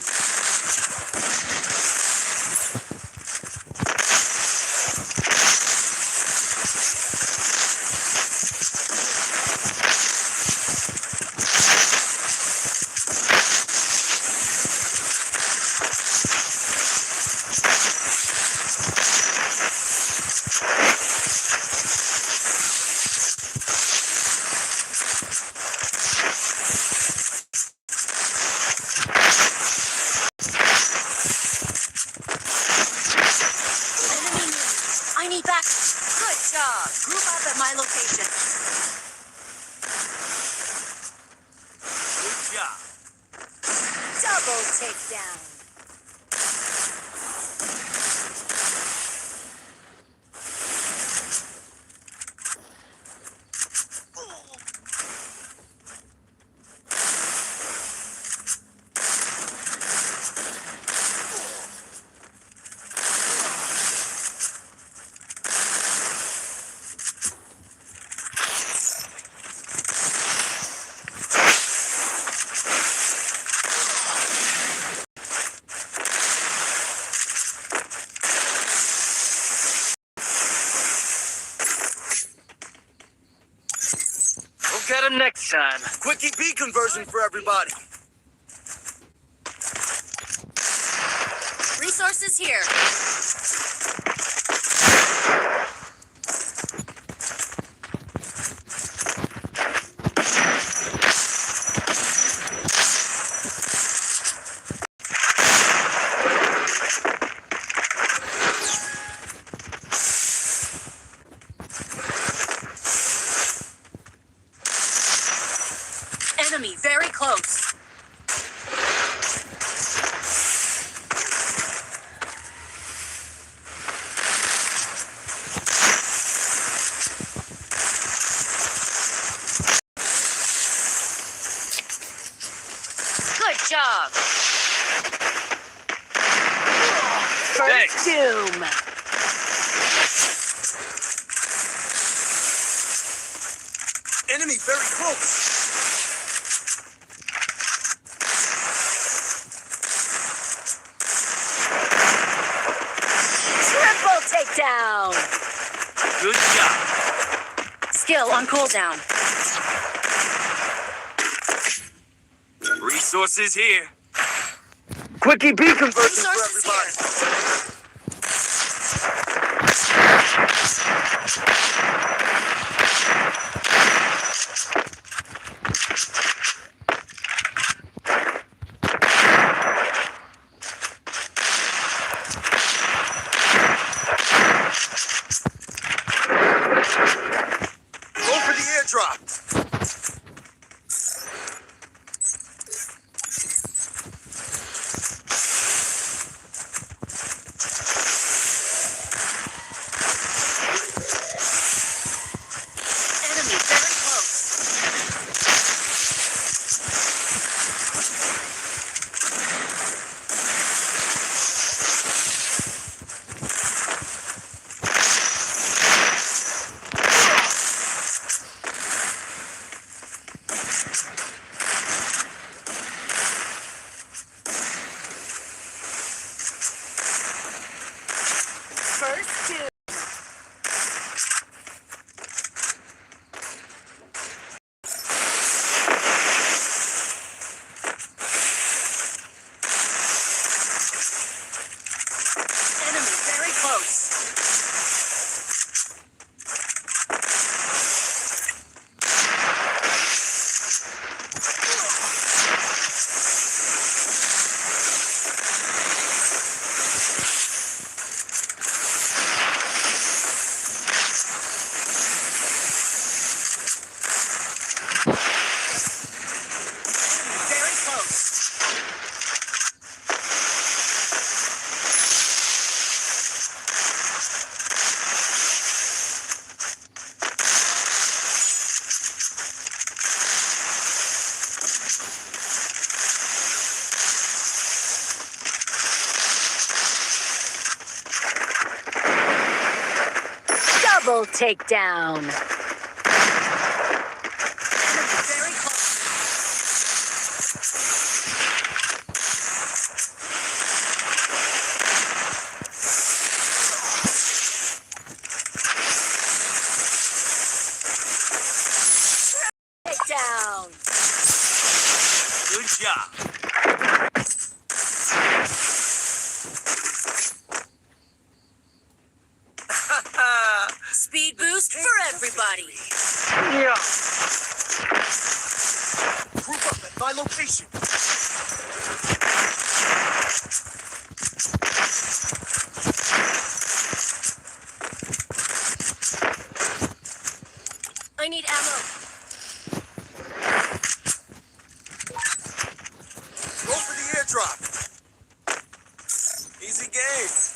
Enemy needs. I need back. Good job. Group up at my location. Good job. Double takedown. We'll get him next time. Quickie B conversion for everybody. Resources here. Enemy very close. Nice job. Thanks. First doom. Enemy very close. Triple takedown. Good job. Skill on cooldown. Resources here. Quickie B conversion for Resources everybody. Go for the airdrop. Enemy very close. First doom. Enemy very close. Very close. Double takedown. Enemy very close. Takedown. Good job. Speed boost for everybody. Yeah. Group up at my location. I need ammo. Go for the airdrop. Easy game.